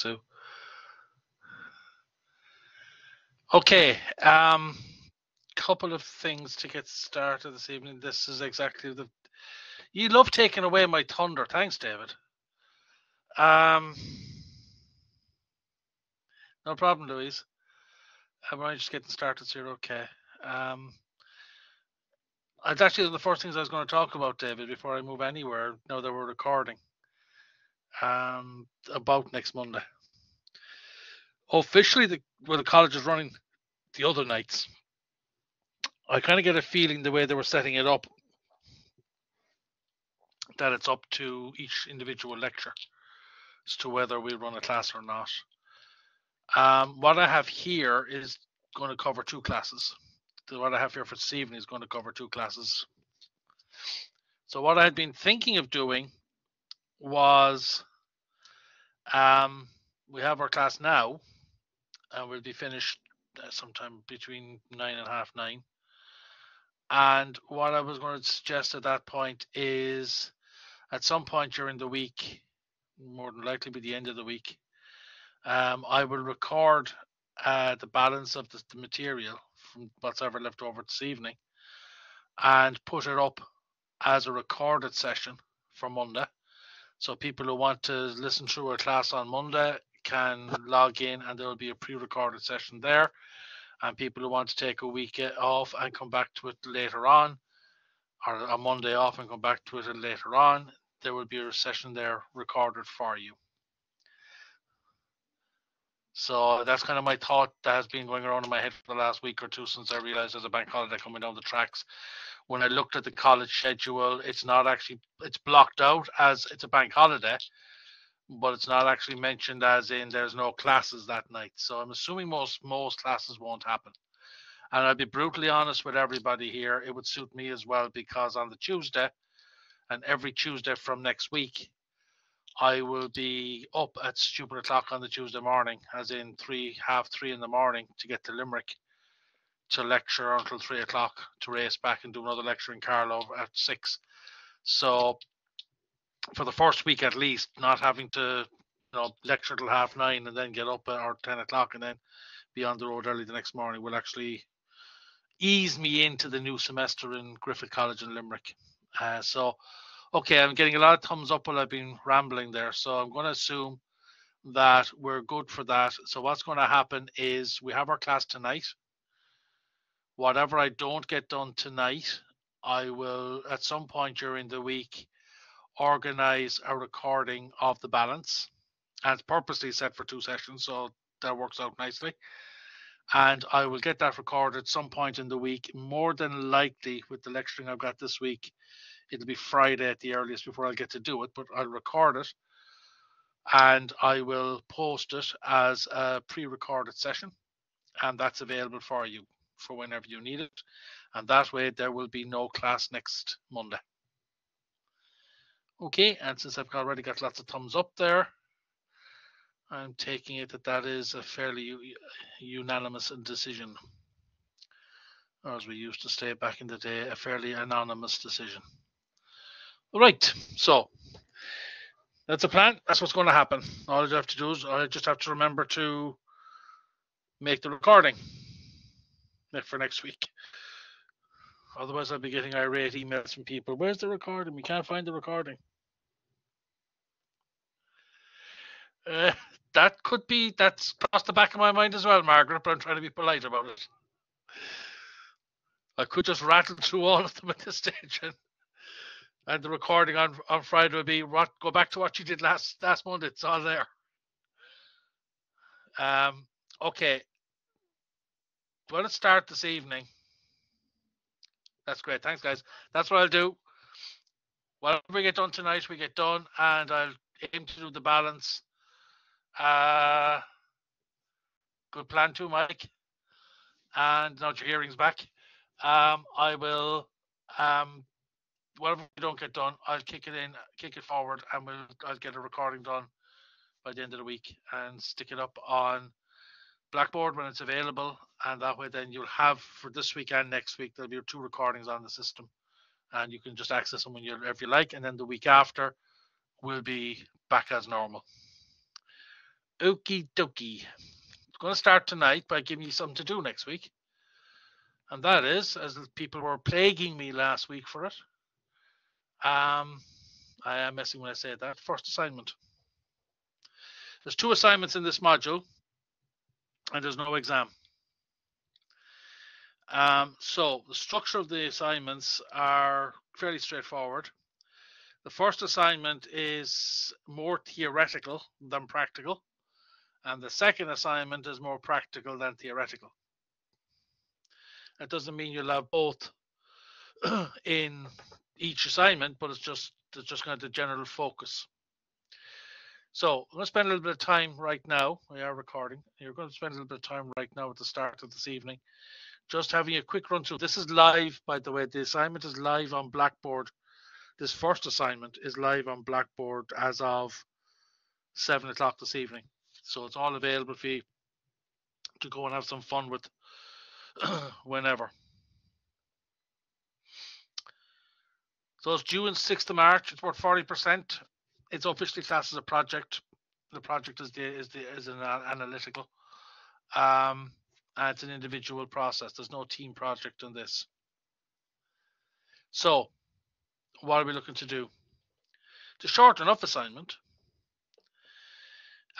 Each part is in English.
Sue. Okay, couple of things to get started this evening. This is exactly the... You love taking away my thunder. Thanks, David. No problem, Louise. I'm just getting started, so you're okay. It's actually the first things I was going to talk about, David, before I move anywhere, now that we're recording, about next Monday. Officially, where the college is running the other nights, I kind of get a feeling the way they were setting it up that it's up to each individual lecture as to whether we run a class or not. What I have here is going to cover two classes. What I have here for this evening is going to cover two classes. So what I had been thinking of doing was, we have our class now, and we'll be finished sometime between 9 and half 9. And what I was going to suggest at that point is, at some point during the week, more than likely by the end of the week, I will record the balance of the material from what's ever left over this evening and put it up as a recorded session for Monday. So people who want to listen through a class on Monday can log in, and there will be a pre-recorded session there. And people who want to take a week off and come back to it later on, or a Monday off and come back to it later on, there will be a session there recorded for you. So that's kind of my thought that has been going around in my head for the last week or two since I realized there's a bank holiday coming down the tracks. When I looked at the college schedule, it's not actually, it's blocked out as it's a bank holiday, but it's not actually mentioned as in there's no classes that night. So I'm assuming most classes won't happen. And I'll be brutally honest with everybody here, it would suit me as well, because on the Tuesday, and every Tuesday from next week, I will be up at stupid o'clock on the Tuesday morning, as in half three in the morning, to get to Limerick to lecture until 3 o'clock, to race back and do another lecture in Carlow at 6. So for the first week at least, not having to lecture till half 9 and then get up or 10 o'clock and then be on the road early the next morning will actually ease me into the new semester in Griffith College in Limerick. Okay, I'm getting a lot of thumbs up while I've been rambling there, so I'm going to assume that we're good for that. So what's going to happen is we have our class tonight. Whatever I don't get done tonight, I will at some point during the week organize a recording of the balance, and it's purposely set for 2 sessions, so that works out nicely. And I will get that recorded some point in the week. More than likely, with the lecturing I've got this week, it'll be Friday at the earliest before I'll get to do it, but I'll record it and I will post it as a pre-recorded session, and that's available for you for whenever you need it. And that way there will be no class next Monday. Okay, and since I've already got lots of thumbs up there, I'm taking it that is a fairly unanimous decision. Or as we used to say back in the day, a fairly anonymous decision. All right, so that's a plan. That's what's going to happen. All I have to do is I just have to remember to make the recording for next week. Otherwise, I'll be getting irate emails from people. Where's the recording? We can't find the recording. That could be, that's crossed the back of my mind as well, Margaret, but I'm trying to be polite about it. I could just rattle through all of them at this stage, and the recording on Friday will be, go back to what you did last Monday. It's all there. Okay. Well, let's start this evening. That's great. Thanks, guys. That's what I'll do. Whatever we get done tonight, we get done, and I'll aim to do the balance. Good plan too, Mike. And now your hearing's back. I will, whatever we don't get done, I'll kick it forward, and I'll get a recording done by the end of the week and stick it up on Blackboard when it's available. And that way then you'll have, for this week and next week, there'll be 2 recordings on the system, and you can just access them whenever you like. And then the week after, we'll be back as normal. Okie dokie. It's going to start tonight by giving you something to do next week. And that is, as people were plaguing me last week for it, I am messing when I say that, first assignment. There's 2 assignments in this module, and there's no exam. So the structure of the assignments are fairly straightforward. The first assignment is more theoretical than practical, and the second assignment is more practical than theoretical. That doesn't mean you'll have both in each assignment, but it's just kind of the general focus. So I'm going to spend a little bit of time right now. We are recording. You're going to spend a little bit of time right now at the start of this evening, just having a quick run through. This is live, by the way. The assignment is live on Blackboard. This first assignment is live on Blackboard as of 7 o'clock this evening. So it's all available for you to go and have some fun with whenever. So it's due on 6th of March. It's worth 40%. It's officially classed as a project. The project is an analytical. And it's an individual process. There's no team project on this. So what are we looking to do? To short enough assignment,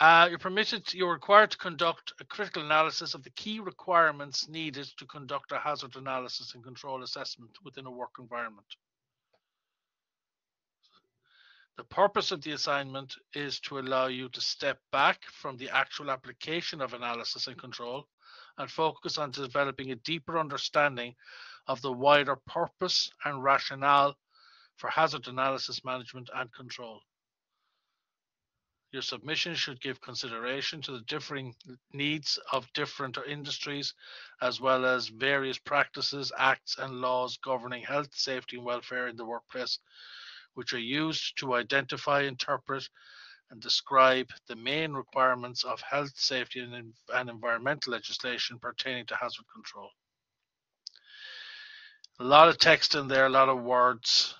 you're required to conduct a critical analysis of the key requirements needed to conduct a hazard analysis and control assessment within a work environment. The purpose of the assignment is to allow you to step back from the actual application of analysis and control and focus on developing a deeper understanding of the wider purpose and rationale for hazard analysis, management, and control. Your submission should give consideration to the differing needs of different industries, as well as various practices, acts, and laws governing health, safety, and welfare in the workplace, which are used to identify, interpret, and describe the main requirements of health, safety, and environmental legislation pertaining to hazard control. A lot of text in there, a lot of words.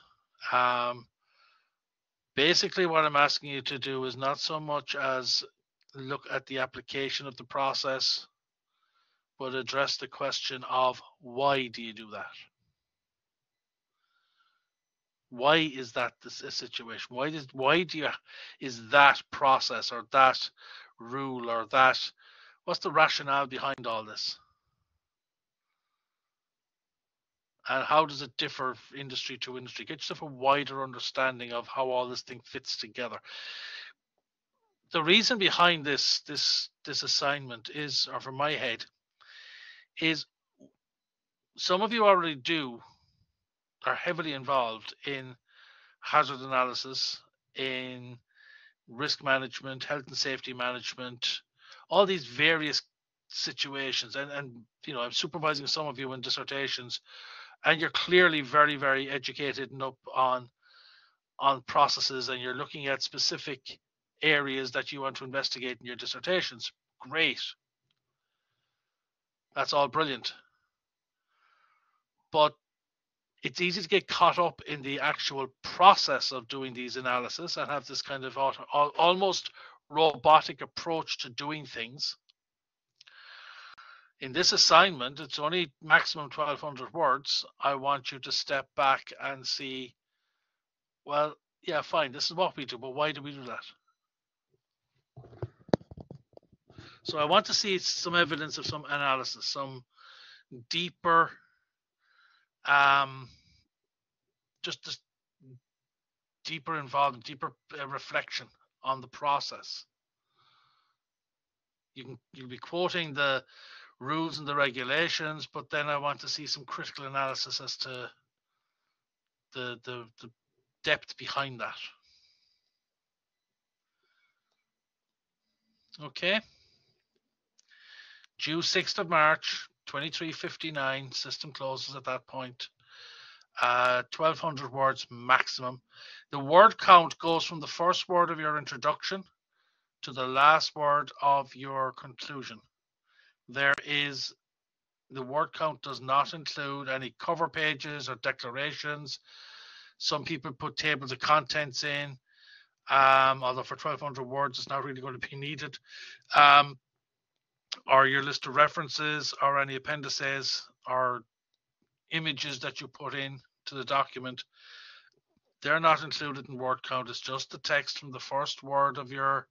Basically, what I'm asking you to do is not so much as look at the application of the process, but address the question of why do you do that? Why is that a situation? Is that process or that rule or that, what's the rationale behind all this? And how does it differ industry to industry? Get yourself a wider understanding of how all this thing fits together. The reason behind this assignment is, or from my head, is some of you already are heavily involved in hazard analysis, in risk management, health and safety management, all these various situations. And you know, I'm supervising some of you in dissertations, and you're clearly very, very educated and up on processes, and you're looking at specific areas that you want to investigate in your dissertations. Great. That's all brilliant. But it's easy to get caught up in the actual process of doing these analysis and have this kind of almost robotic approach to doing things. In this assignment, it's only maximum 1,200 words. I want you to step back and see, well, yeah, fine, this is what we do, but why do we do that? So I want to see some evidence of some analysis, some deeper, just deeper involvement, deeper reflection on the process. You'll be quoting the rules and the regulations, but then I want to see some critical analysis as to the depth behind that. Okay. Due 6th of March, 23:59. System closes at that point. 1,200 words maximum. The word count goes from the first word of your introduction to the last word of your conclusion. The word count does not include any cover pages or declarations. Some people put tables of contents in. Although for 1,200 words, it's not really going to be needed. Or your list of references, or any appendices, or images that you put in to the document, they're not included in word count. It's just the text from the first word of your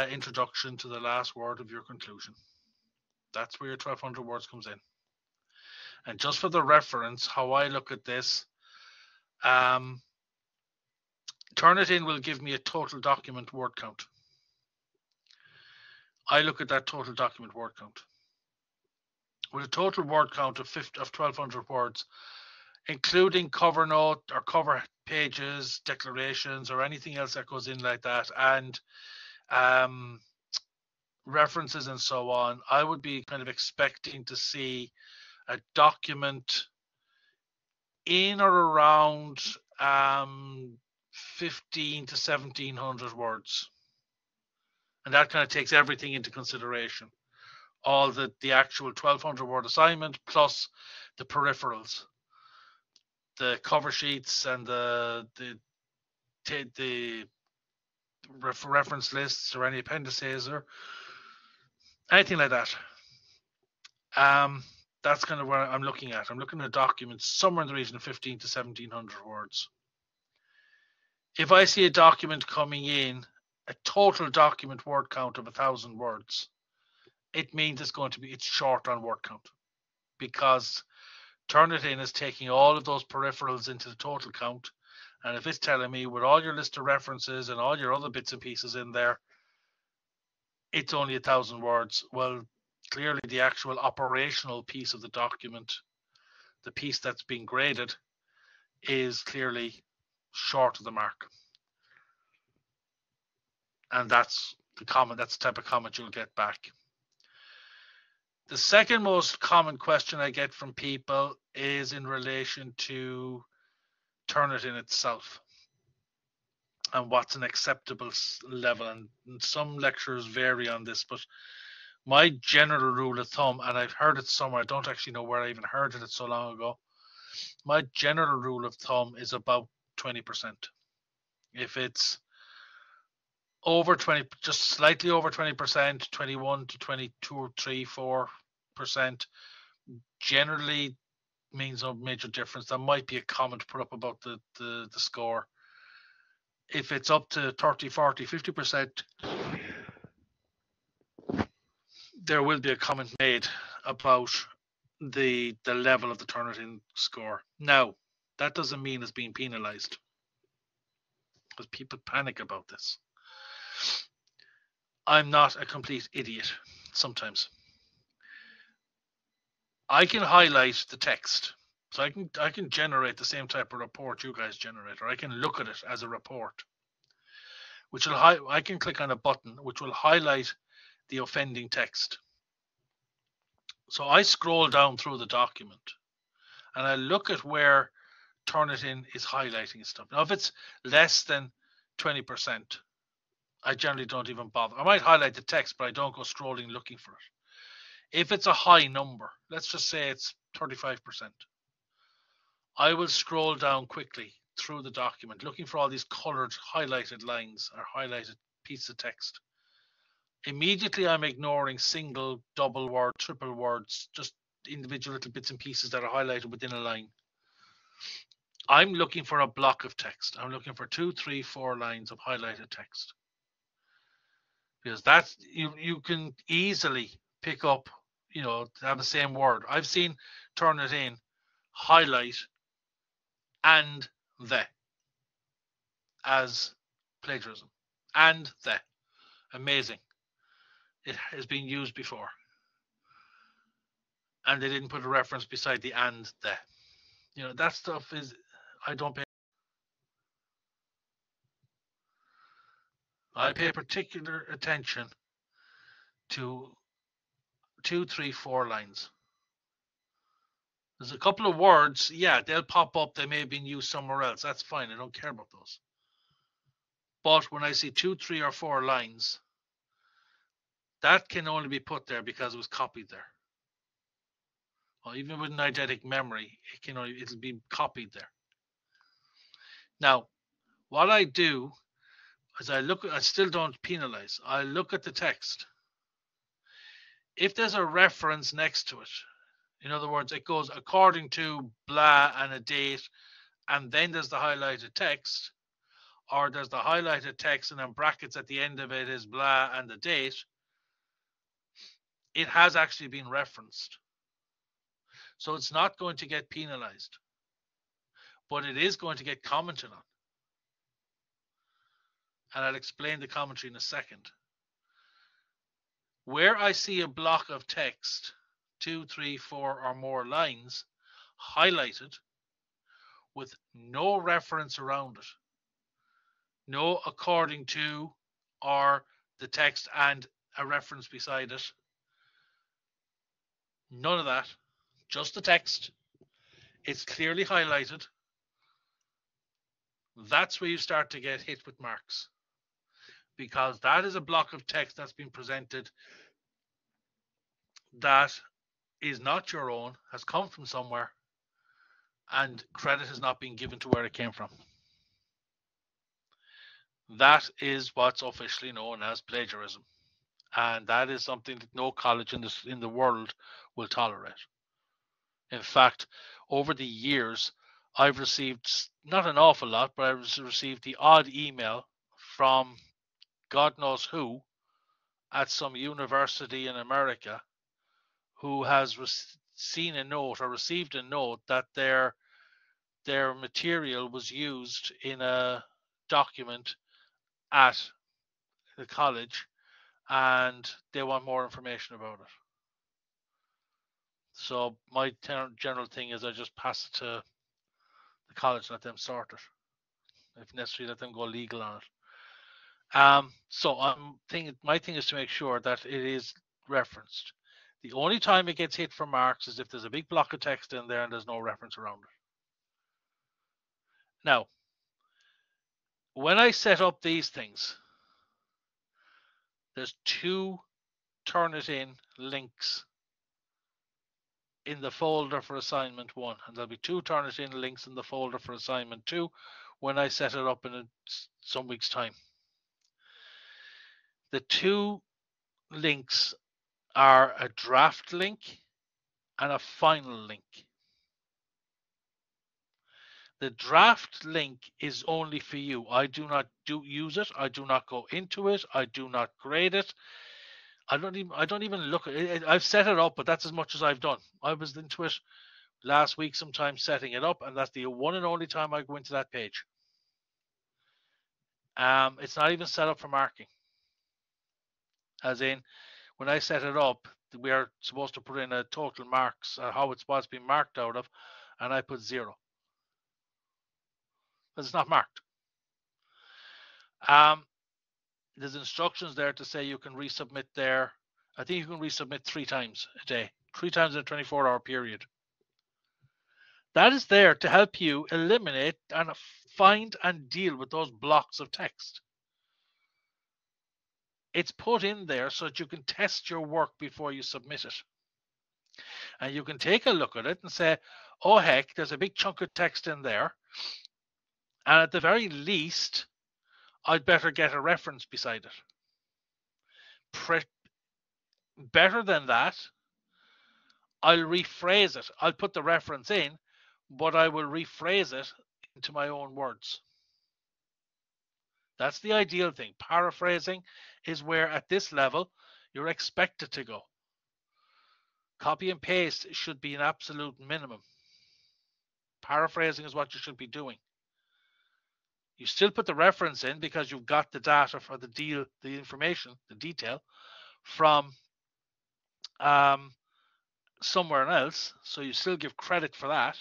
introduction to the last word of your conclusion. That's where your 1,200 words comes in. And just for the reference, how I look at this, Turnitin will give me a total document word count. I look at that total document word count. With a total word count of 1,200 words, including cover note or cover pages, declarations, or anything else that goes in like that, and references and so on, I would be kind of expecting to see a document in or around 15 to 1,700 words. And that kind of takes everything into consideration. All the actual 1,200 word assignment plus the peripherals, the cover sheets and the reference lists or any appendices or anything like that. That's kind of where I'm looking at. I'm looking at documents somewhere in the region of 15 to 1,700 words. If I see a document coming in, a total document word count of 1,000 words, it means it's short on word count, because Turnitin is taking all of those peripherals into the total count. And if it's telling me with all your list of references and all your other bits and pieces in there, it's only 1,000 words, well, clearly the actual operational piece of the document, the piece that's being graded, is clearly short of the mark. And that's the type of comment you'll get back. The second most common question I get from people is in relation to Turnitin itself and what's an acceptable level. And some lecturers vary on this, but my general rule of thumb, and I've heard it somewhere, I don't actually know where I even heard it so long ago. My general rule of thumb is about 20%. If it's over 20, just slightly over 20%, 21 to 22 or 4%, generally means no major difference. There might be a comment put up about the score. If it's up to 30, 40, 50%, there will be a comment made about the level of the Turnitin score. Now, that doesn't mean it's being penalized, because people panic about this. I'm not a complete idiot sometimes. I can highlight the text. So I can generate the same type of report you guys generate, or I can look at it as a report, which will I can click on a button which will highlight the offending text. So I scroll down through the document and I look at where Turnitin is highlighting stuff. Now, if it's less than 20%, I generally don't even bother. I might highlight the text, but I don't go scrolling looking for it. If it's a high number, let's just say it's 35%, I will scroll down quickly through the document looking for all these colored highlighted lines or highlighted pieces of text. Immediately I'm ignoring single, double word, triple words, just individual little bits and pieces that are highlighted within a line. I'm looking for a block of text. I'm looking for 2, 3, 4 lines of highlighted text, because that's you can easily pick up, have the same word. I've seen Turnitin highlight and the as plagiarism. And the. Amazing. It has been used before. And they didn't put a reference beside the and the. That stuff is, I don't pay. I pay particular attention to 2, 3, 4 lines. There's a couple of words, yeah, they'll pop up. They may have been used somewhere else. That's fine. I don't care about those. But when I see 2, 3, or 4 lines, that can only be put there because it was copied there. Well, even with an eidetic memory, it'll be copied there. Now, what I do As I look, I still don't penalize. I look at the text. If there's a reference next to it, in other words, it goes according to blah and a date, and then there's the highlighted text, or there's the highlighted text and then brackets at the end of it is blah and the date, it has actually been referenced. So it's not going to get penalized, but it is going to get commented on. And I'll explain the commentary in a second. Where I see a block of text, 2, 3, 4 or more lines, highlighted with no reference around it, no according to or the text and a reference beside it, none of that, just the text, it's clearly highlighted, that's where you start to get hit with marks, because that is a block of text that's been presented that is not your own, has come from somewhere, and credit has not been given to where it came from. That is what's officially known as plagiarism, and that is something that no college in the world will tolerate. In fact, over the years, I've received not an awful lot, but I've received the odd email from God knows who at some university in America who has seen a note or received a note that their material was used in a document at the college and they want more information about it. So my general thing is I just pass it to the college, let them sort it. If necessary, let them go legal on it. So my thing is to make sure that it is referenced. The only time it gets hit for marks is if there's a big block of text in there and there's no reference around it. Now, when I set up these things, there's 2 Turnitin links in the folder for assignment 1, and there'll be 2 Turnitin links in the folder for assignment 2 when I set it up in some week's time. The 2 links are a draft link and a final link. The draft link is only for you. I do not use it. I do not go into it. I do not grade it. I don't even look at it. I've set it up, but that's as much as I've done. I was into it last week sometime setting it up, and that's the one and only time I go into that page. It's not even set up for marking. As in, when I set it up, we are supposed to put in a total marks, how it's supposed to be marked out of, and I put 0. But it's not marked. There's instructions there to say you can resubmit there. I think you can resubmit 3 times a day, 3 times in a 24-hour period. That is there to help you eliminate and find and deal with those blocks of text. It's put in there so that you can test your work before you submit it. And you can take a look at it and say, oh heck, there's a big chunk of text in there. And at the very least, I'd better get a reference beside it. Better than that, I'll rephrase it. I'll put the reference in, but I will rephrase it into my own words. That's the ideal thing. Paraphrasing is where, at this level, you're expected to go. Copy and paste should be an absolute minimum. Paraphrasing is what you should be doing. You still put the reference in because you've got the data for the deal, the information, the detail from somewhere else. So you still give credit for that.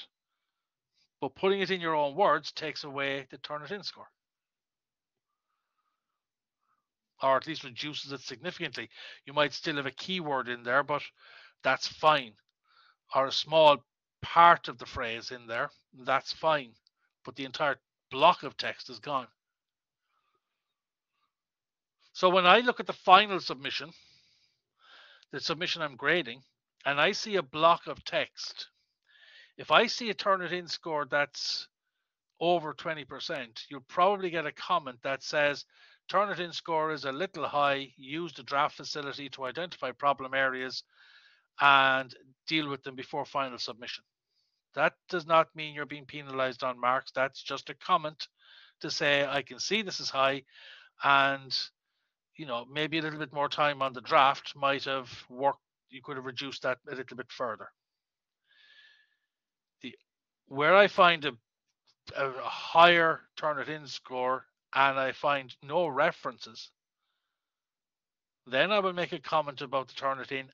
But putting it in your own words takes away the Turnitin score. Or at least reduces it significantly. You might still have a keyword in there, but that's fine. Or a small part of the phrase in there, that's fine. But the entire block of text is gone. So when I look at the final submission, the submission I'm grading, and I see a block of text, if I see a Turnitin score that's over 20%, you'll probably get a comment that says Turnitin score is a little high, use the draft facility to identify problem areas and deal with them before final submission. That does not mean you're being penalized on marks. That's just a comment to say, I can see this is high, and maybe a little bit more time on the draft might have worked. You could have reduced that a little bit further. Where I find a higher Turnitin score and I find no references, then I will make a comment about the Turnitin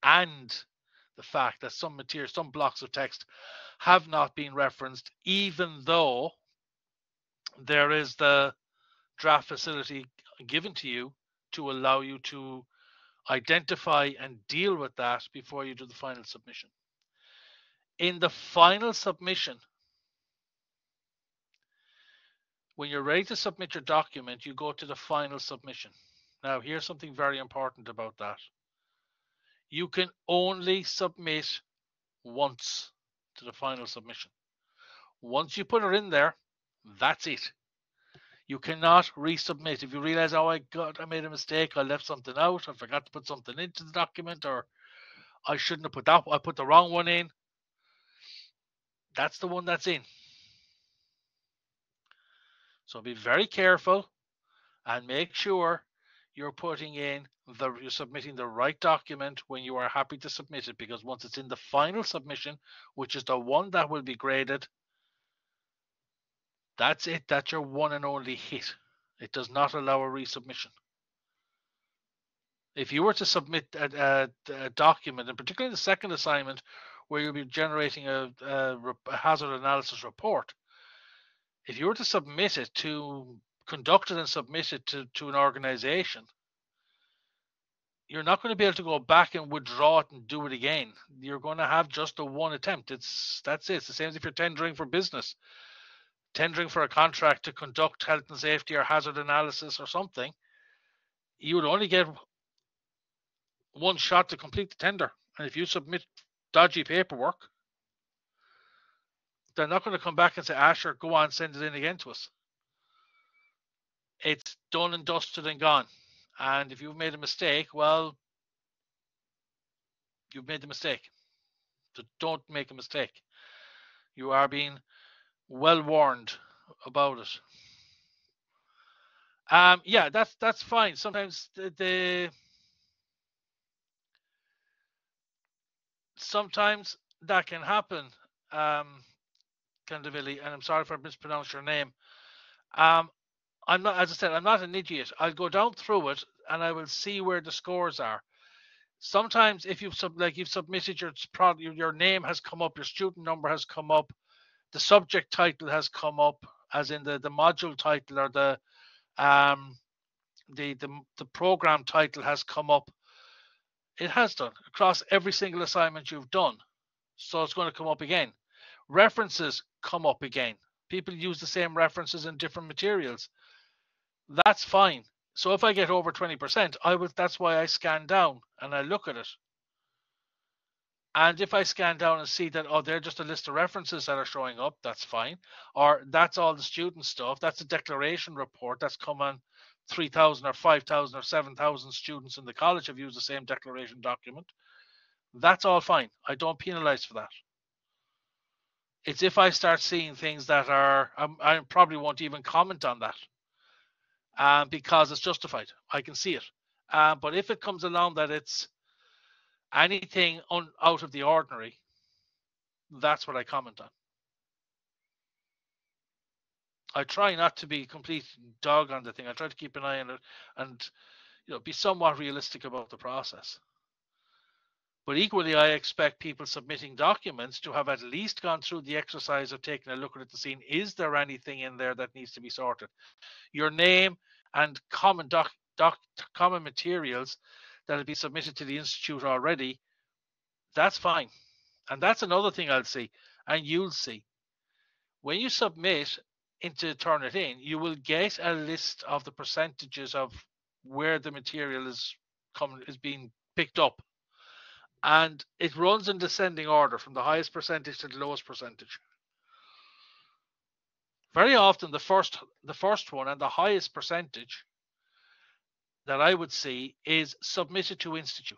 and the fact that some blocks of text have not been referenced, even though there is the draft facility given to you to allow you to identify and deal with that before you do the final submission. In the final submission, when you're ready to submit your document, you go to the final submission. Now, here's something very important about that. You can only submit once to the final submission. Once you put it in there, that's it. You cannot resubmit. If you realize, oh, I made a mistake, I left something out, I forgot to put something into the document, or I shouldn't have put that, I put the wrong one in. That's the one that's in. So be very careful and make sure you're putting in you're submitting the right document when you are happy to submit it, because once it's in the final submission, which is the one that will be graded, that's it. That's your one and only hit. It does not allow a resubmission. If you were to submit a document, and particularly the second assignment, where you'll be generating a hazard analysis report, if you were to submit it conduct it and submit it to an organization, you're not going to be able to go back and withdraw it and do it again. You're going to have just the one attempt. That's it. It's the same as if you're tendering for business, tendering for a contract to conduct health and safety or hazard analysis or something. You would only get one shot to complete the tender. And if you submit dodgy paperwork, they're not going to come back and say, Asher, go on, send it in again to us. It's done and dusted and gone. And if you've made a mistake, well, you've made the mistake. So don't make a mistake. You are being well warned about it. Yeah, that's fine. Sometimes sometimes that can happen, Candavilli, and I'm sorry if I mispronounced your name. I'm not, as I said, I'm not an idiot. I'll go down through it and I will see where the scores are. Sometimes if you've submitted your name has come up, your student number has come up, the subject title has come up, as in the module title, or the program title has come up. It has done across every single assignment you've done. So it's going to come up again. References come up again. People use the same references in different materials. That's fine. So if I get over 20%, that's why I scan down and I look at it. And if I scan down and see that, oh, they're just a list of references that are showing up, that's fine. Or that's all the student stuff. That's a declaration report that's come on 3,000 or 5,000 or 7,000 students in the college have used the same declaration document. That's all fine. I don't penalize for that. It's if I start seeing things that are, I probably won't even comment on that. Because it's justified. I can see it. But if it comes along that it's anything out of the ordinary, that's what I comment on. I try not to be a complete dog on the thing. I try to keep an eye on it and be somewhat realistic about the process. But equally, I expect people submitting documents to have at least gone through the exercise of taking a look at the scene. Is there anything in there that needs to be sorted? Your name and common materials that have been submitted to the Institute already, that's fine. And that's another thing I'll see, and you'll see. When you submit into Turnitin, you will get a list of the percentages of where the material is being picked up. And it runs in descending order from the highest percentage to the lowest percentage. Very often the first one and the highest percentage that I would see is submitted to institute.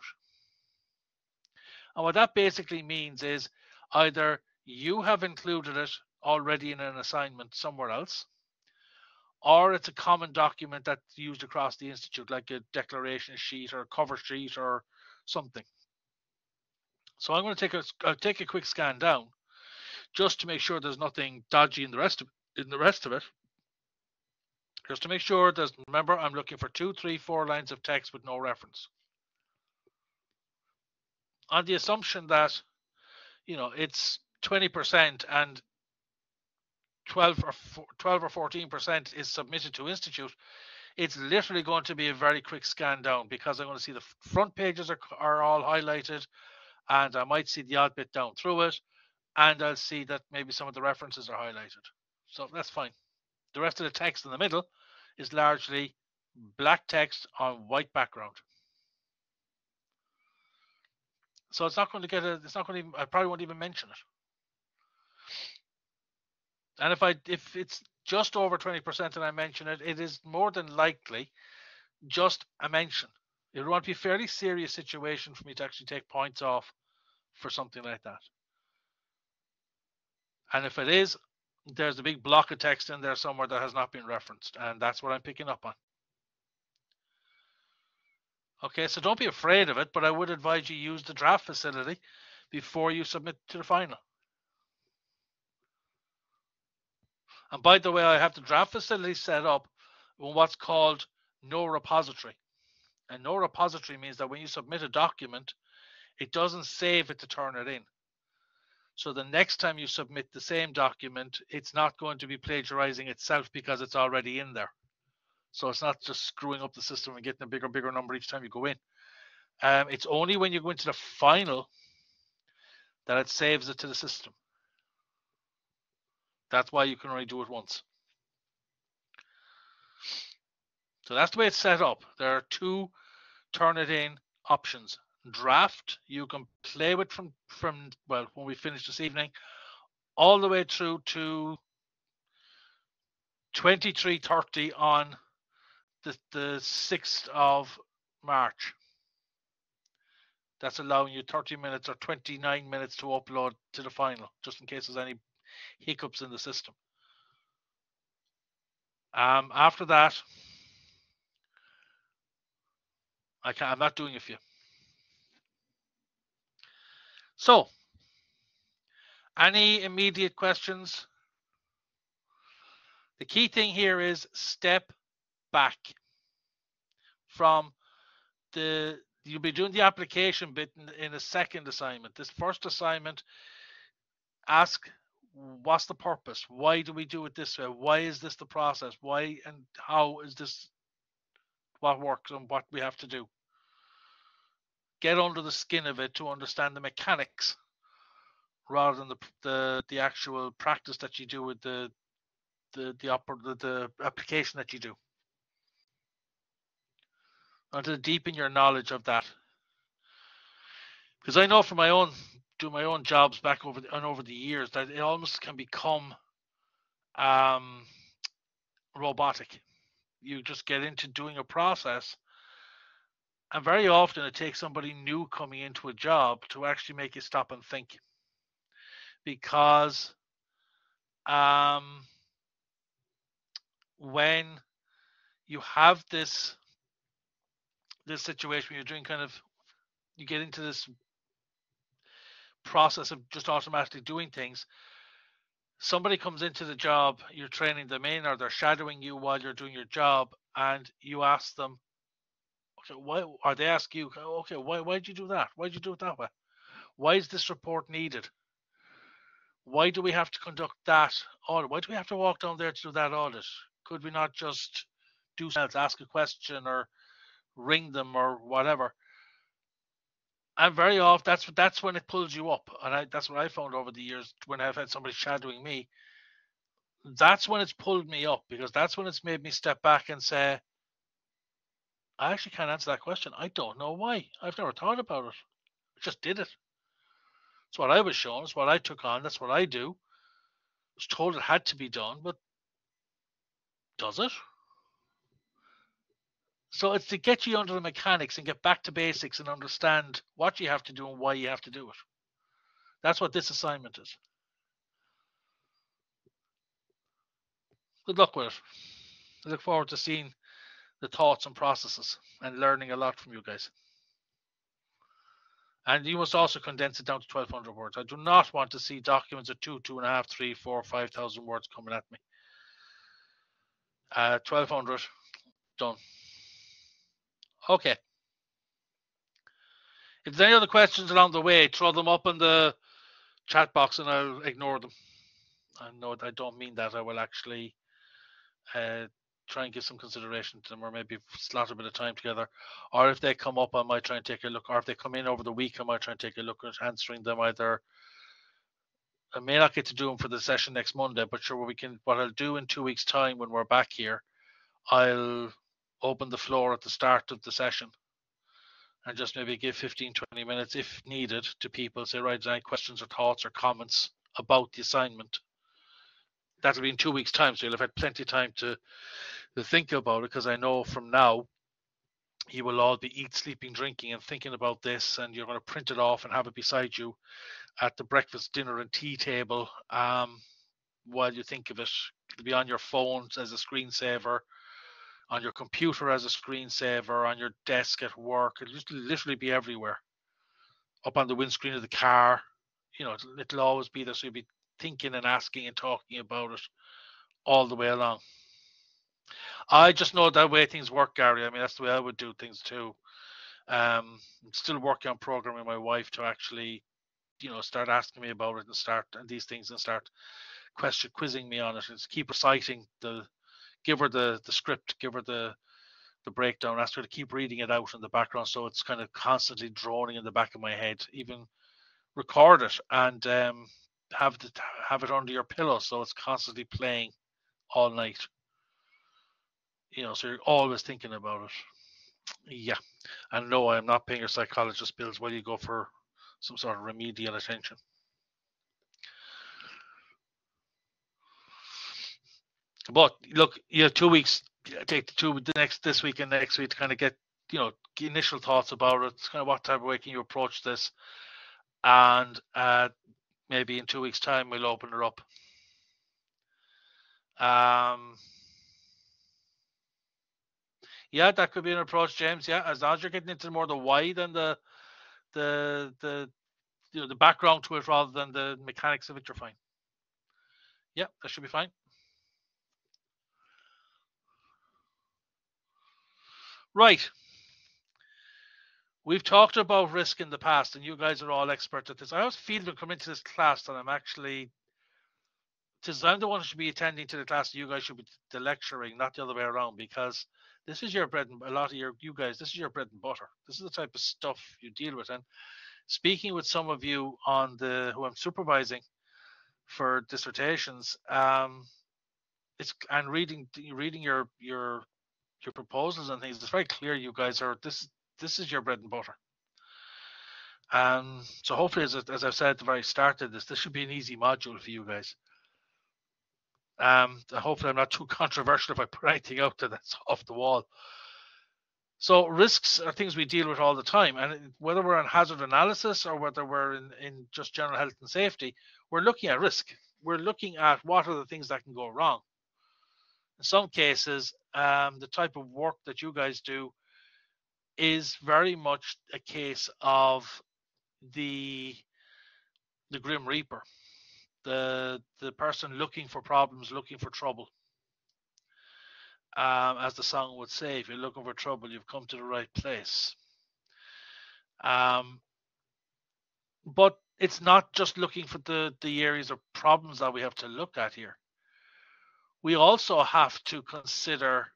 And what that basically means is either you have included it already in an assignment somewhere else, or it's a common document that's used across the institute, like a declaration sheet or a cover sheet or something. So I'm going to take a quick scan down just to make sure there's nothing dodgy in the rest of it. Just to make sure there's, remember, I'm looking for 2, 3, 4 lines of text with no reference. On the assumption that, it's 20% and 12 or 14% is submitted to institute, it's literally going to be a very quick scan down, because I'm going to see the front pages are all highlighted, and I might see the odd bit down through it, and I'll see that maybe some of the references are highlighted. So that's fine. The rest of the text in the middle is largely black text on white background. So it's not going to get I probably won't even mention it. And if it's just over 20% and I mention it, it is more than likely just a mention. It would want to be a fairly serious situation for me to actually take points off for something like that. And if it is, there's a big block of text in there somewhere that has not been referenced, and that's what I'm picking up on. Okay, so don't be afraid of it, but I would advise you use the draft facility before you submit to the final. And by the way, I have the draft facility set up on what's called no repository. And no repository means that when you submit a document, it doesn't save it to turn it in. So the next time you submit the same document, it's not going to be plagiarizing itself because it's already in there. So it's not just screwing up the system and getting a bigger number each time you go in. It's only when you go into the final that it saves it to the system. That's why you can only do it once. So that's the way it's set up. There are 2 turn it in options. Draft, you can play with from when we finish this evening, all the way through to 23:30 on the 6th of March. That's allowing you 30 minutes or 29 minutes to upload to the final, just in case there's any hiccups in the system. After that, I'm not doing it for you. So, any immediate questions? The key thing here is step back from you'll be doing the application bit in a second assignment. This first assignment, ask, what's the purpose? Why do we do it this way? Why is this the process? Why and how is this what works and what we have to do? Get under the skin of it to understand the mechanics rather than the actual practice that you do with the application that you do. And to deepen your knowledge of that. Because I know from my own jobs back over the years that it almost can become robotic. You just get into doing a process, and very often it takes somebody new coming into a job to actually make you stop and think. Because when you have this situation where you're doing you get into this process of just automatically doing things, somebody comes into the job, you're training them in, or they're shadowing you while you're doing your job, and you ask them, okay, why? Or they ask you, okay, why did you do that? Why did you do it that way? Why is this report needed? Why do we have to conduct that audit? Why do we have to walk down there to do that audit? Could we not just do something else, ask a question or ring them or whatever? And very often that's when it pulls you up. And that's what I found over the years when I've had somebody shadowing me. That's when it's pulled me up, because that's when it's made me step back and say, I actually can't answer that question. I don't know why. I've never thought about it. I just did it. It's what I was shown. It's what I took on. That's what I do. I was told it had to be done, but does it? So it's to get you under the mechanics and get back to basics and understand what you have to do and why you have to do it. That's what this assignment is. Good luck with it. I look forward to seeing the thoughts and processes and learning a lot from you guys. And you must also condense it down to 1,200 words. I do not want to see documents of 2.5, 3, 4, 5,000 words coming at me. 1,200, done. Okay. If there's any other questions along the way, throw them up in the chat box and I'll ignore them. I know I don't mean that. I will actually try and give some consideration to them, or maybe slot a bit of time together. Or if they come up, I might try and take a look. Or if they come in over the week, I might try and take a look at answering them. Either I may not get to do them for the session next Monday, but sure, what I'll do in 2 weeks' time when we're back here, I'll open the floor at the start of the session and just maybe give 15, 20 minutes if needed to people. Say, right, any questions or thoughts or comments about the assignment? That'll be in 2 weeks' time, so you'll have had plenty of time to think about it, because I know from now you will all be eating, sleeping, drinking, and thinking about this, and you're going to print it off and have it beside you at the breakfast, dinner, and tea table while you think of it. It'll be on your phone as a screensaver, on your computer as a screensaver, on your desk at work. It'll just literally be everywhere. Up on the windscreen of the car. It'll always be there, so you'll be thinking and asking and talking about it all the way along. I just know that way things work, Gary. I mean, that's the way I would do things too. I'm still working on programming my wife to actually, start asking me about it and start quizzing me on it, and keep reciting give her the script, give her the breakdown, ask her to keep reading it out in the background, so it's kind of constantly droning in the back of my head. Even record it and have it under your pillow, so it's constantly playing all night. So you're always thinking about it. Yeah. And no, I'm not paying your psychologist bills while you go for some sort of remedial attention. But look, you have 2 weeks. Take this week and next week to kind of get initial thoughts about it. Kind of what type of way can you approach this, and maybe in 2 weeks' time we'll open it up. Yeah, that could be an approach, James. Yeah, as long as you're getting into more the why than the background to it rather than the mechanics of it, you're fine. Yeah, that should be fine. Right. We've talked about risk in the past, and you guys are all expert at this. I always feel when come into this class that I'm the one who should be attending to the class. You guys should be the lecturing, not the other way around, because this is your bread and this is your bread and butter. This is the type of stuff you deal with. And speaking with some of you who I'm supervising for dissertations, and reading your proposals and things, it's very clear you guys are this is your bread and butter. So hopefully, as I've said at the very start of this should be an easy module for you guys. Hopefully I'm not too controversial if I put anything out there that's off the wall. So risks are things we deal with all the time, and whether we're on hazard analysis or whether we're in just general health and safety, we're looking at risk. We're looking at what are the things that can go wrong. In some cases, the type of work that you guys do is very much a case of the Grim Reaper, the person looking for problems, looking for trouble. As the song would say, if you're looking for trouble, you've come to the right place. But it's not just looking for the areas of problems that we have to look at here. We also have to consider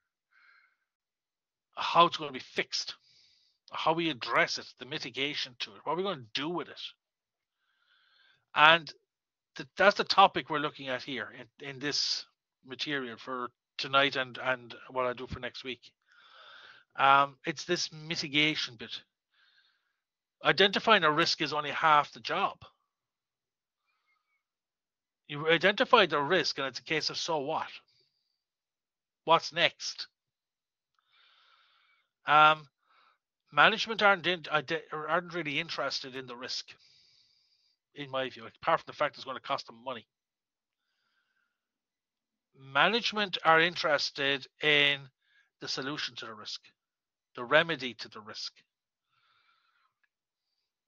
how it's going to be fixed, how we address it, the mitigation to it, what are we going to do with it. And that's the topic we're looking at here in this material for tonight and what I do for next week. It's this mitigation bit. Identifying a risk is only half the job. You identify the risk and it's a case of so what? What's next? Management aren't really interested in the risk, in my view, apart from the fact it's going to cost them money. Management are interested in the solution to the risk, the remedy to the risk.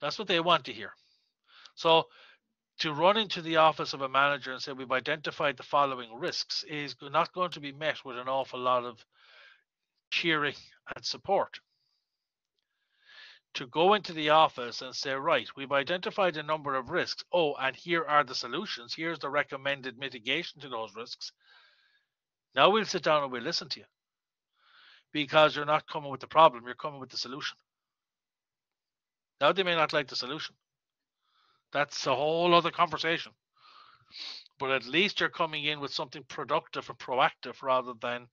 That's what they want to hear. So to run into the office of a manager and say we've identified the following risks is not going to be met with an awful lot of cheering and support. To go into the office and say, right, we've identified a number of risks. Oh, and here are the solutions. Here's the recommended mitigation to those risks. Now we'll sit down and we'll listen to you. Because you're not coming with the problem, you're coming with the solution. Now they may not like the solution. That's a whole other conversation. But at least you're coming in with something productive or proactive rather than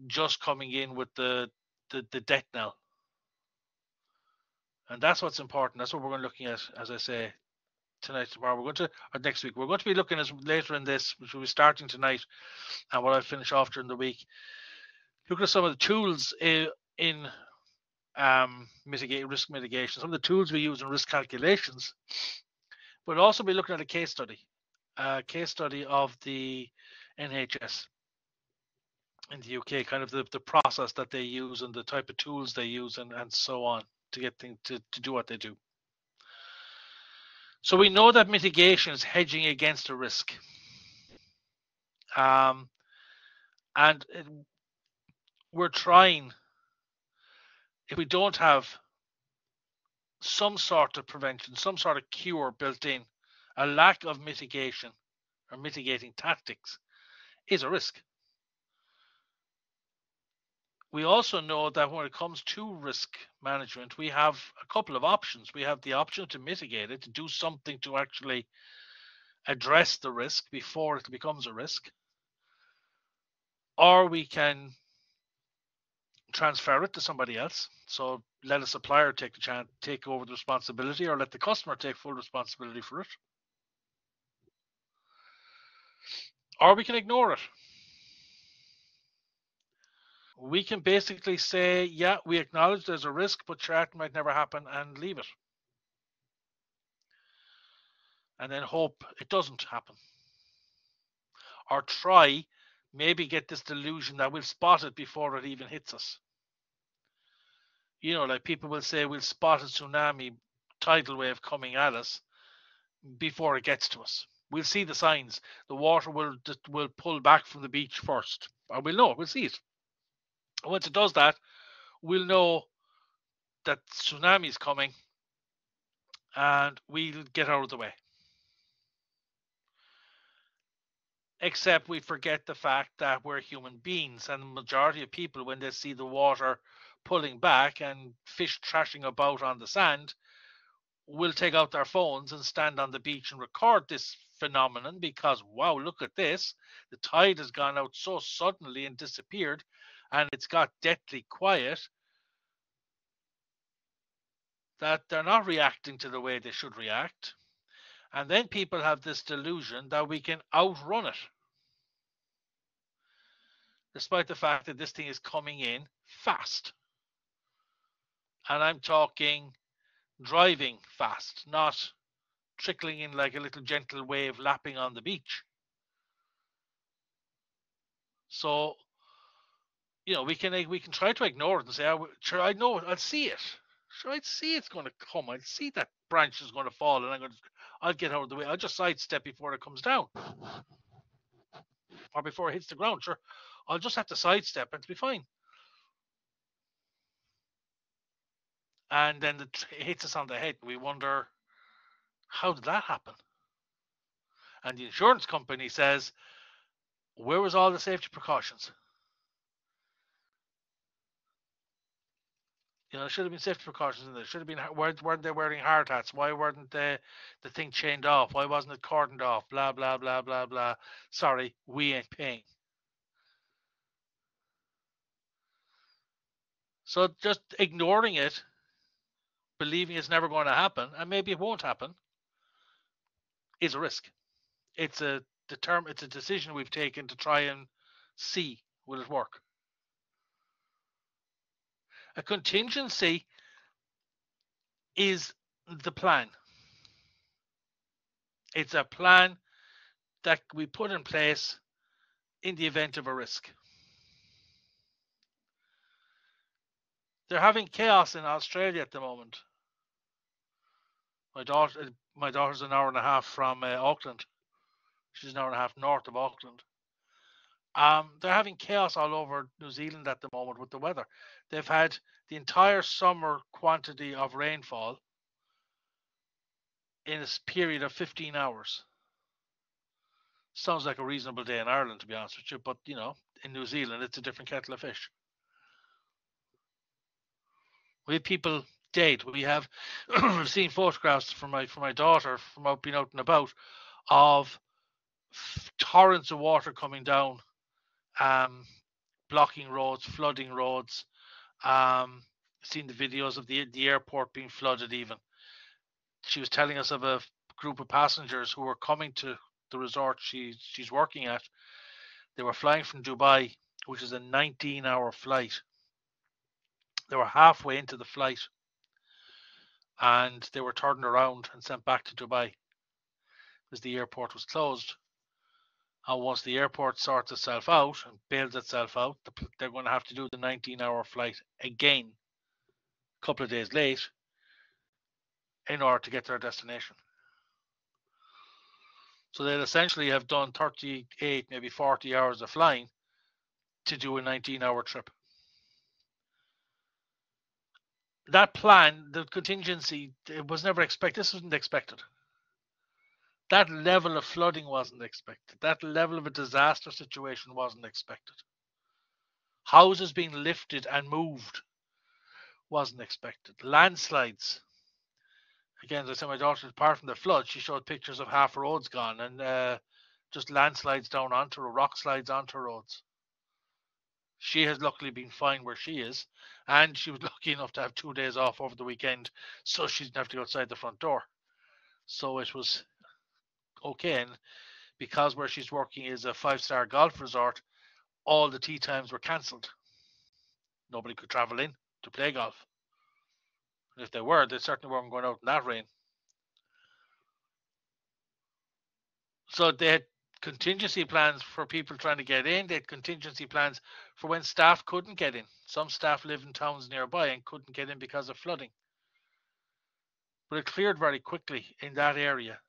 just coming in with the debt knell. And that's what's important. That's what we're going to be looking at, as I say, tonight, tomorrow. We're going to, or next week, we're going to be looking at later in this, which will be starting tonight, and what I'll finish off during the week. Look at some of the tools in risk mitigation, some of the tools we use in risk calculations, but also be looking at a case study of the NHS in the UK, kind of the process that they use and the type of tools they use and so on to get things to do what they do. So we know that mitigation is hedging against a risk. And we're trying, if we don't have some sort of prevention, some sort of cure built in, a lack of mitigation or mitigating tactics is a risk. We also know that when it comes to risk management, we have a couple of options. We have the option to mitigate it, to do something to actually address the risk before it becomes a risk. Or we can transfer it to somebody else. So let a supplier take over the responsibility, or let the customer take full responsibility for it. Or we can ignore it. We can basically say, yeah, we acknowledge there's a risk, but that might never happen, and leave it. And then hope it doesn't happen. Or try, maybe get this delusion that we'll spot it before it even hits us. You know, like people will say we'll spot a tsunami tidal wave coming at us before it gets to us. We'll see the signs. The water will pull back from the beach first. Or we'll know, we'll see it. Once it does that, we'll know that tsunami is coming and we'll get out of the way. Except we forget the fact that we're human beings, and the majority of people, when they see the water pulling back and fish trashing about on the sand, will take out their phones and stand on the beach and record this phenomenon because, wow, look at this. The tide has gone out so suddenly and disappeared, and it's got deathly quiet, that they're not reacting to the way they should react. And then people have this delusion that we can outrun it, despite the fact that this thing is coming in fast. And I'm talking driving fast, not trickling in like a little gentle wave lapping on the beach. So, you know, we can try to ignore it and say, sure, I know it, I'll see it. Sure, I'd see it's going to come. I'd see that branch is going to fall, and I'll get out of the way. I'll just sidestep before it comes down, or before it hits the ground. Sure, I'll just have to sidestep and it'll be fine. And then it hits us on the head. We wonder, how did that happen? And the insurance company says, where was all the safety precautions? You know, there should have been safety precautions in there. Should have been. Weren't they wearing hard hats? Why weren't the thing chained off? Why wasn't it cordoned off? Blah blah blah blah blah. Sorry, we ain't paying. So just ignoring it, believing it's never going to happen, and maybe it won't happen, is a risk. It's a decision we've taken to try and see will it work. A contingency is the plan. It's a plan that we put in place in the event of a risk. They're having chaos in Australia at the moment. My daughter's an hour and a half from Auckland. She's an hour and a half north of Auckland. They're having chaos all over New Zealand at the moment with the weather. They've had the entire summer quantity of rainfall in a period of 15 hours. Sounds like a reasonable day in Ireland, to be honest with you, but in New Zealand, it's a different kettle of fish. We have people dead. We have we've seen photographs from my daughter from being out and about of torrents of water coming down, blocking roads, flooding roads. Seen the videos of the airport being flooded. Even she was telling us of a group of passengers who were coming to the resort she's working at. They were flying from Dubai, which is a 19-hour flight. They were halfway into the flight and they were turned around and sent back to Dubai because the airport was closed. And once the airport sorts itself out and bails itself out, they're going to have to do the 19-hour flight again a couple of days late in order to get to their destination. So they'll essentially have done 38, maybe 40 hours of flying to do a 19-hour trip. That plan, the contingency, it was never expected. This wasn't expected. That level of flooding wasn't expected. That level of a disaster situation wasn't expected. Houses being lifted and moved wasn't expected. Landslides. Again, as I said, my daughter, apart from the flood, she showed pictures of half roads gone and just landslides down onto rock slides onto roads. She has luckily been fine where she is, and she was lucky enough to have 2 days off over the weekend, so she didn't have to go outside the front door. So it was okay. And because where she's working is a 5-star golf resort, all the tee times were cancelled. Nobody could travel in to play golf. And if they were, they certainly weren't going out in that rain. So they had contingency plans for people trying to get in. They had contingency plans for when staff couldn't get in. Some staff live in towns nearby and couldn't get in because of flooding. But it cleared very quickly in that area.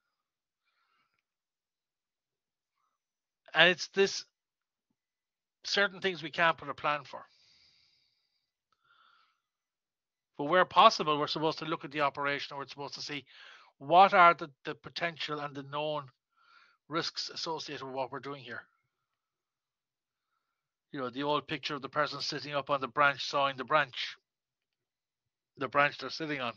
And it's this certain things we can't put a plan for. But where possible, we're supposed to look at the operation, and we're supposed to see what are the potential and the known risks associated with what we're doing here. The old picture of the person sitting up on the branch sawing the branch they're sitting on.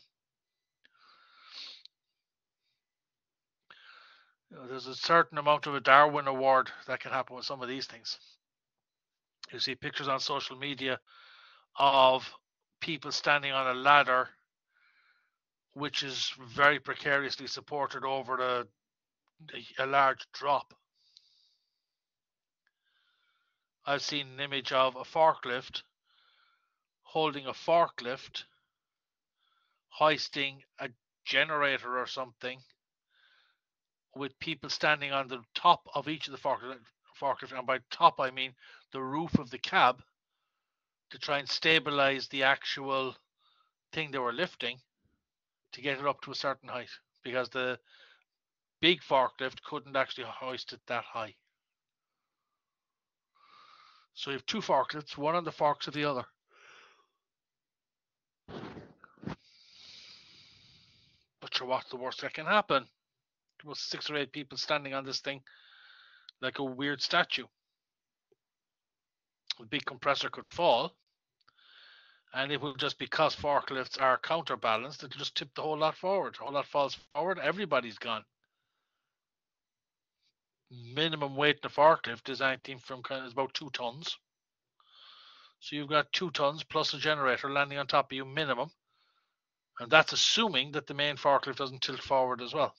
There's a certain amount of a Darwin award that can happen with some of these things. You see pictures on social media of people standing on a ladder which is very precariously supported over a large drop. I've seen an image of a forklift holding a forklift, hoisting a generator or something, with people standing on the top of each of the forklift, and by top I mean the roof of the cab, to try and stabilize the actual thing they were lifting to get it up to a certain height, because the big forklift couldn't actually hoist it that high. So you have two forklifts, one on the forks of the other. But sure, what's the worst that can happen? There was 6 or 8 people standing on this thing like a weird statue. A big compressor could fall, and it will just, because forklifts are counterbalanced, it'll just tip the whole lot forward. The whole lot falls forward, everybody's gone. Minimum weight in a forklift is anything from is about 2 tons. So you've got 2 tons plus a generator landing on top of you minimum. And that's assuming that the main forklift doesn't tilt forward as well.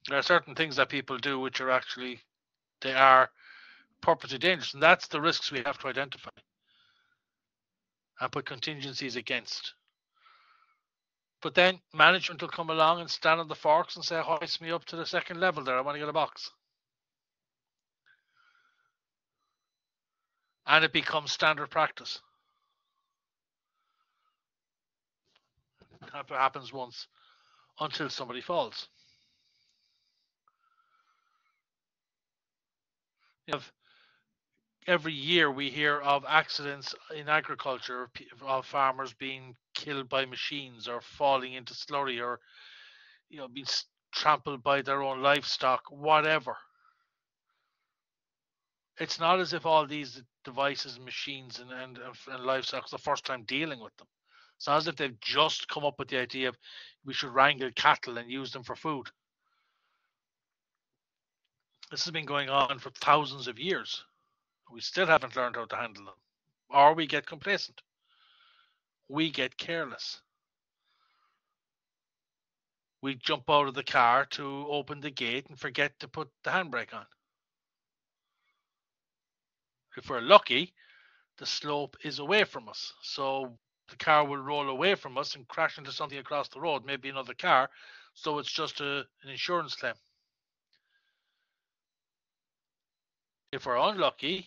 There are certain things that people do which are actually, they are purposely dangerous, and that's the risks we have to identify and put contingencies against. But then management will come along and stand on the forks and say, hoist me up to the second level there, I want to get a box. And it becomes standard practice. That happens once until somebody falls. Every year we hear of accidents in agriculture, of farmers being killed by machines or falling into slurry or being trampled by their own livestock, whatever. It's not as if all these devices and machines and livestock is the first time dealing with them. It's not as if they've just come up with the idea of we should wrangle cattle and use them for food. This has been going on for thousands of years. We still haven't learned how to handle them. Or we get complacent. We get careless. We jump out of the car to open the gate and forget to put the handbrake on. If we're lucky, the slope is away from us. So the car will roll away from us and crash into something across the road, maybe another car. So it's just an insurance claim. If we're unlucky,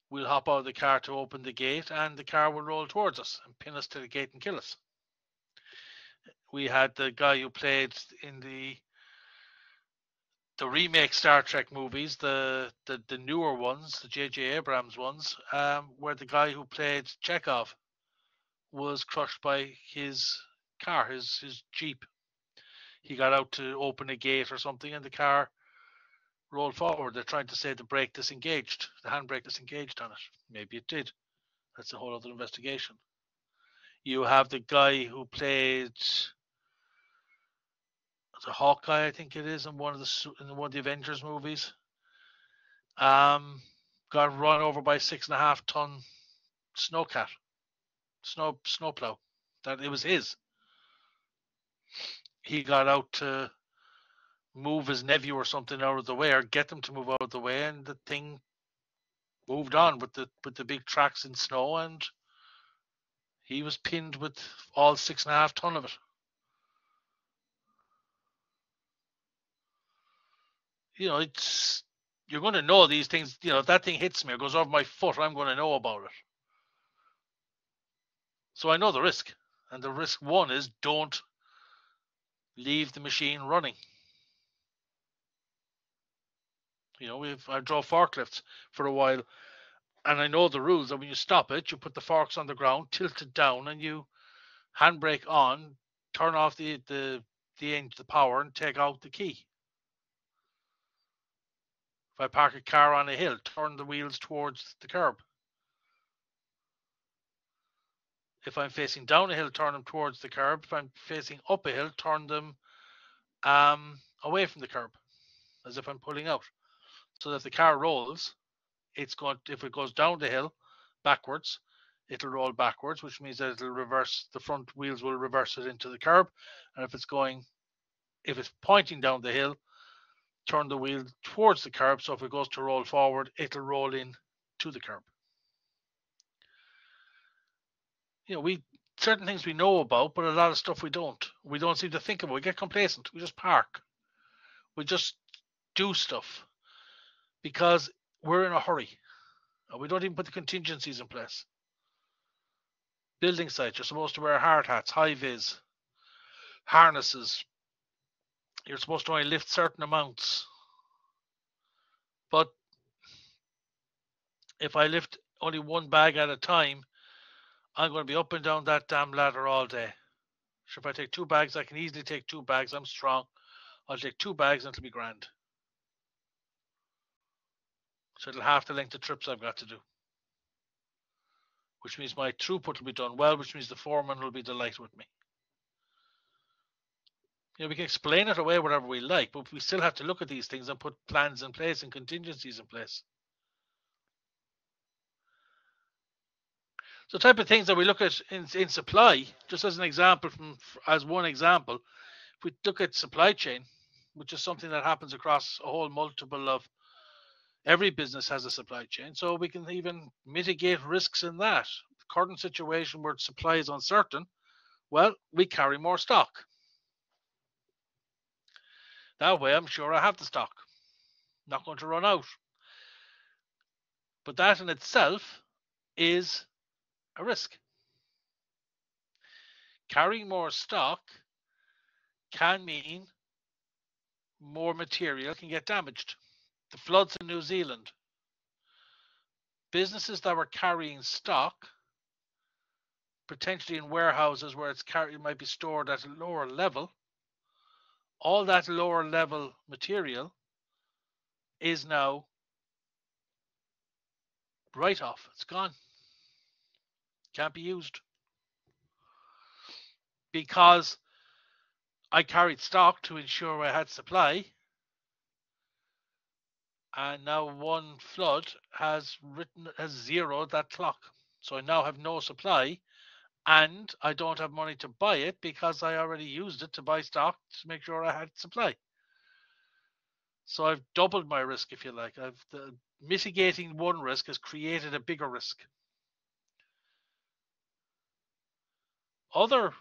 we'll hop out of the car to open the gate and the car will roll towards us and pin us to the gate and kill us. We had the guy who played in the remake Star Trek movies, the newer ones, the J.J. Abrams ones, where the guy who played Chekhov was crushed by his car, his Jeep. He got out to open a gate or something and the car rolled forward. They're trying to say the brake disengaged, the handbrake disengaged on it. Maybe it did. That's a whole other investigation. You have the guy who played the Hawkeye, I think it is, in one of the Avengers movies. Got run over by a 6.5 ton snowcat, snowplow. That it was his. He got out to move his nephew or something out of the way, or get them to move out of the way, and the thing moved on with the big tracks in snow, and he was pinned with all 6.5 ton of it. It's you're going to know these things. If that thing hits me or goes over my foot, I'm going to know about it. So I know the risk, and the risk one is don't leave the machine running. I drove forklifts for a while, and I know the rules that when you stop it, you put the forks on the ground, tilt it down, and you handbrake on, turn off the power, and take out the key. If I park a car on a hill, turn the wheels towards the curb. If I'm facing down a hill, turn them towards the curb. If I'm facing up a hill, turn them away from the curb, as if I'm pulling out. So that if the car rolls, if it goes down the hill backwards, it'll roll backwards, which means that it'll reverse, the front wheels will reverse it into the curb. And if it's pointing down the hill, turn the wheel towards the curb. So if it goes to roll forward, it'll roll in to the curb. Certain things we know about, but a lot of stuff we don't. We don't seem to think about. We get complacent. We just park. We just do stuff because we're in a hurry. We don't even put the contingencies in place. Building sites, you're supposed to wear hard hats, high vis, harnesses. You're supposed to only lift certain amounts. But if I lift only one bag at a time, I'm going to be up and down that damn ladder all day. So if I take 2 bags, I can easily take 2 bags. I'm strong. I'll take 2 bags and it'll be grand. So it'll half the length of trips I've got to do. Which means my throughput will be done well, which means the foreman will be delighted with me. We can explain it away whatever we like, but we still have to look at these things and put plans in place and contingencies in place. So type of things that we look at in supply, just as an example, as one example, if we look at supply chain, which is something that happens across a whole multiple of Every business has a supply chain, so we can even mitigate risks in that. The current situation where supply is uncertain, well, we carry more stock. That way, I'm sure I have the stock. Not going to run out. But that in itself is a risk. Carrying more stock can mean more material can get damaged. The floods in New Zealand. Businesses that were carrying stock, potentially in warehouses where it might be stored at a lower level, all that lower level material is now write off. It's gone. Can't be used. Because I carried stock to ensure I had supply, and now one flood has zeroed that clock. So I now have no supply, and I don't have money to buy it because I already used it to buy stock to make sure I had supply. So I've doubled my risk, if you like. Mitigating one risk has created a bigger risk. Other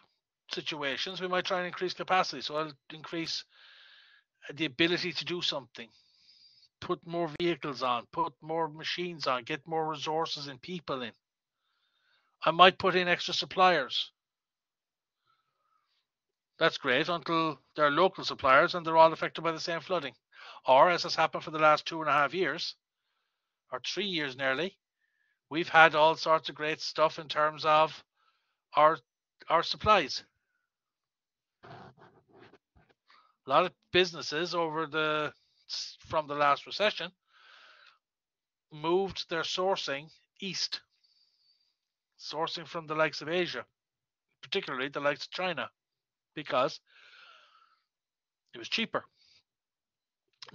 situations, we might try and increase capacity. So I'll increase the ability to do something. Put more vehicles on, put more machines on, get more resources and people in. I might put in extra suppliers. That's great until they're local suppliers and they're all affected by the same flooding. Or, as has happened for the last 2.5 years, or 3 years nearly, we've had all sorts of great stuff in terms of our supplies. A lot of businesses from the last recession moved their sourcing east, sourcing from the likes of Asia, particularly the likes of China, because it was cheaper.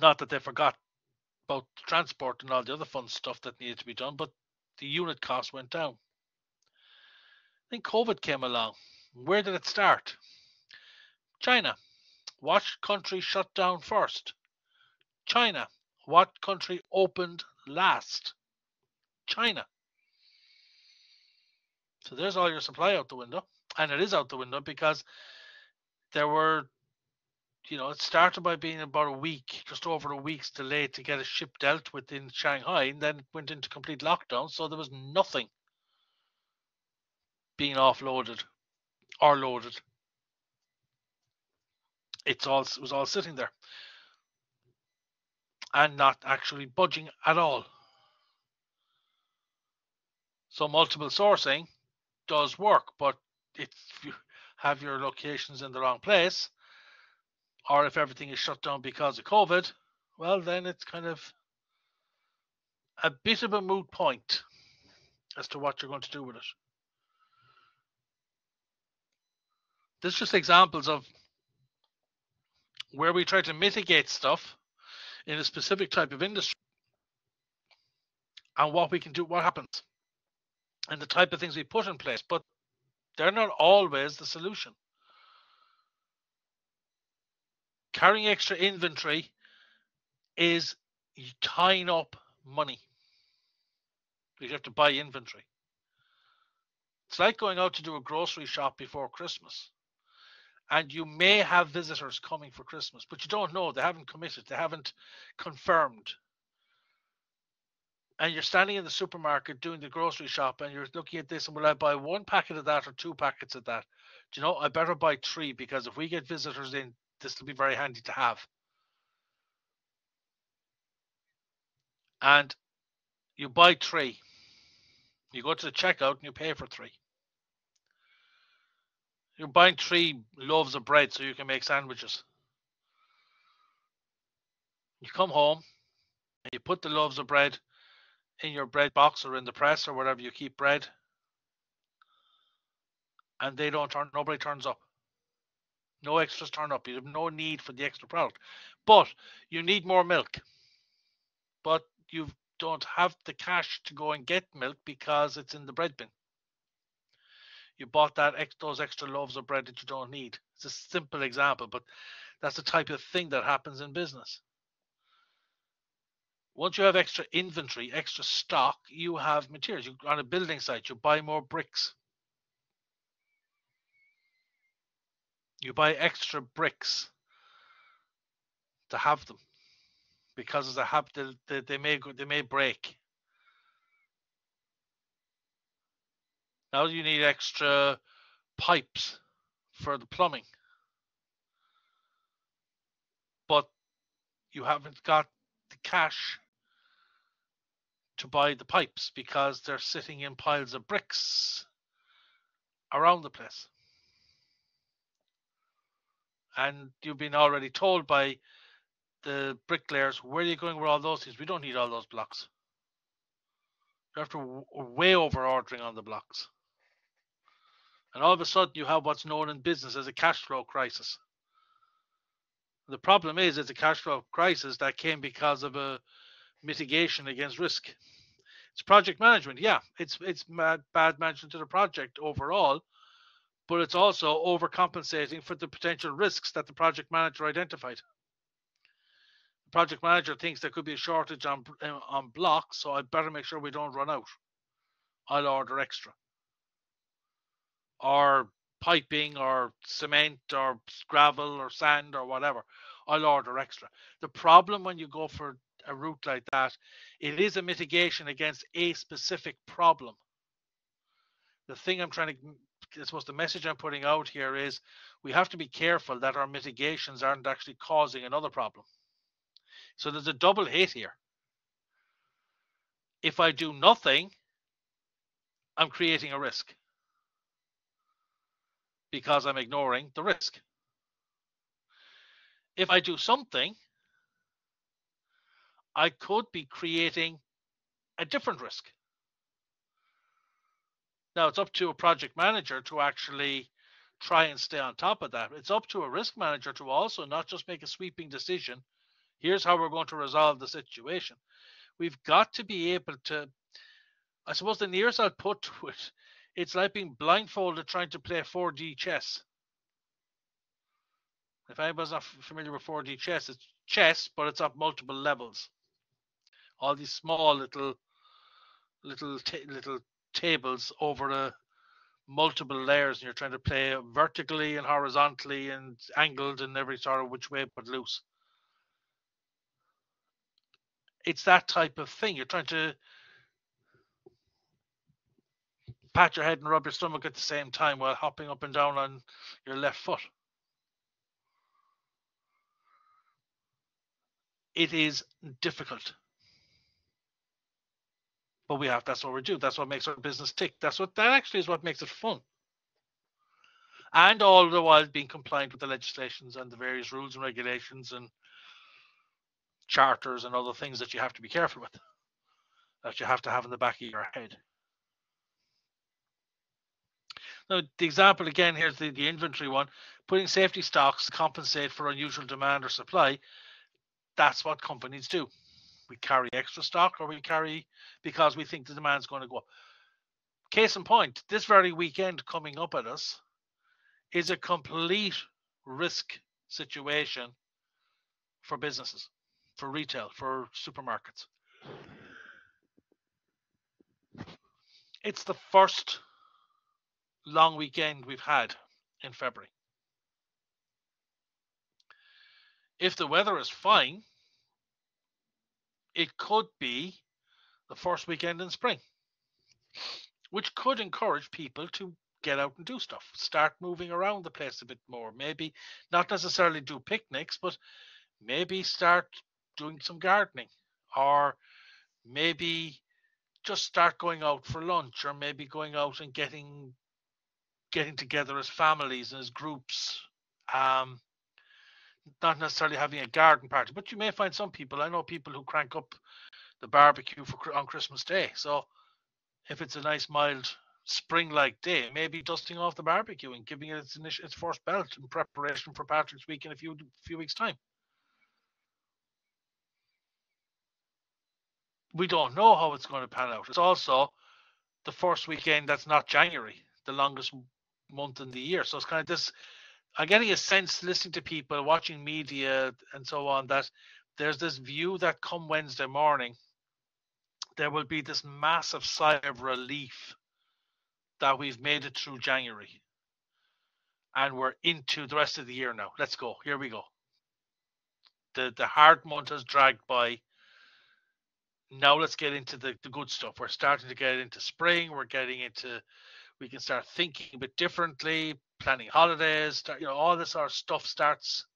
Not that they forgot about transport and all the other fun stuff that needed to be done, but the unit cost went down. Then COVID came along. Where did it start? China. What country shut down first? China. What country opened last? China. So there's all your supply out the window. And it is out the window because there were, it started by being about a week, just over a week's delay to get a ship dealt with in Shanghai, and then went into complete lockdown. So there was nothing being offloaded or loaded. It was all sitting there and not actually budging at all. So multiple sourcing does work, but if you have your locations in the wrong place, or if everything is shut down because of COVID, well, then it's kind of a bit of a moot point as to what you're going to do with it. This is just examples of where we try to mitigate stuff in a specific type of industry and what we can do, what happens, and the type of things we put in place. But they're not always the solution. Carrying extra inventory is tying up money. You have to buy inventory. It's like going out to do a grocery shop before Christmas. And you may have visitors coming for Christmas, but you don't know. They haven't committed. They haven't confirmed. And you're standing in the supermarket doing the grocery shop and you're looking at this and will I buy 1 packet of that or 2 packets of that? Do you know, I better buy 3 because if we get visitors in, this will be very handy to have. And you buy 3. You go to the checkout and you pay for 3. You're buying 3 loaves of bread so you can make sandwiches. You come home and you put the loaves of bread in your bread box or in the press or wherever you keep bread, and nobody turns up. No extras turn up. You have no need for the extra product. But you need more milk. But you don't have the cash to go and get milk because it's in the bread bin. You bought those extra loaves of bread that you don't need. It's a simple example, but that's the type of thing that happens in business. Once you have extra inventory, extra stock, you have materials. On a building site, you buy more bricks. You buy extra bricks to have them because they may break. Now you need extra pipes for the plumbing, but you haven't got the cash to buy the pipes because they're sitting in piles of bricks around the place. And you've been already told by the bricklayers, where are you going with all those things? We don't need all those blocks. You have to way over ordering on the blocks. And all of a sudden you have what's known in business as a cash flow crisis. The problem is it's a cash flow crisis that came because of a mitigation against risk. It's project management. Yeah, it's bad management of the project overall, but it's also overcompensating for the potential risks that the project manager identified. The project manager thinks there could be a shortage on blocks, so I better make sure we don't run out. I'll order extra. Or piping or cement or gravel or sand or whatever. I'll order extra. The problem when you go for a route like that, it is a mitigation against a specific problem. The thing I'm trying to, I suppose the message I'm putting out here is we have to be careful that our mitigations aren't actually causing another problem. So there's a double hit here. If I do nothing, I'm creating a risk because I'm ignoring the risk. If I do something, I could be creating a different risk. Now, it's up to a project manager to actually try and stay on top of that. It's up to a risk manager to also not just make a sweeping decision. Here's how we're going to resolve the situation. We've got to be able to, I suppose the nearest I'll put to it, it's like being blindfolded trying to play 4D chess. If anybody's not familiar with 4D chess, it's chess, but it's at multiple levels. All these small little tables over multiple layers, and you're trying to play vertically and horizontally and angled in every sort of which way but loose. It's that type of thing. You're trying to pat your head and rub your stomach at the same time while hopping up and down on your left foot. It is difficult. But that's what we do. That's what makes our business tick. That actually is what makes it fun. And all the while being compliant with the legislations and the various rules and regulations and charters and other things that you have to be careful with, that you have to have in the back of your head. Now, the example again, here's the inventory one. Putting safety stocks compensate for unusual demand or supply. That's what companies do. We carry extra stock, or we carry because we think the demand's going to go up. Case in point, this very weekend coming up at us is a complete risk situation for businesses, for retail, for supermarkets. It's the first long weekend we've had in February. If the weather is fine, it could be the first weekend in spring, which could encourage people to get out and do stuff, start moving around the place a bit more. Maybe not necessarily do picnics, but maybe start doing some gardening, or maybe just start going out for lunch, or maybe going out and getting together as families and as groups. Not necessarily having a garden party, but you may find some people. I know people who crank up the barbecue on Christmas Day. So if it's a nice mild spring-like day, maybe dusting off the barbecue and giving it its first belt in preparation for Patrick's Week in a few weeks' time. We don't know how it's going to pan out. It's also the first weekend that's not January, the longest month in the year. So it's kind of this, I'm getting a sense listening to people, watching media and so on, that there's this view that come Wednesday morning, there will be this massive sigh of relief that we've made it through January and we're into the rest of the year now. Let's go. Here we go. The hard month has dragged by. Now let's get into the good stuff. We're starting to get into spring. We can start thinking a bit differently, planning holidays, all this sort of stuff starts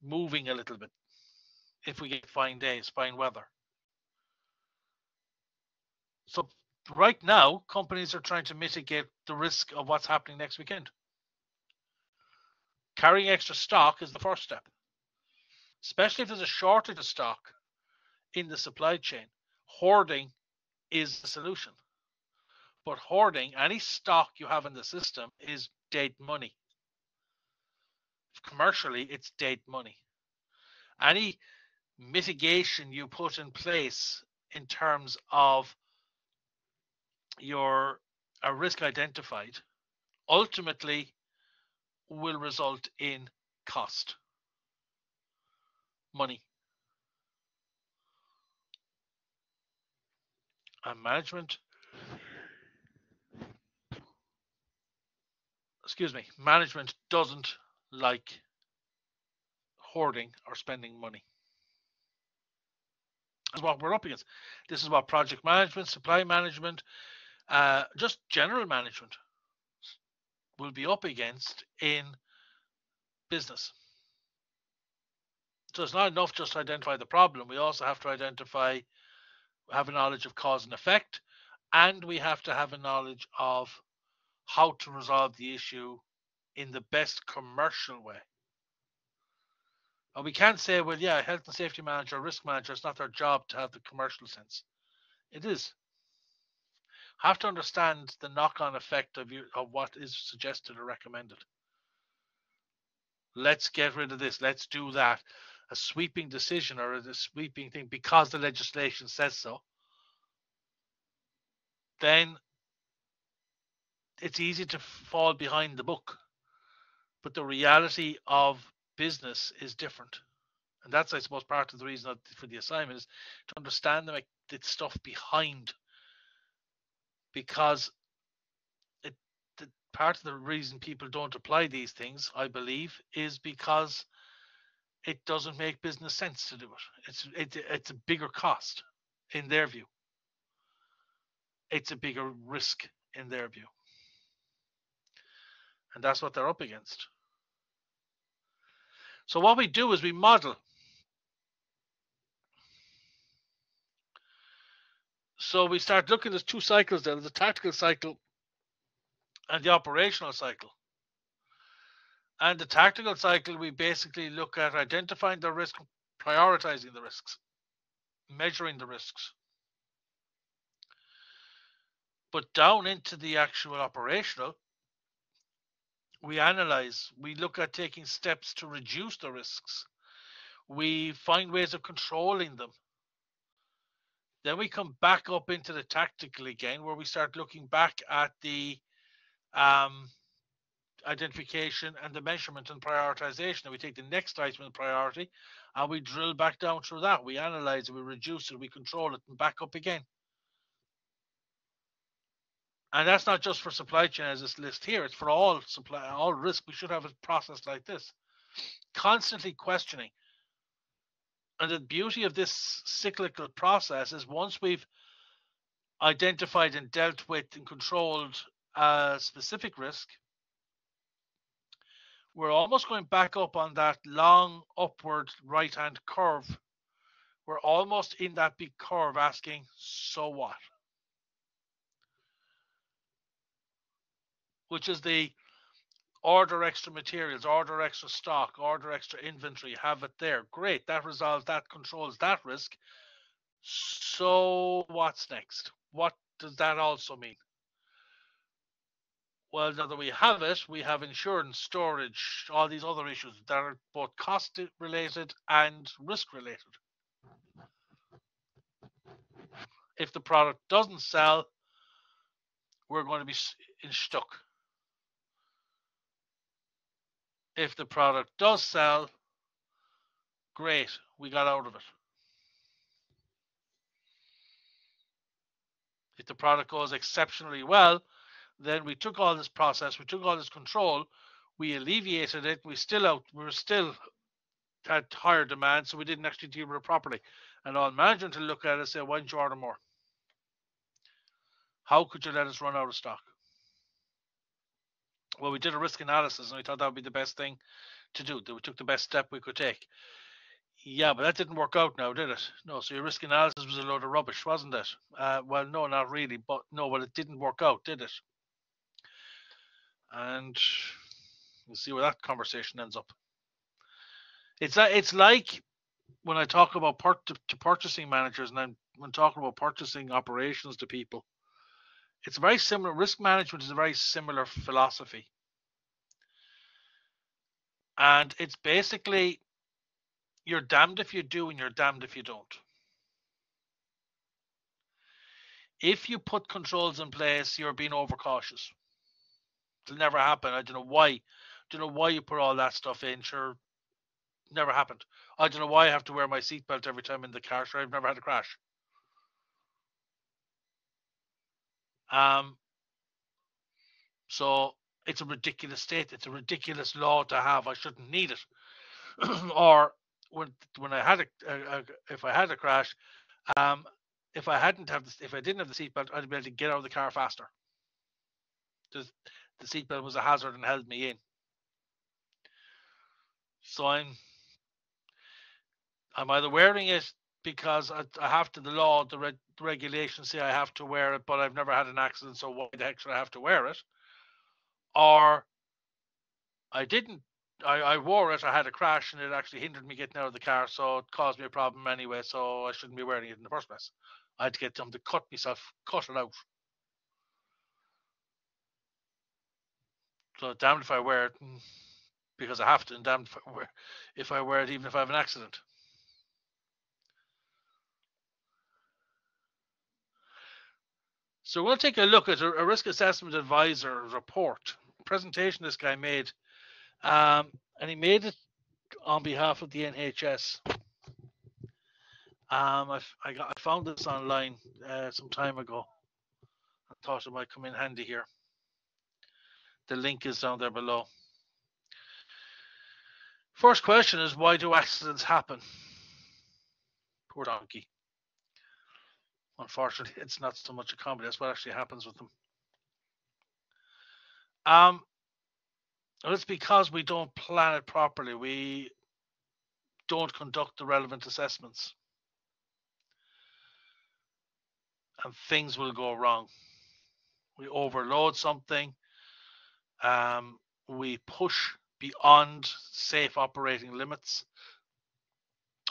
moving a little bit if we get fine days, fine weather. So right now, companies are trying to mitigate the risk of what's happening next weekend. Carrying extra stock is the first step, especially if there's a shortage of stock in the supply chain. Hoarding is the solution. But hoarding, any stock you have in the system, is dead money. Commercially, it's dead money. Any mitigation you put in place in terms of a risk identified ultimately will result in cost, money. And management doesn't like hoarding or spending money. That's what we're up against. This is what project management, supply management, just general management will be up against in business. So it's not enough just to identify the problem. We also have to have a knowledge of cause and effect, and we have to have a knowledge of how to resolve the issue in the best commercial way. And we can't say, well, yeah, health and safety manager, risk manager, it's not their job to have the commercial sense. It is. Have to understand the knock-on effect of what is suggested or recommended. Let's get rid of this. Let's do that. A sweeping decision or a sweeping thing because the legislation says so. Then it's easy to fall behind the book. But the reality of business is different. And that's, I suppose, part of the reason for the assignment is to understand the stuff behind. Because part of the reason people don't apply these things, I believe, is because it doesn't make business sense to do it. It's a bigger cost in their view. It's a bigger risk in their view. And that's what they're up against. So what we do is we model. So we start looking at two cycles there. There's a tactical cycle and the operational cycle. And the tactical cycle, we basically look at identifying the risk, prioritizing the risks, measuring the risks. But down into the actual operational, we analyze, we look at taking steps to reduce the risks. We find ways of controlling them. Then we come back up into the tactical again, where we start looking back at the identification and the measurement and prioritization. And we take the next item of priority and we drill back down through that. We analyze it, we reduce it, we control it, and back up again. And that's not just for supply chain as this list here. It's for all risk. We should have a process like this. Constantly questioning. And the beauty of this cyclical process is once we've identified and dealt with and controlled a specific risk, we're almost going back up on that long upward right-hand curve. We're almost in that big curve asking, so what? Which is the order extra materials, order extra stock, order extra inventory, have it there. Great, that resolves, that controls that risk. So what's next? What does that also mean? Well, now that we have it, we have insurance, storage, all these other issues that are both cost related and risk related. If the product doesn't sell, we're going to be stuck. If the product does sell, great, we got out of it. If the product goes exceptionally well, then we took all this process, we took all this control, we alleviated it, we were still had higher demand, so we didn't actually deal with it properly. And all management to look at it and say, why didn't you order more? How could you let us run out of stock? Well, we did a risk analysis and we thought that would be the best thing to do. That we took the best step we could take. Yeah, but that didn't work out now, did it? No, so your risk analysis was a load of rubbish, wasn't it? Well, no, not really, but no, well, it didn't work out, did it? And we'll see where that conversation ends up. It's like when I talk about purchasing managers, and when talking about purchasing operations to people, it's very similar. Risk management is a very similar philosophy. And it's basically, you're damned if you do and you're damned if you don't. If you put controls in place, you're being overcautious. It'll never happen. I don't know why. I don't know why you put all that stuff in. Sure, never happened. I don't know why I have to wear my seatbelt every time in the car. Sure, I've never had a crash. So it's a ridiculous state. It's a ridiculous law to have. I shouldn't need it. Or when I had if I had a crash, if I didn't have the seatbelt, I'd be able to get out of the car faster. The seatbelt was a hazard and held me in. So I'm either wearing it because I have to, the law, the regulations say I have to wear it, but I've never had an accident, so why the heck should I have to wear it? Or I didn't. I wore it, I had a crash, and it actually hindered me getting out of the car, so it caused me a problem anyway, so I shouldn't be wearing it in the first place. I had to get them to cut it out. So damned if I wear it because I have to, and damned if I wear it even if I have an accident. So we'll take a look at a risk assessment advisor report presentation this guy made, and he made it on behalf of the NHS. I found this online some time ago. I thought it might come in handy here. The link is down there below. First question is, why do accidents happen? Poor donkey. Unfortunately, it's not so much a comedy. That's what actually happens with them. It's because we don't plan it properly. We don't conduct the relevant assessments. And things will go wrong. We overload something. We push beyond safe operating limits.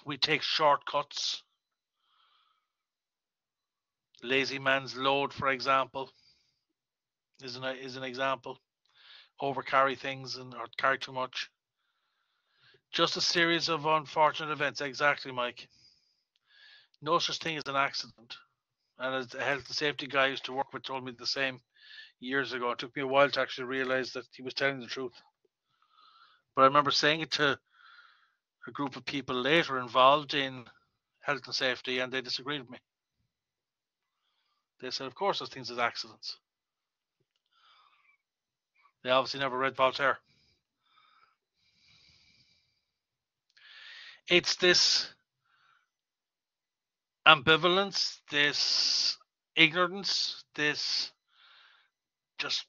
We take shortcuts. Lazy man's load, for example, is an example. Overcarry things or carry too much. Just a series of unfortunate events. Exactly, Mike. No such thing as an accident. And as a health and safety guy I used to work with told me the same years ago. It took me a while to actually realize that he was telling the truth. But I remember saying it to a group of people later involved in health and safety, and they disagreed with me. They said, of course, there's things as accidents. They obviously never read Voltaire. It's this ambivalence, this ignorance, this just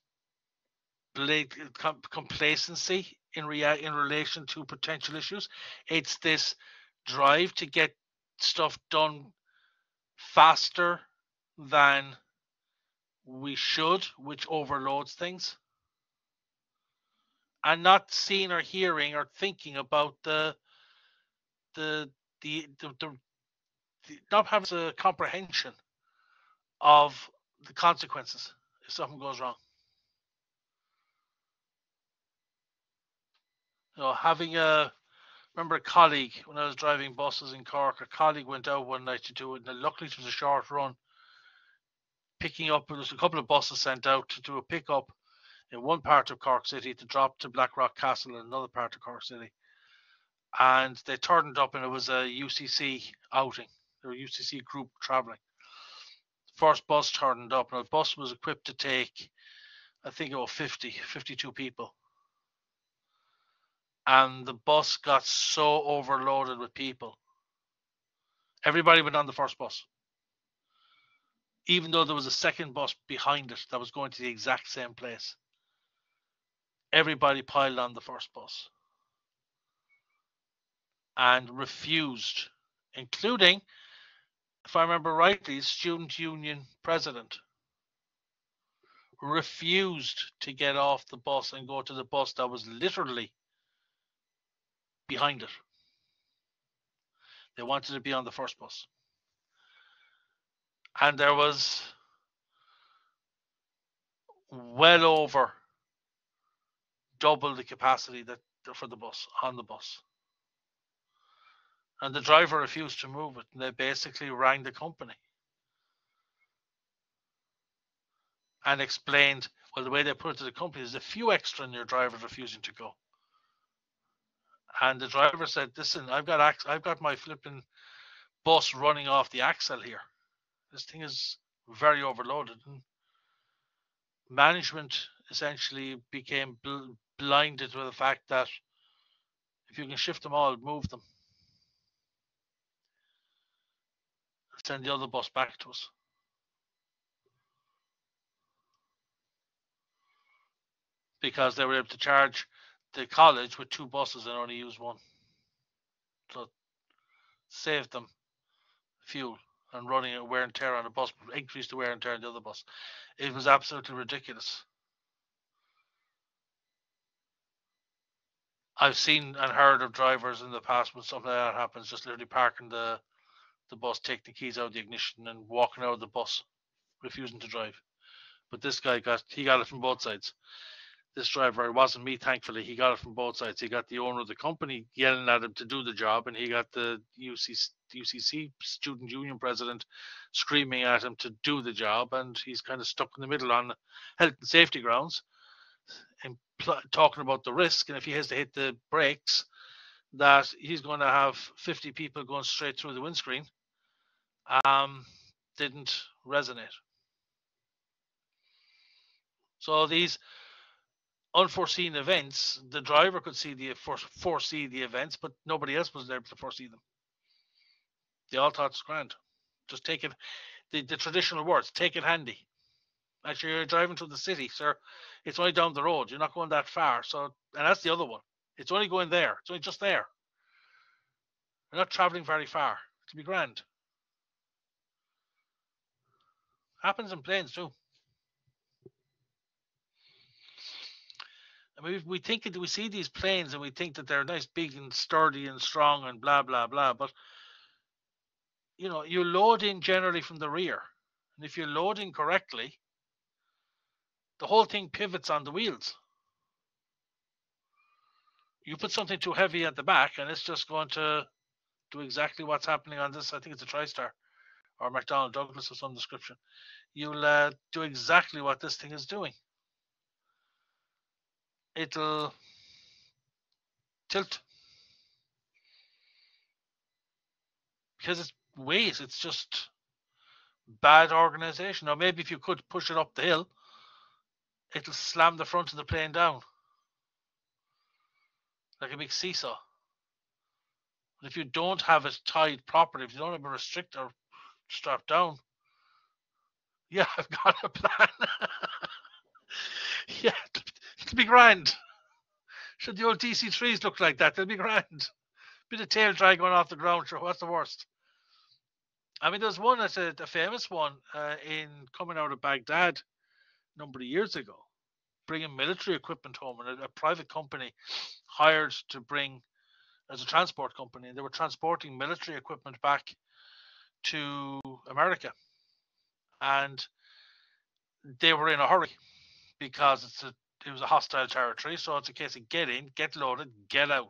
complacency in relation to potential issues. It's this drive to get stuff done faster than we should, which overloads things, and not seeing or hearing or thinking about the not having a comprehension of the consequences if something goes wrong. You know, remember a colleague when I was driving buses in Cork, a colleague went out one night to do it, and luckily it was a short run. Picking up, there was a couple of buses sent out to do a pickup in one part of Cork City to drop to Blackrock Castle in another part of Cork City. and they turned up, and it was a UCC outing. They were UCC group traveling. First bus turned up, and the bus was equipped to take, I think it was 52 people. And the bus got so overloaded with people. Everybody went on the first bus, even though there was a second bus behind it that was going to the exact same place. Everybody piled on the first bus and refused, including, if I remember rightly, student union president refused to get off the bus and go to the bus that was literally behind it. They wanted to be on the first bus. And there was well over double the capacity that for the bus, on the bus. And the driver refused to move it, and they basically rang the company and explained, well, the way they put it to the company is a few extra in your drivers refusing to go. And the driver said, listen, I've got my flipping bus running off the axle here. This thing is very overloaded. And management essentially became blinded with the fact that if you can shift them all, move them. Send the other bus back to us. Because they were able to charge the college with 2 buses and only use 1. So it saved them fuel and running a wear and tear on a bus, increased the wear and tear on the other bus. It was absolutely ridiculous. I've seen and heard of drivers in the past when something like that happens, just literally parking the bus, taking the keys out of the ignition and walking out of the bus, refusing to drive. But this guy got it from both sides. This driver, it wasn't me, thankfully, he got it from both sides. He got the owner of the company yelling at him to do the job, and he got the UCC student union president screaming at him to do the job, and he's kind of stuck in the middle on health and safety grounds and talking about the risk, and if he has to hit the brakes, that he's going to have 50 people going straight through the windscreen, didn't resonate. So these unforeseen events, the driver could foresee the events, but nobody else was able to foresee them. They all thought it's grand. Just take it, the traditional words, take it handy. Actually, you're driving through the city, sir. It's only down the road. You're not going that far. So, and that's the other one. It's only going there. It's only just there. You're not traveling very far. It'll be grand. Happens in planes too. I mean, we see these planes and we think that they're nice, big and sturdy and strong and blah, blah, blah. But, you know, you load in generally from the rear. And if you're loading correctly, the whole thing pivots on the wheels. You put something too heavy at the back and it's just going to do exactly what's happening on this. I think it's a TriStar or McDonnell Douglas of some description. You'll do exactly what this thing is doing. It'll tilt because it's weight. It's just bad organization. Or maybe if you could push it up the hill, it'll slam the front of the plane down like a big seesaw. But if you don't have it tied properly, if you don't have a restrictor strapped down, yeah, I've got a plan. Yeah, it'll be grand. Should the old DC-3s look like that? They'll be grand. Bit of tail drag going off the ground, sure, what's the worst? I mean, there's one, that's a famous one in coming out of Baghdad a number of years ago, bringing military equipment home, and a private company hired to bring as a transport company, and they were transporting military equipment back to America, and they were in a hurry because it was a hostile territory, so it's a case of get in, get loaded, get out.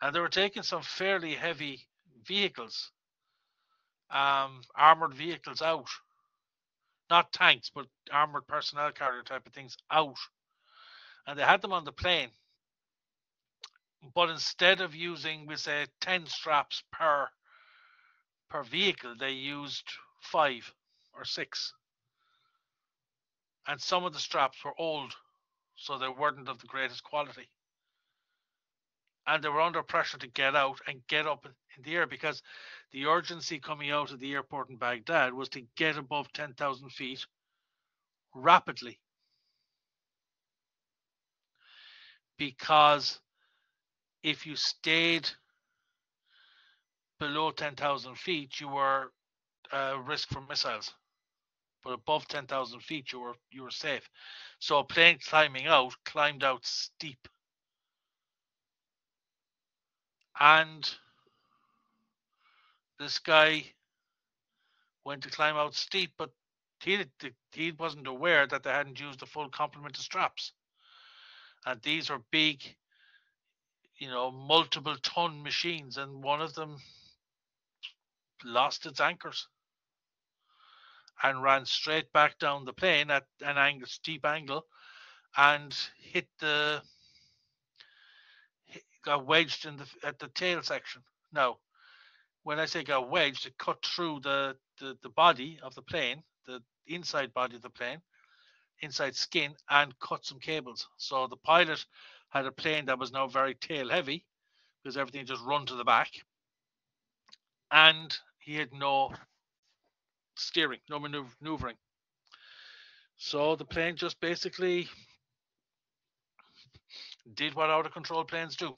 And they were taking some fairly heavy vehicles, armored vehicles out. Not tanks, but armored personnel carrier type of things out. And they had them on the plane. But instead of using, we say, 10 straps per vehicle, they used 5 or 6. And some of the straps were old, so they weren't of the greatest quality. And they were under pressure to get out and get up in the air, because the urgency coming out of the airport in Baghdad was to get above 10,000 feet rapidly. Because if you stayed below 10,000 feet, you were risk for missiles. But above 10,000 feet, you were safe. So a plane climbed out steep. And this guy went to climb out steep, but he wasn't aware that they hadn't used the full complement of straps. And these are big, multiple ton machines, and one of them lost its anchors and ran straight back down the plane at an steep angle, and got wedged at the tail section. Now, when I say got wedged, it cut through the body of the plane, the inside body of the plane, inside skin, and cut some cables. So the pilot had a plane that was now very tail heavy, because everything just run to the back, and he had no steering, no maneuvering. So the plane just basically did what out of control planes do: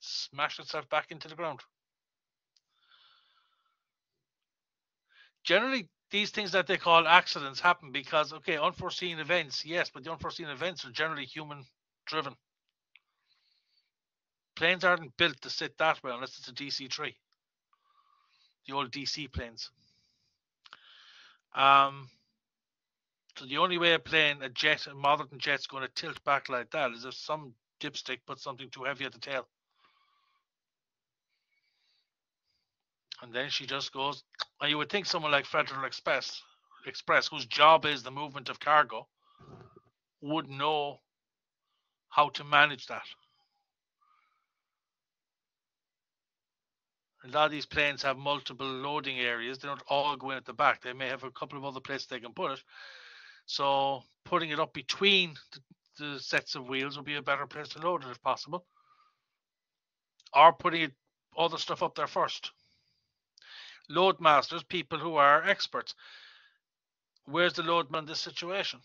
smashed itself back into the ground. Generally, these things that they call accidents happen because, okay, unforeseen events, yes, but the unforeseen events are generally human driven. Planes aren't built to sit that way unless it's a DC-3, the old DC planes. So the only way a modern jet's going to tilt back like that is if some dipstick puts something too heavy at the tail. And then she just goes, and you would think someone like Federal Express, whose job is the movement of cargo, would know how to manage that. A lot of these planes have multiple loading areas. They don't all go in at the back. They may have a couple of other places they can put it. So putting it up between the sets of wheels would be a better place to load it if possible. Or putting all the stuff up there first. Load masters, people who are experts. Where's the loadman in this situation?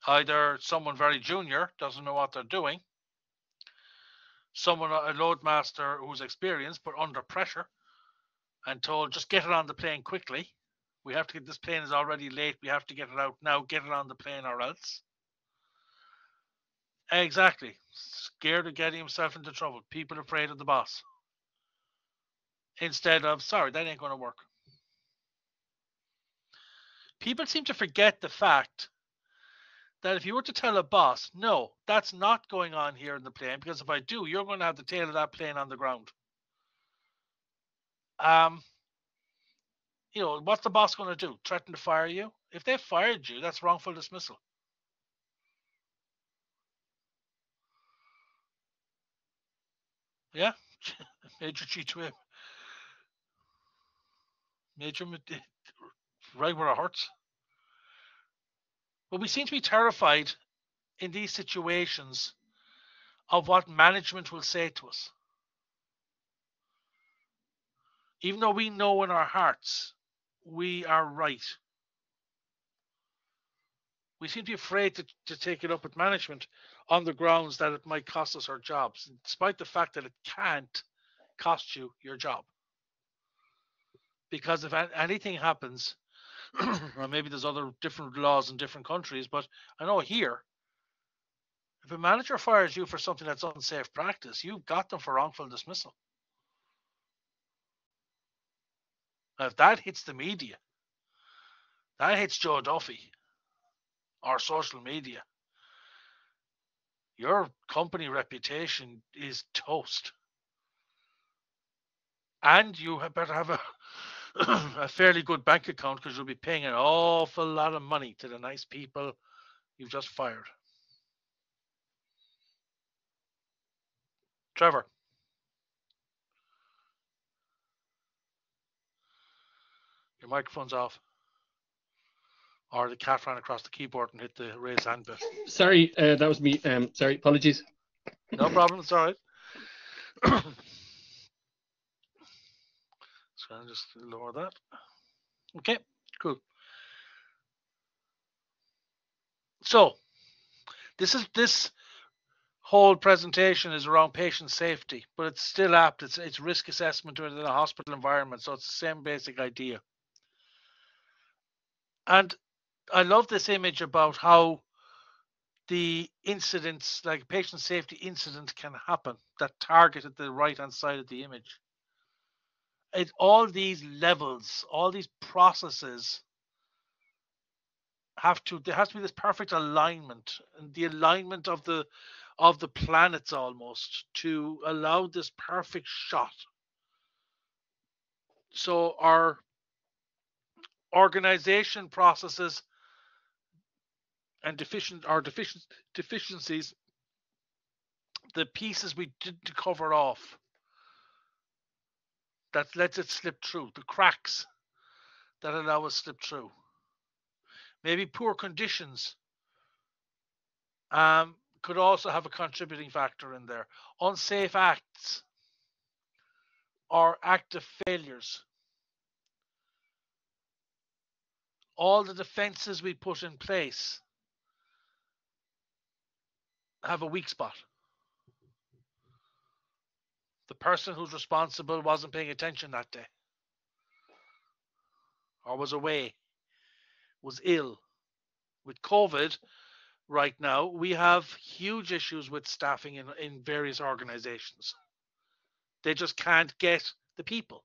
Either someone very junior doesn't know what they're doing, a load master who's experienced but under pressure and told, just get it on the plane quickly. We have to get, this plane is already late. We have to get it out now. Get it on the plane or else. Exactly. Scared of getting himself into trouble. People afraid of the boss. Instead of, sorry, that ain't going to work. People seem to forget the fact that if you were to tell a boss, no, that's not going on here in the plane, because if I do, you're going to have the tail of that plane on the ground. What's the boss going to do? Threaten to fire you? If they fired you, that's wrongful dismissal. Yeah, Major G2A. Major, right where it hurts. But we seem to be terrified in these situations of what management will say to us. Even though we know in our hearts we are right, we seem to be afraid to take it up with management on the grounds that it might cost us our jobs, despite the fact that it can't cost you your job. Because if anything happens, or maybe there's other different laws in different countries, but I know here, if a manager fires you for something that's unsafe practice, you've got them for wrongful dismissal. Now, if that hits the media, that hits Joe Duffy or social media, your company reputation is toast. And you better have a fairly good bank account, because you'll be paying an awful lot of money to the nice people you've just fired. Trevor. Your microphone's off. Or the cat ran across the keyboard and hit the raise hand button. Sorry, that was me. Sorry, apologies. No problem, it's all right. So I'll just lower that. Okay, cool. So this whole presentation is around patient safety, but it's still apt. It's risk assessment within a hospital environment, so it's the same basic idea. And I love this image about how the incidents, like patient safety incident, can happen that target at the right hand side of the image. It's all these levels, all these processes there has to be this perfect alignment, and the alignment of the planets almost, to allow this perfect shot. So our organization processes and deficiencies, the pieces we didn't cover off, that lets it slip through, the cracks that allow us slip through. Maybe poor conditions could also have a contributing factor in there. Unsafe acts or active failures. All the defenses we put in place have a weak spot. The person who's responsible wasn't paying attention that day, or was away, was ill. With COVID right now, we have huge issues with staffing in various organizations. They just can't get the people.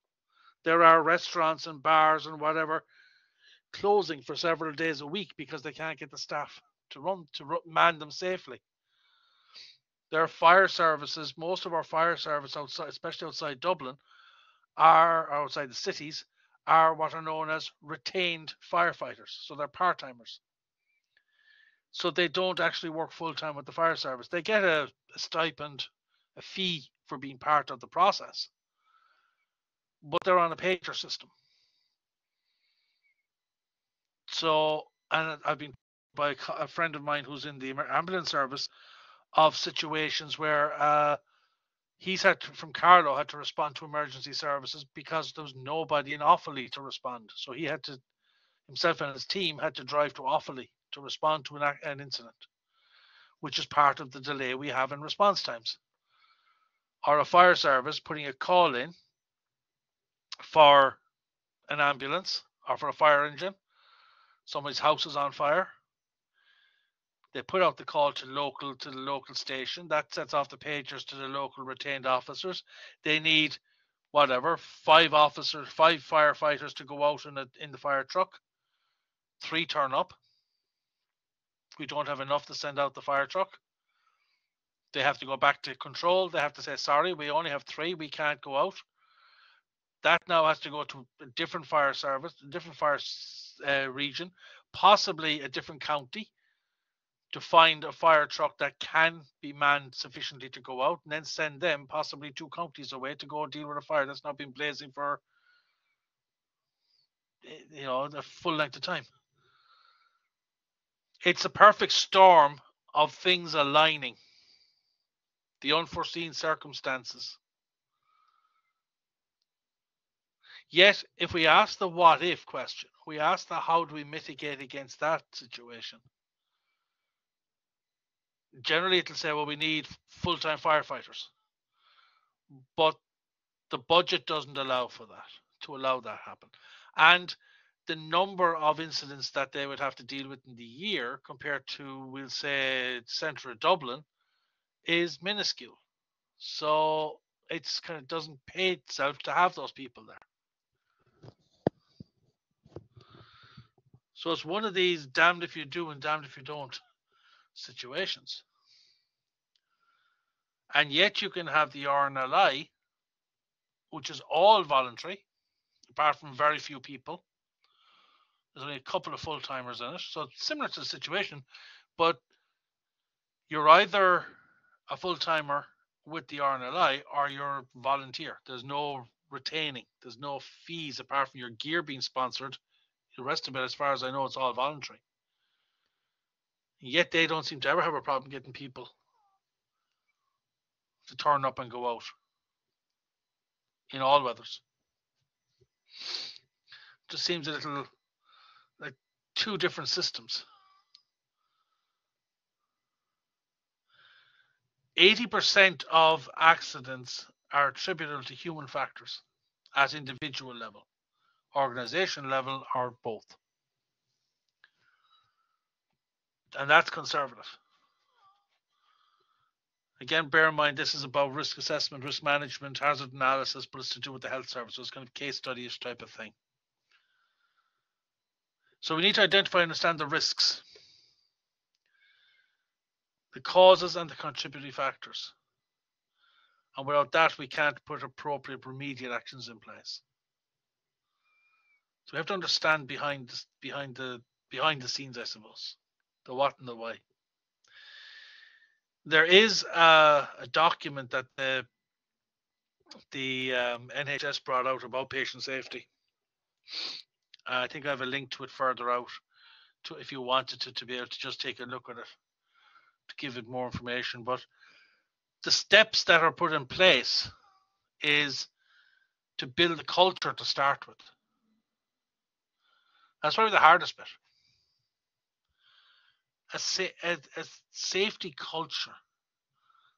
There are restaurants and bars and whatever closing for several days a week because they can't get the staff to man them safely. There are fire services. Most of our fire service outside, especially outside Dublin, are outside the cities, are what are known as retained firefighters. So they're part-timers. So they don't actually work full-time with the fire service. They get a stipend, a fee for being part of the process, but they're on a pager system. So, and I've been by a friend of mine who's in the ambulance service of situations where he's from Carlow had to respond to emergency services because there was nobody in Offaly to respond. So he had to, himself and his team had to drive to Offaly to respond to an incident, which is part of the delay we have in response times. Or a fire service putting a call in for an ambulance or for a fire engine. Somebody's house is on fire. They put out the call to the local station. That sets off the pagers to the local retained officers. They need whatever, 5 firefighters to go out in the fire truck. 3 turn up. We don't have enough to send out the fire truck. They have to go back to control. They have to say, sorry, we only have 3. We can't go out. That now has to go to a different fire service, a different fire region, possibly a different county, to find a fire truck that can be manned sufficiently to go out, and then send them possibly 2 counties away to go deal with a fire that's not been blazing for, the full length of time. It's a perfect storm of things aligning, the unforeseen circumstances. Yet, if we ask the what if question, we ask the how do we mitigate against that situation, generally it'll say, well, we need full-time firefighters. But the budget doesn't allow for that, to allow that happen. And the number of incidents that they would have to deal with in the year compared to, we'll say, centre of Dublin, is minuscule. So it's kind of doesn't pay itself to have those people there. So it's one of these damned if you do and damned if you don't situations. And yet you can have the RNLI, which is all voluntary, apart from very few people. There's only a couple of full-timers in it. So it's similar to the situation, but you're either a full-timer with the RNLI or your volunteer. There's no retaining. There's no fees apart from your gear being sponsored. The rest of it, as far as I know, it's all voluntary. Yet they don't seem to ever have a problem getting people to turn up and go out in all weathers. Just seems a little like two different systems. 80% of accidents are attributable to human factors at individual level, organization level, or both. And that's conservative. Again, bear in mind, this is about risk assessment, risk management, hazard analysis, but it's to do with the health service. So it's kind of case study-ish type of thing. So we need to identify and understand the risks, the causes and the contributory factors. And without that, we can't put appropriate remedial actions in place. So we have to understand behind the scenes, I suppose, the what and the why. There is a document that the NHS brought out about patient safety. I think I have a link to it further out, if you wanted to be able to just take a look at it, to give it more information. But the steps that are put in place is to build a culture to start with. That's probably the hardest bit. A safety culture.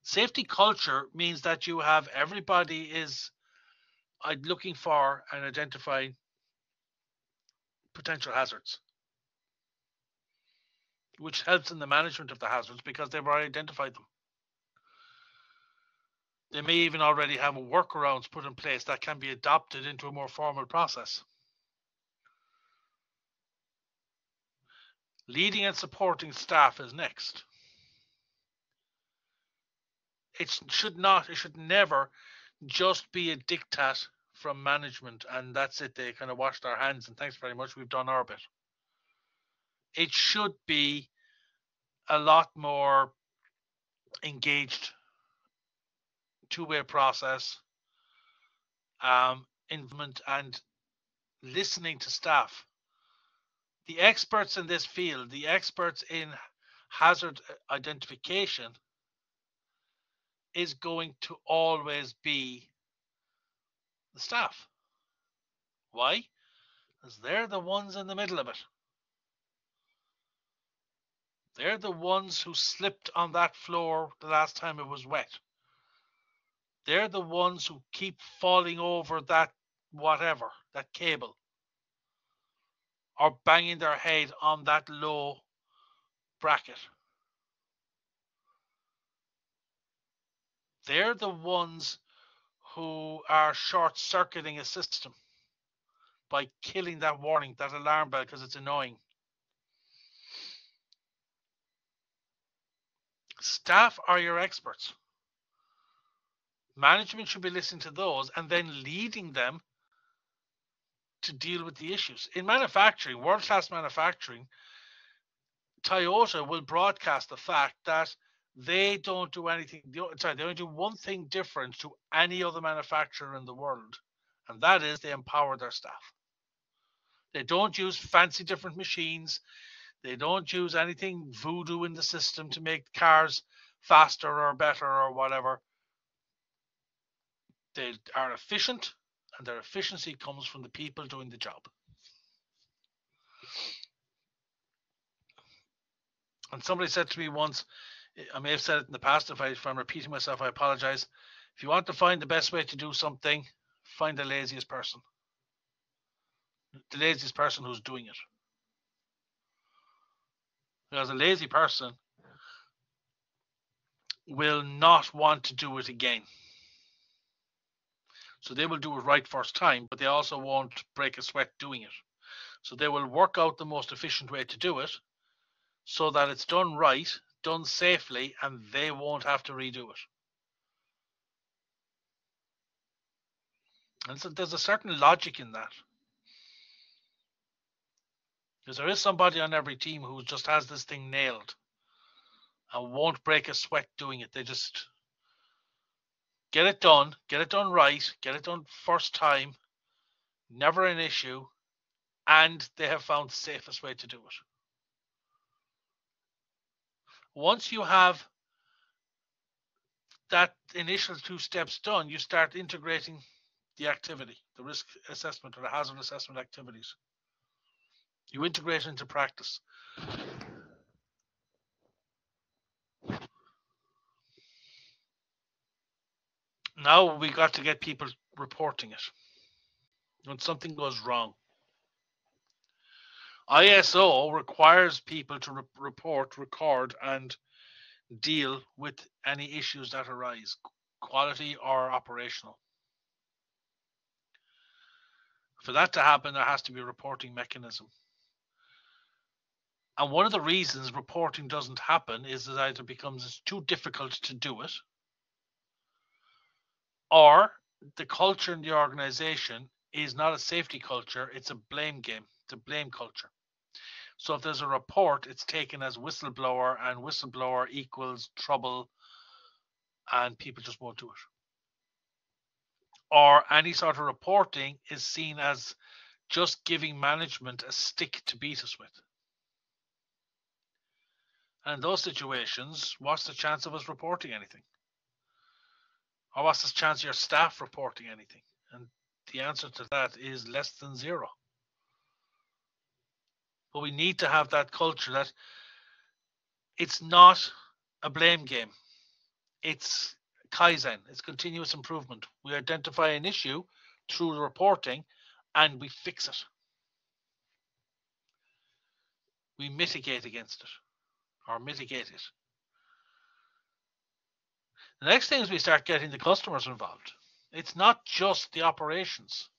Safety culture means that you have everybody is looking for and identifying potential hazards, which helps in the management of the hazards because they've already identified them. They may even already have workarounds put in place that can be adopted into a more formal process. Leading and supporting staff is next. It should never just be a diktat from management and that's it. They kind of wash their hands and thanks very much, we've done our bit. It should be a lot more engaged, two-way process, involvement and listening to staff. The experts in this field, the experts in hazard identification, is going to always be the staff. Why? Because they're the ones in the middle of it. They're the ones who slipped on that floor the last time it was wet. They're the ones who keep falling over that whatever, that cable, or banging their head on that low bracket. They're the ones who are short-circuiting a system by killing that warning, that alarm bell, because it's annoying. Staff are your experts. Management should be listening to those and then leading them to deal with the issues. In manufacturing, world-class manufacturing, Toyota will broadcast the fact that they don't do anything. They only do one thing different to any other manufacturer in the world, and that is they empower their staff. They don't use fancy different machines. They don't use anything voodoo in the system to make cars faster or better or whatever. They are efficient, and their efficiency comes from the people doing the job. And somebody said to me once, I may have said it in the past, if I'm repeating myself, I apologize. If you want to find the best way to do something, find the laziest person. The laziest person who's doing it. Because a lazy person will not want to do it again. So they will do it right first time, but they also won't break a sweat doing it. So they will work out the most efficient way to do it so that it's done right, done safely, and they won't have to redo it. And so there's a certain logic in that. Because there is somebody on every team who just has this thing nailed and won't break a sweat doing it. They just Get it done right, get it done first time, never an issue, and they have found the safest way to do it. Once you have that initial 2 steps done, you start integrating the activity, the risk assessment or the hazard assessment activities. You integrate it into practice. Now we got to get people reporting it when something goes wrong. ISO requires people to report, record, and deal with any issues that arise, quality or operational. For that to happen, there has to be a reporting mechanism. And one of the reasons reporting doesn't happen is that either becomes too difficult to do it, or the culture in the organization is not a safety culture, it's a blame game, it's a blame culture. So if there's a report, it's taken as whistleblower, and whistleblower equals trouble, and people just won't do it. Or any sort of reporting is seen as just giving management a stick to beat us with. And in those situations, what's the chance of us reporting anything? Or what's the chance of your staff reporting anything? And the answer to that is less than 0. But we need to have that culture that it's not a blame game. It's Kaizen, it's continuous improvement. We identify an issue through the reporting and we fix it. We mitigate against it or mitigate it. The next thing is we start getting the customers involved. It's not just the operations.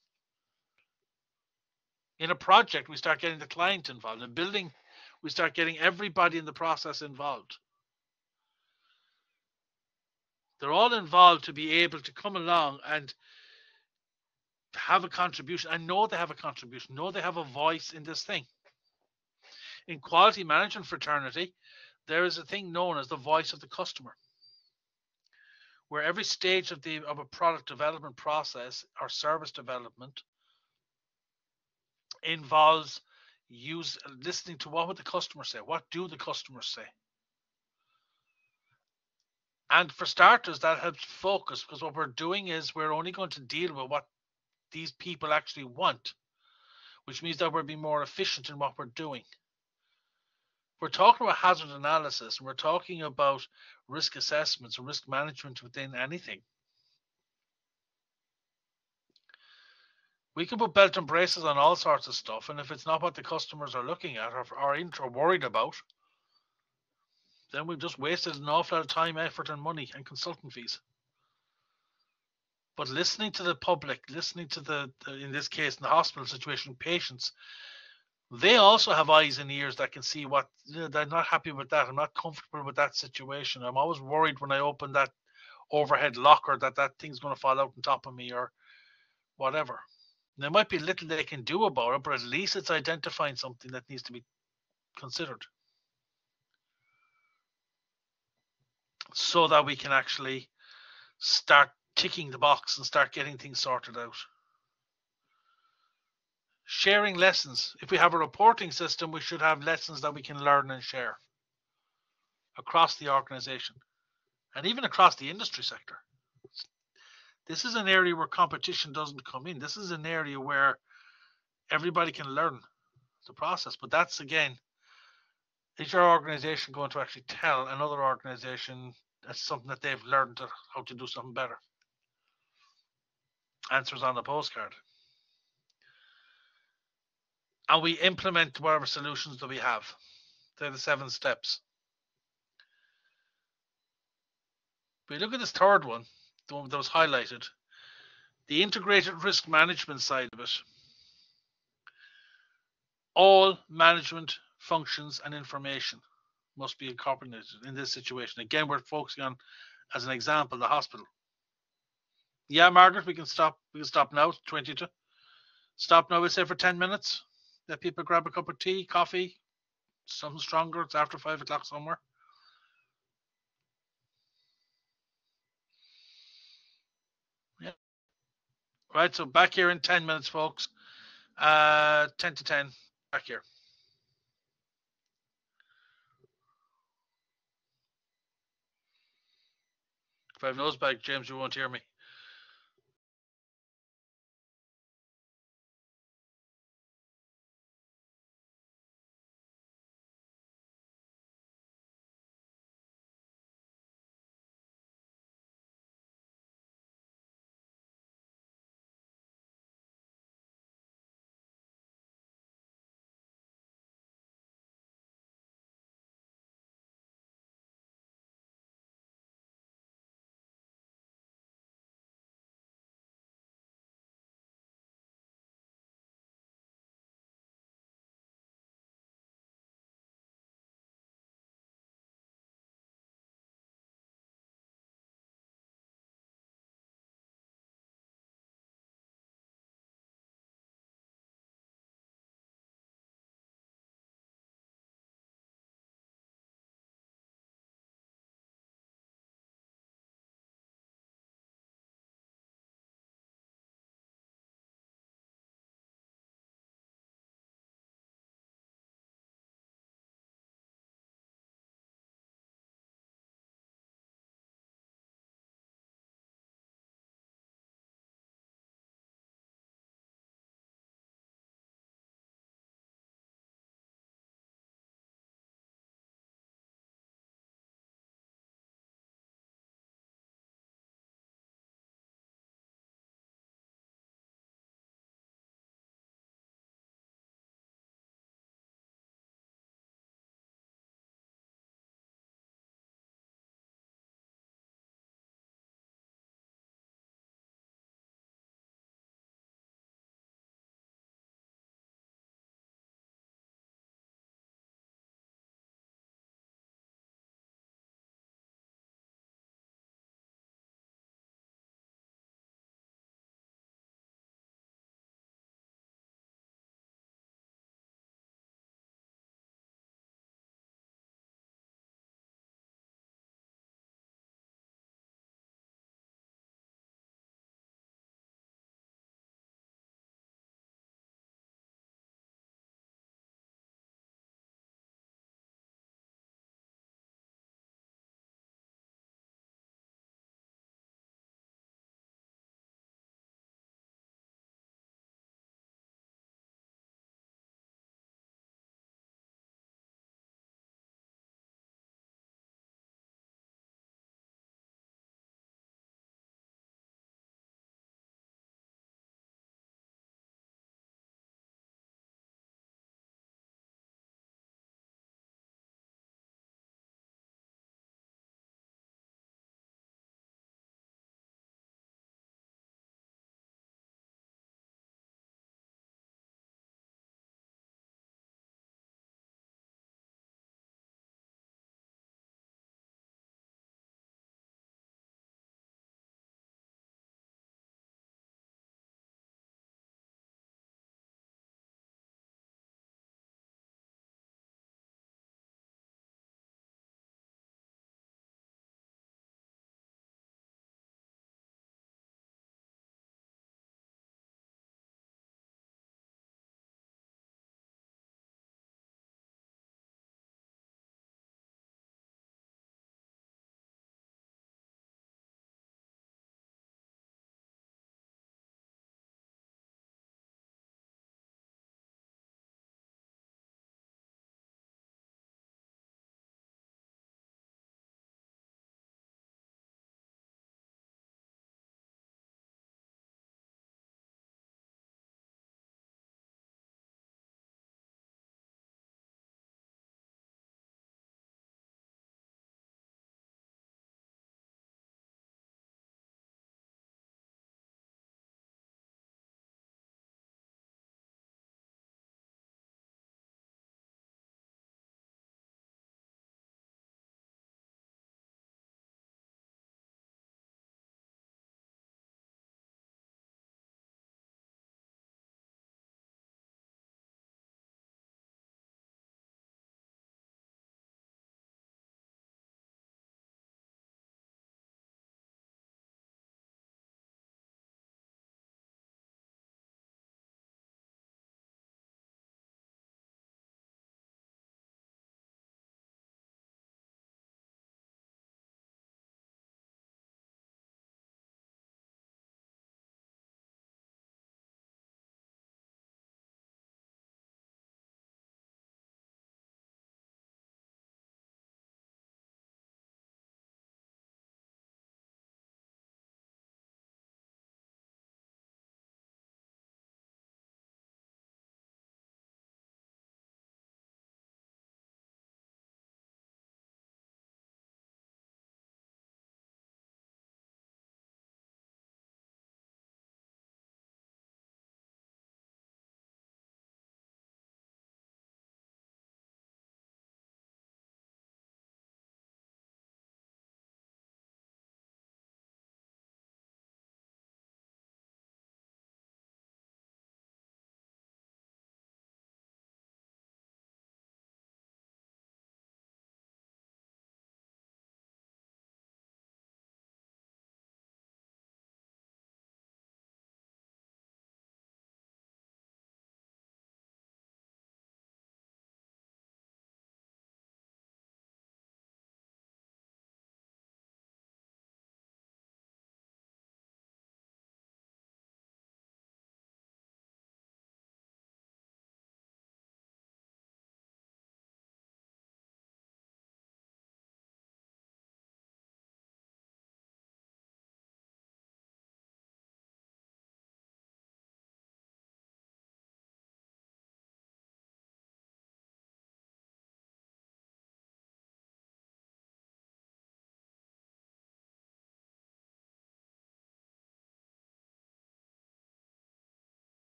In a project, we start getting the client involved. In building, we start getting everybody in the process involved. They're all involved to be able to come along and have a contribution. I know they have a contribution. Know they have a voice in this thing. In quality management fraternity, there is a thing known as the voice of the customer, where every stage of a product development process or service development involves listening to what would the customer say, what do the customers say. And for starters, that helps focus, because what we're doing is we're only going to deal with what these people actually want, which means that we're being more efficient in what we're doing. We're talking about hazard analysis, and we're talking about risk assessments and risk management within anything. We can put belt and braces on all sorts of stuff, and if it's not what the customers are looking at or worried about, then we've just wasted an awful lot of time, effort, and money and consultant fees. But listening to the public, listening to the in this case, in the hospital situation, patients, they also have eyes and ears that can see what they're not happy with that. I'm not comfortable with that situation. I'm always worried when I open that overhead locker that thing's going to fall out on top of me or whatever. There might be little they can do about it, but at least it's identifying something that needs to be considered so that we can actually start ticking the box and start getting things sorted out. Sharing lessons. If we have a reporting system, we should have lessons that we can learn and share across the organization and even across the industry sector. This is an area where competition doesn't come in. This is an area where everybody can learn the process. But that's, again, is your organization going to actually tell another organization that's something that they've learned how to do something better? Answers on the postcard. And we implement whatever solutions that we have. They're the 7 steps. If we look at this third one, the one that was highlighted, the integrated risk management side of it, all management functions and information must be incorporated in this situation. Again, we're focusing on, as an example, the hospital. Yeah, Margaret, we can stop now. 22. Stop now, we'll say, for 10 minutes. Let people grab a cup of tea, coffee, something stronger. It's after 5 o'clock somewhere. Right, so back here in 10 minutes, folks. 10 to 10, back here. If I have nose back, James, you won't hear me.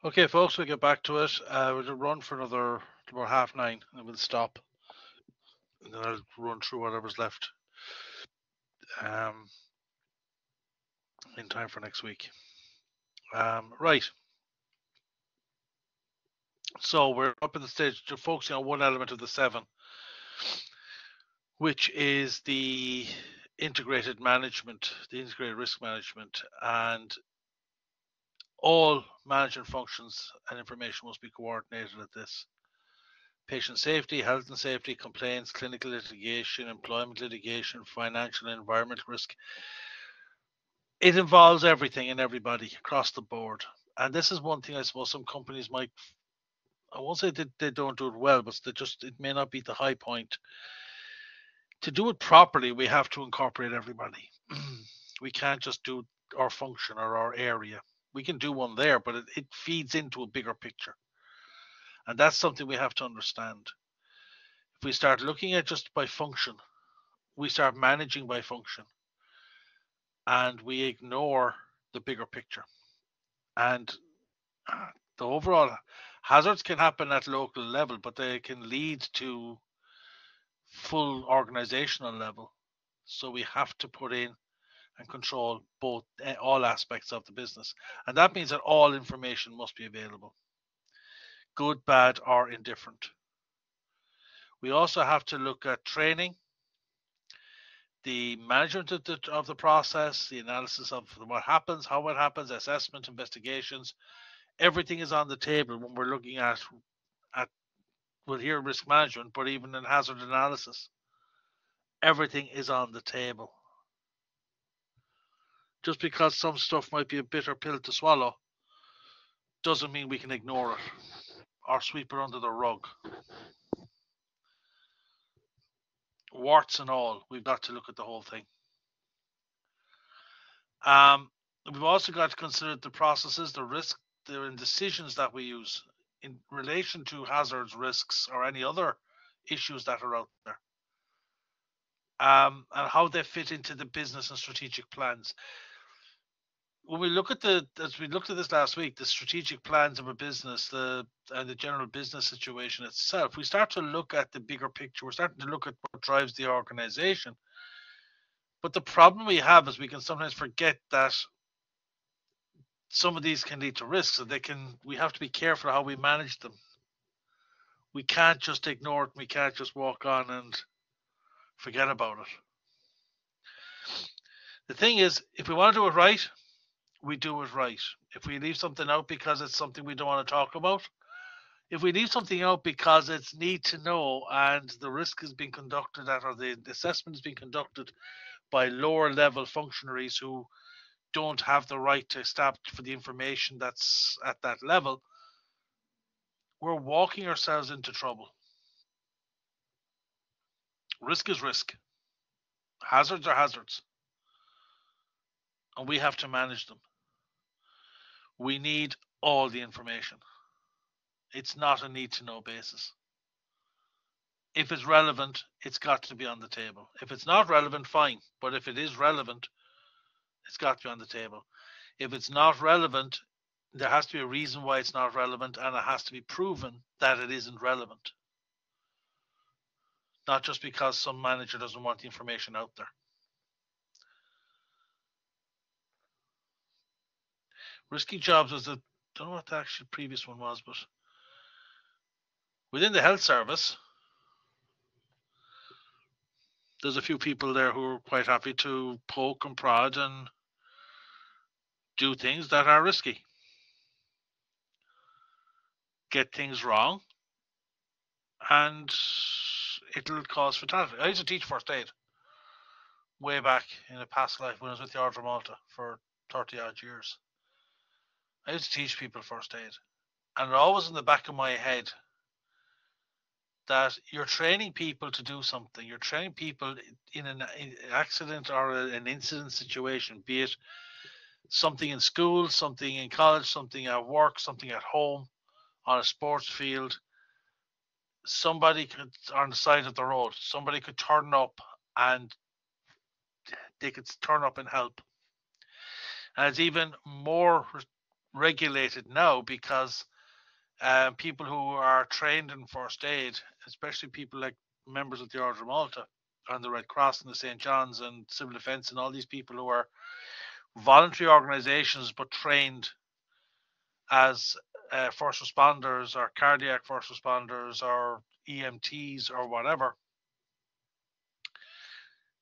Okay, folks, we'll get back to it. We'll run for another about 9:30, and then we'll stop. And then I'll run through whatever's left in time for next week. Right. So we're up at the stage to focusing on one element of the 7, which is the integrated management, the integrated risk management, and all management functions and information must be coordinated at this. Patient safety, health and safety, complaints, clinical litigation, employment litigation, financial and environmental risk. It involves everything and everybody across the board. And this is one thing I suppose some companies might, I won't say that they don't do it well, but it may not be the high point. To do it properly, we have to incorporate everybody. We can't just do our function or our area. We can do one there, but it feeds into a bigger picture. And that's something we have to understand. If we start looking at just by function, we start managing by function, and we ignore the bigger picture. And the overall hazards can happen at local level, but they can lead to full organizational level. So we have to put in and control both all aspects of the business. And that means that all information must be available, good, bad, or indifferent. We also have to look at training, the management of the process, the analysis of what happens, how it happens, assessment, investigations. Everything is on the table when we're looking at well, here risk management, but even in hazard analysis. Everything is on the table. Just because some stuff might be a bitter pill to swallow doesn't mean we can ignore it or sweep it under the rug. Warts and all, we've got to look at the whole thing. We've also got to consider the processes, the risk, the decisions that we use in relation to hazards, risks, or any other issues that are out there, and how they fit into the business and strategic plans. When we look at as we looked at this last week, the strategic plans of a business, and the general business situation itself, we start to look at the bigger picture. We're starting to look at what drives the organization. But the problem we have is we can sometimes forget that some of these can lead to risks, and we have to be careful how we manage them. We can't just ignore it. We can't just walk on and forget about it. The thing is, if we want to do it right, we do it right. If we leave something out because it's something we don't want to talk about, if we leave something out because it's need to know and the risk is being conducted at, or the assessment is being conducted by lower level functionaries who don't have the right to establish for the information that's at that level, we're walking ourselves into trouble. Risk is risk. Hazards are hazards. And we have to manage them. We need all the information. It's not a need to know basis. If it's relevant, it's got to be on the table. If it's not relevant, fine. But if it is relevant, it's got to be on the table. If it's not relevant, there has to be a reason why it's not relevant, and it has to be proven that it isn't relevant. Not just because some manager doesn't want the information out there. Risky jobs was I don't know what the actual previous one was, but within the health service, there's a few people there who are quite happy to poke and prod and do things that are risky. Get things wrong, and it'll cause fatality. I used to teach first aid way back in a past life when I was with the Order of Malta for 30 odd years. I used to teach people first aid, and it always in the back of my head that you're training people to do something. You're training people in an accident or an incident situation, be it something in school, something in college, something at work, something at home, on a sports field. Somebody could, on the side of the road, somebody could turn up and they could turn up and help. And it's even more regulated now because people who are trained in first aid, especially people like members of the Order of Malta and the Red Cross and the St. John's and Civil Defence and all these people who are voluntary organizations but trained as first responders or cardiac first responders or EMTs or whatever,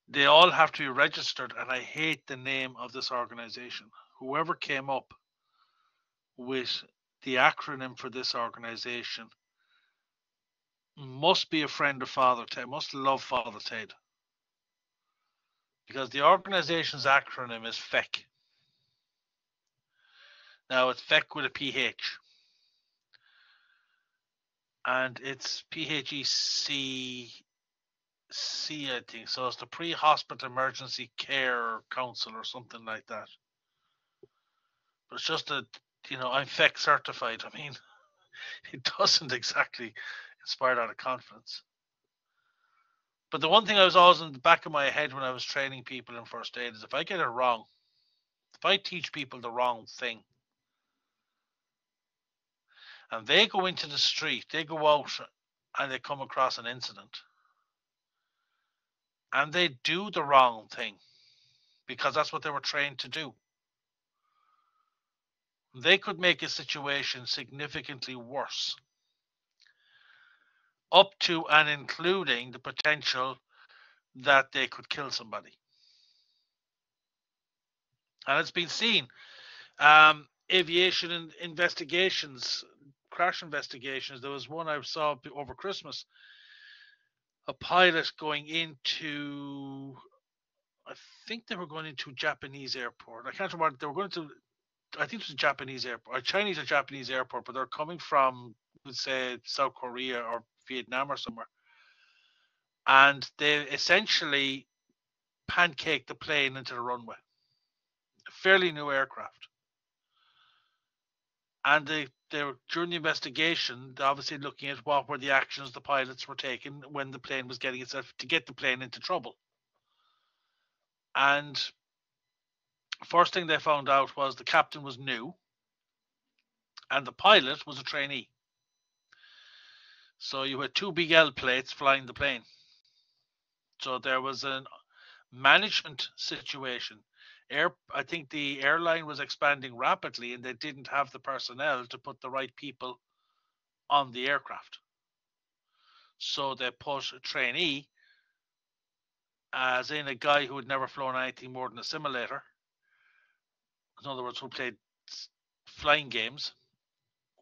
they all have to be registered. And I hate the name of this organization. Whoever came up with the acronym for this organization must be a friend of Father Ted, must love Father Ted. Because the organization's acronym is FEC. Now it's FEC with a PH. And it's PHEC, I think. So it's the Pre-Hospital Emergency Care Council or something like that. But it's just that, I'm FEC certified. I mean, it doesn't exactly inspire that of confidence. But the one thing I was always in the back of my head when I was training people in first aid is if I get it wrong, if I teach people the wrong thing, and they go into the street, they go out and they come across an incident, and they do the wrong thing because that's what they were trained to do, they could make a situation significantly worse, up to and including the potential that they could kill somebody. And it's been seen. Aviation investigations, crash investigations. There was one I saw over Christmas. A pilot going into, I think they were going into a Japanese airport. I can't remember. They were going to, I think it was a Japanese airport, a Chinese or Japanese airport, but they're coming from, let's say, South Korea or Vietnam or somewhere. And they essentially pancaked the plane into the runway. A fairly new aircraft. And they were, during the investigation, obviously looking at what were the actions the pilots were taking when the plane was getting itself to get the plane into trouble. And first thing they found out was the captain was new and the pilot was a trainee. So you had two big L plates flying the plane. So there was a management situation. I think the airline was expanding rapidly and they didn't have the personnel to put the right people on the aircraft. So they put a trainee, as in a guy who had never flown anything more than a simulator. In other words, who played flying games,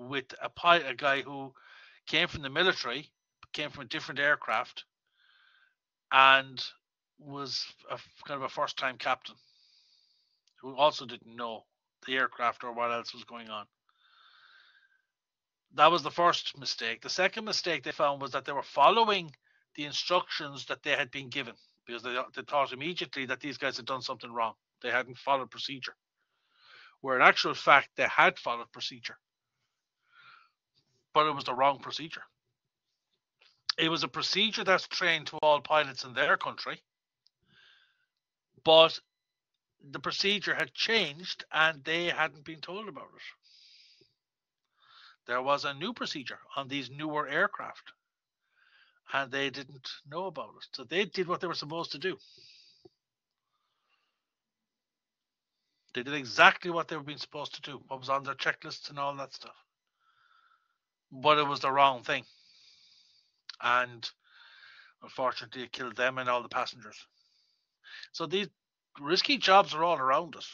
with a guy who came from the military, came from a different aircraft, and was kind of a first-time captain who also didn't know the aircraft or what else was going on. That was the first mistake. The second mistake they found was that they were following the instructions that they had been given, because they thought immediately that these guys had done something wrong. They hadn't followed procedure. Where in actual fact, they had followed procedure. But it was the wrong procedure. It was a procedure that's trained to all pilots in their country, but the procedure had changed and they hadn't been told about it. There was a new procedure on these newer aircraft and they didn't know about it. So they did what they were supposed to do. They did exactly what they were being supposed to do, what was on their checklists and all that stuff. But it was the wrong thing. And unfortunately, it killed them and all the passengers. So these risky jobs are all around us.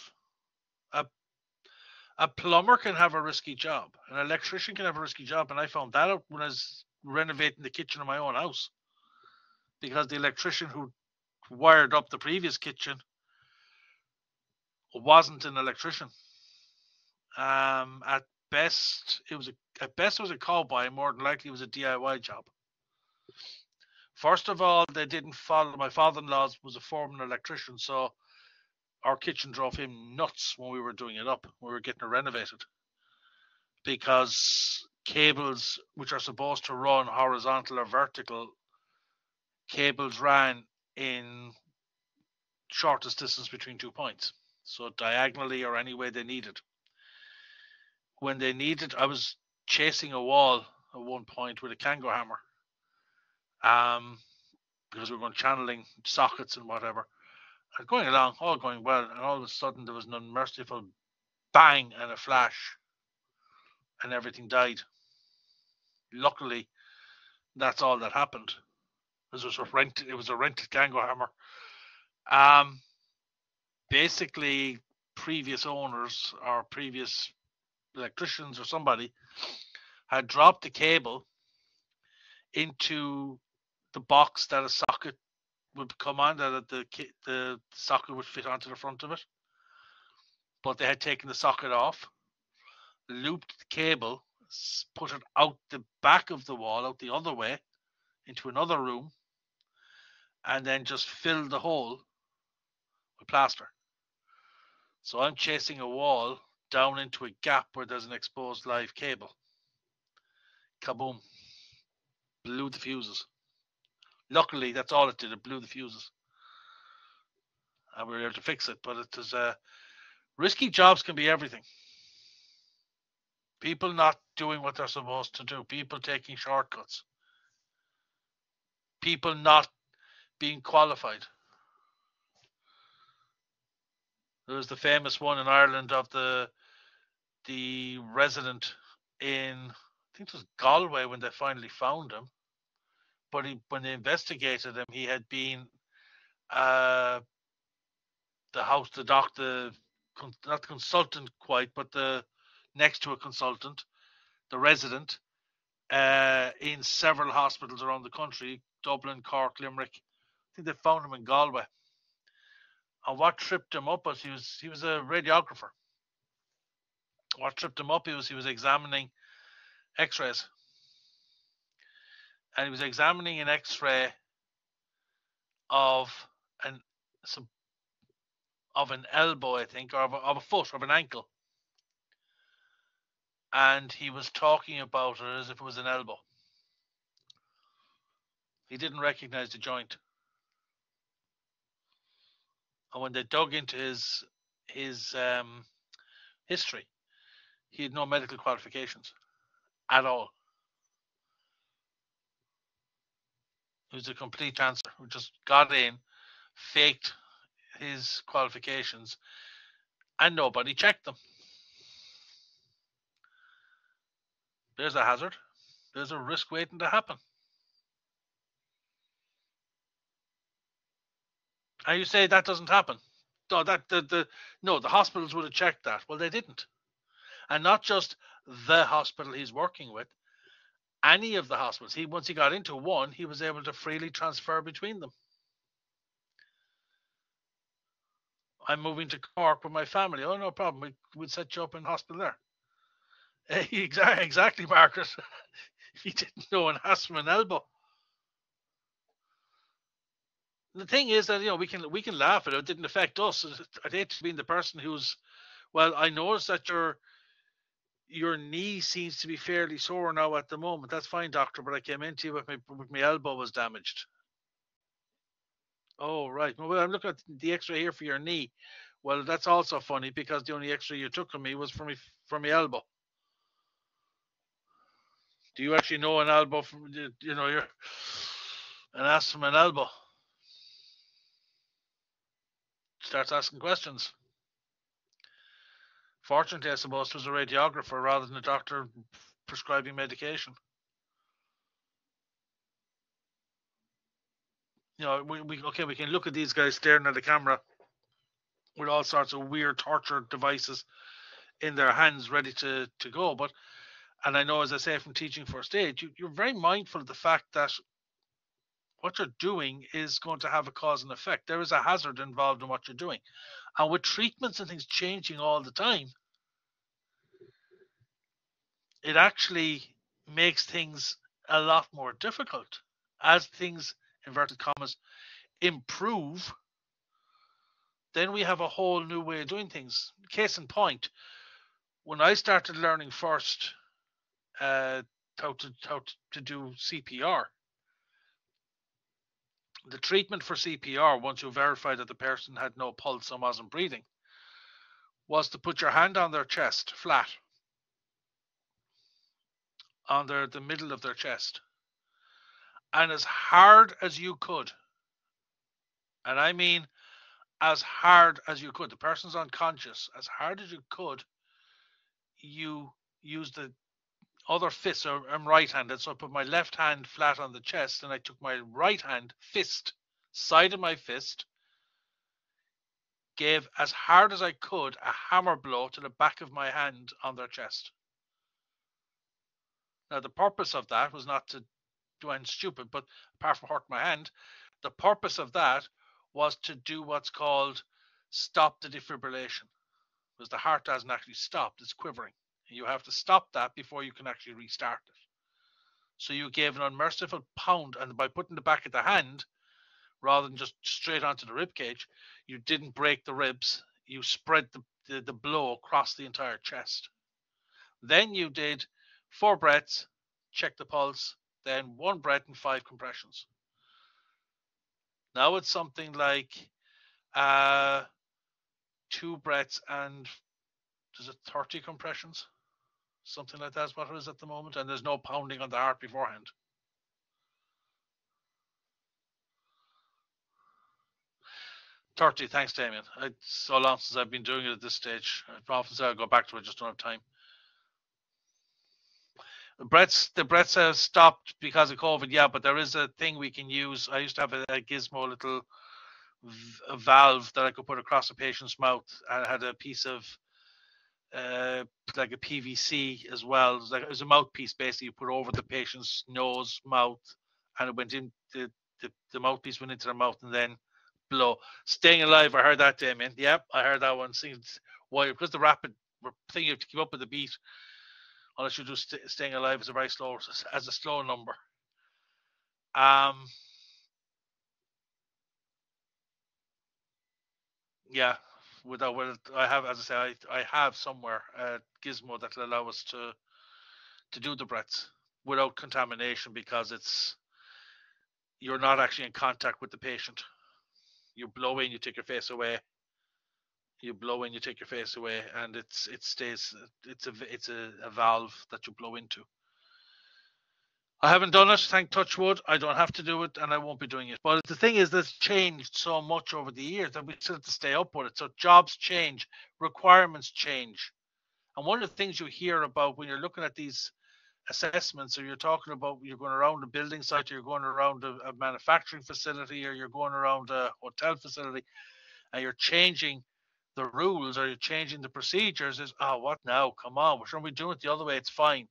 A plumber can have a risky job. An electrician can have a risky job. And I found that out when I was renovating the kitchen of my own house. Because the electrician who wired up the previous kitchen wasn't an electrician. At best, it was a cowboy. More than likely, it was a DIY job. First of all, they didn't follow. My father-in-law was a foreman electrician, so our kitchen drove him nuts when we were doing it up. We were getting it renovated because cables, which are supposed to run horizontal or vertical, cables ran in shortest distance between 2 points, so diagonally or any way they needed. when they needed, I was chasing a wall at one point with a Kango hammer, because we were going channeling sockets and whatever. And going along, all going well, and all of a sudden there was an unmerciful bang and a flash, and everything died. Luckily, that's all that happened. It was a rented Kango hammer. Basically, previous owners or previous electricians or somebody had dropped the cable into the box that a socket would come on, that the socket would fit onto the front of it. But they had taken the socket off, looped the cable, put it out the back of the wall, out the other way, into another room, and then just filled the hole with plaster. So I'm chasing a wall down into a gap where there's an exposed live cable. Kaboom. Blew the fuses. Luckily, that's all it did. It blew the fuses. And we were able to fix it. But it was risky jobs can be everything. People not doing what they're supposed to do. People taking shortcuts. People not being qualified. There was the famous one in Ireland of the resident in, I think it was Galway, when they finally found him. But when they investigated him, he had been the doctor, not the consultant quite, but the next to a consultant, the resident, in several hospitals around the country, Dublin, Cork, Limerick. I think they found him in Galway. And what tripped him up was he was a radiographer. What tripped him up, he was examining X-rays. And he was examining an X-ray of an elbow, I think, or of a foot, of an ankle. And he was talking about it as if it was an elbow. He didn't recognize the joint. And when they dug into his history, he had no medical qualifications at all. He was a complete chancer who just got in, faked his qualifications, and nobody checked them. There's a hazard. There's a risk waiting to happen. And you say that doesn't happen. No, the hospitals would have checked that. Well, they didn't. And not just the hospital he's working with, any of the hospitals. Once he got into one, he was able to freely transfer between them. I'm moving to Cork with my family. Oh, no problem. We'd set you up in hospital there. Exactly, Margaret. He didn't know an ass from an elbow. The thing is that we can laugh at it. It didn't affect us. I'd hate to be the person who's, well, I noticed that your knee seems to be fairly sore now at the moment. That's fine, doctor, but I came into you with my elbow was damaged. Oh, right. Well, I'm looking at the X-ray here for your knee. Well, that's also funny because the only X-ray you took of me was from my elbow. Do you actually know an elbow from you're an ass from an elbow? Starts asking questions. Fortunately, I suppose it was a radiographer rather than a doctor prescribing medication. We can look at these guys staring at the camera with all sorts of weird torture devices in their hands ready to go. And I know, as I say, from teaching first aid, you're very mindful of the fact that what you're doing is going to have a cause and effect. There is a hazard involved in what you're doing. And with treatments and things changing all the time, it actually makes things a lot more difficult. As things, inverted commas, improve, then we have a whole new way of doing things. Case in point, when I started learning first how to do CPR, the treatment for CPR, once you verified that the person had no pulse and wasn't breathing, was to put your hand on their chest flat on the middle of their chest. And as hard as you could, and I mean as hard as you could, the person's unconscious, as hard as you could, you use the other fist. So I'm right-handed, so I put my left hand flat on the chest, and I took my right hand fist, side of my fist, gave as hard as I could a hammer blow to the back of my hand on their chest. Now, the purpose of that was not to do anything stupid, but apart from hurting my hand, the purpose of that was to do what's called stop the defibrillation, because the heart hasn't actually stopped, it's quivering. You have to stop that before you can actually restart it. So you gave an unmerciful pound, and by putting the back of the hand rather than just straight onto the rib cage, you didn't break the ribs. You spread the blow across the entire chest. Then you did 4 breaths, check the pulse, then 1 breath and 5 compressions. Now it's something like 2 breaths and is it 30 compressions? Something like that's what it is at the moment, and there's no pounding on the heart beforehand. Thanks, Damien. It's so long since I've been doing it at this stage. I often say I'll go back to it, just don't have time. The breaths have stopped because of COVID, yeah, but there is a thing we can use. I used to have a gizmo little valve that I could put across a patient's mouth, and it had a piece of like a PVC as well. It was a mouthpiece basically you put over the patient's nose, mouth, and it went in. The mouthpiece went into their mouth and then blow. Staying Alive, I heard that, Damien. Yep, I heard that one. Why? Because the rapid thing, you have to keep up with the beat. Unless you do Staying Alive as a very slow, as a slow number. Yeah, I have, as I say, I have somewhere a gizmo that will allow us to do the breaths without contamination, because you're not actually in contact with the patient. You blow in, you take your face away. You blow in, you take your face away, and it stays. It's a valve that you blow into. I haven't done it, thank touch wood. I don't have to do it, and I won't be doing it. But the thing is, that's changed so much over the years that we still have to stay up with it. So jobs change, requirements change, and one of the things you hear about when you're looking at these assessments, or you're talking about you're going around a building site, or you're going around a manufacturing facility, or you're going around a hotel facility, and you're changing the rules or you're changing the procedures, is what now? Come on, shouldn't we do it the other way? It's fine.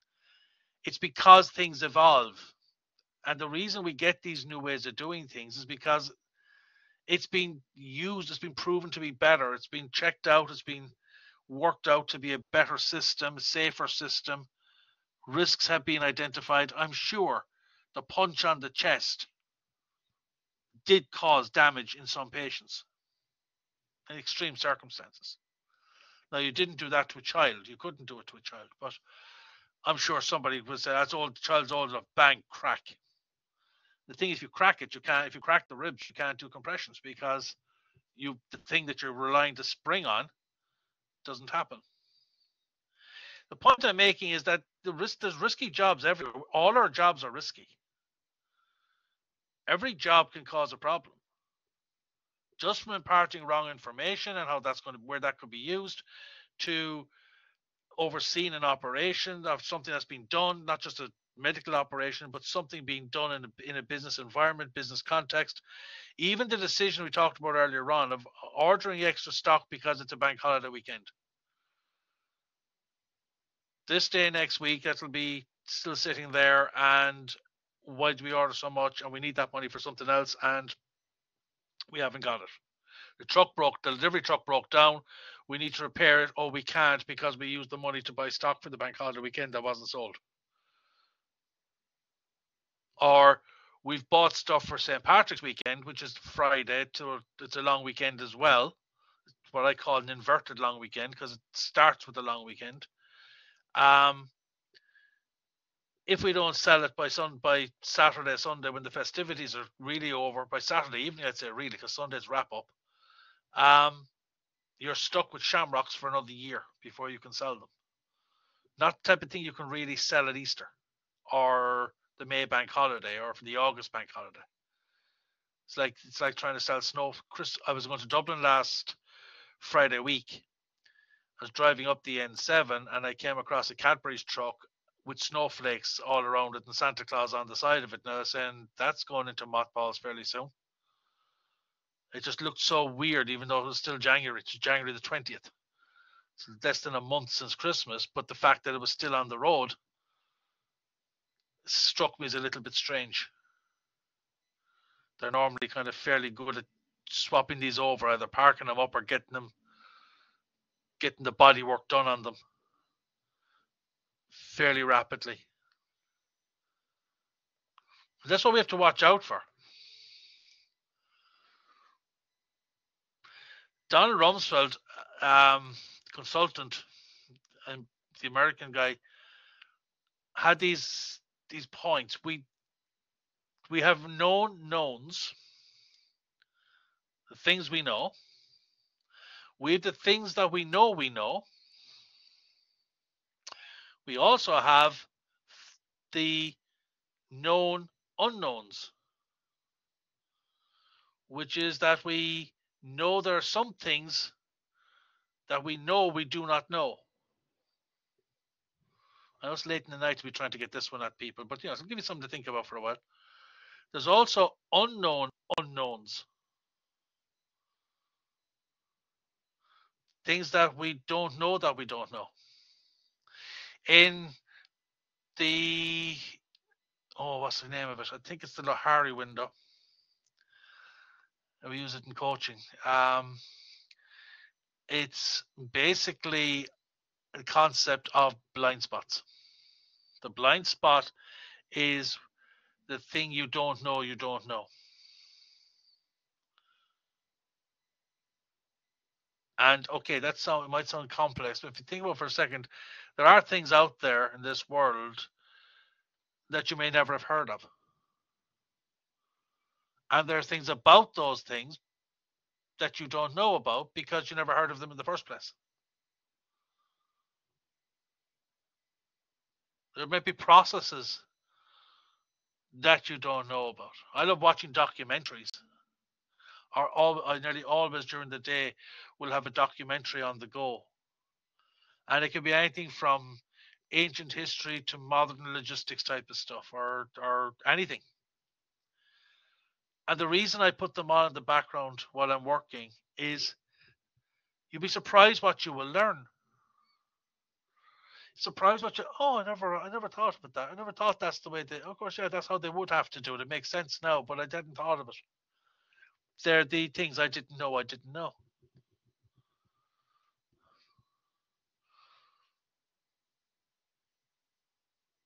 It's because things evolve. And the reason we get these new ways of doing things is because it's been used, it's been proven to be better, it's been checked out, it's been worked out to be a better system, a safer system. Risks have been identified. I'm sure the punch on the chest did cause damage in some patients in extreme circumstances. Now, you didn't do that to a child. You couldn't do it to a child, but I'm sure somebody would say, that's old, the child's old enough, bang, crack. The thing is, if you crack it, you can't. If you crack the ribs, you can't do compressions, because the thing that you're relying the spring on doesn't happen. The point I'm making is that there's risky jobs everywhere. All our jobs are risky. Every job can cause a problem. Just from imparting wrong information and where that could be used, to overseeing an operation of something that's been done, not just a medical operation, but something being done in a business environment, business context. Even the decision we talked about earlier on of ordering extra stock because it's a bank holiday weekend. This day next week, that'll be still sitting there, and why do we order so much? And we need that money for something else, and we haven't got it. The delivery truck broke down. We need to repair it. Oh, we can't because we used the money to buy stock for the bank holiday weekend that wasn't sold. Or we've bought stuff for St. Patrick's weekend, which is Friday. It's a long weekend as well. It's what I call an inverted long weekend, because it starts with a long weekend. If we don't sell it by Saturday, Sunday, when the festivities are really over, by Saturday evening, I'd say, really, because Sunday's wrap up, you're stuck with shamrocks for another year before you can sell them. Not the type of thing you can really sell at Easter. or the May bank holiday or for the August bank holiday. It's like trying to sell snow. I was going to Dublin last Friday week. I was driving up the N7 and I came across a Cadbury's truck with snowflakes all around it and Santa Claus on the side of it. Now I was saying that's going into mothballs fairly soon. It just looked so weird, even though it was still January. It's January the 20th. It's less than a month since Christmas, but the fact that it was still on the road struck me as a little bit strange. They're normally kind of fairly good at swapping these over, either parking them up or getting the body work done on them fairly rapidly. That's what we have to watch out for. Donald Rumsfeld, consultant, and the American guy, had these points. We have known knowns, the things we know. We have the things that we know we know. We also have the known unknowns, which is that we know there are some things that we know we do not know. I know it's late in the night to be trying to get this one at people, but I'll give you something to think about for a while. There's also unknown unknowns. Things that we don't know that we don't know. In the, what's the name of it? I think it's the Lahari window. We use it in coaching. It's basically a concept of blind spots. The blind spot is the thing you don't know you don't know. And okay, it might sound complex, but if you think about it for a second, there are things out there in this world that you may never have heard of. And there are things about those things that you don't know about because you never heard of them in the first place. There may be processes that you don't know about. I love watching documentaries. I nearly always during the day will have a documentary on the go. And it can be anything from ancient history to modern logistics type of stuff or anything. And the reason I put them on in the background while I'm working is you'll be surprised what you will learn. Surprised what you, I never thought about that. I never thought that's the way of course, that's how they would have to do it. It makes sense now, but I hadn't thought of it. They're the things I didn't know.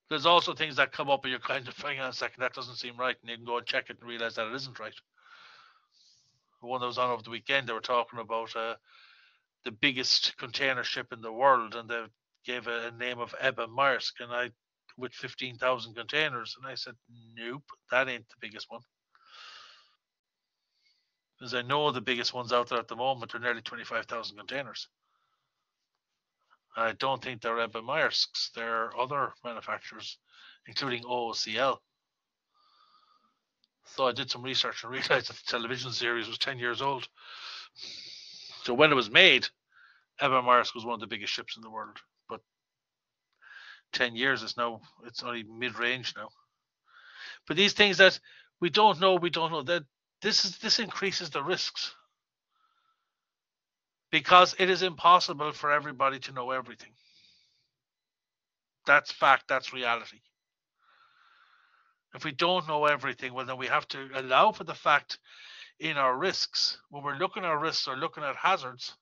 There's also things that come up and you're kind of, hang on a second, that doesn't seem right. And you can go and check it and realize that it isn't right. The one that was on over the weekend, they were talking about the biggest container ship in the world, and they gave a name of Ebba Maersk, and with 15,000 containers. And I said, nope, that ain't the biggest one. Because I know the biggest ones out there at the moment are nearly 25,000 containers. I don't think they're Ebba Maersk's. They're other manufacturers, including OOCL. So I did some research and realized that the television series was 10 years old. So when it was made, Ebba Maersk was one of the biggest ships in the world. But 10 years is now, it's only mid-range now. But these things that we don't know, that this increases the risks. Because it is impossible for everybody to know everything. That's fact, that's reality. If we don't know everything, well, then we have to allow for the fact in our risks, when we're looking at risks or looking at hazards,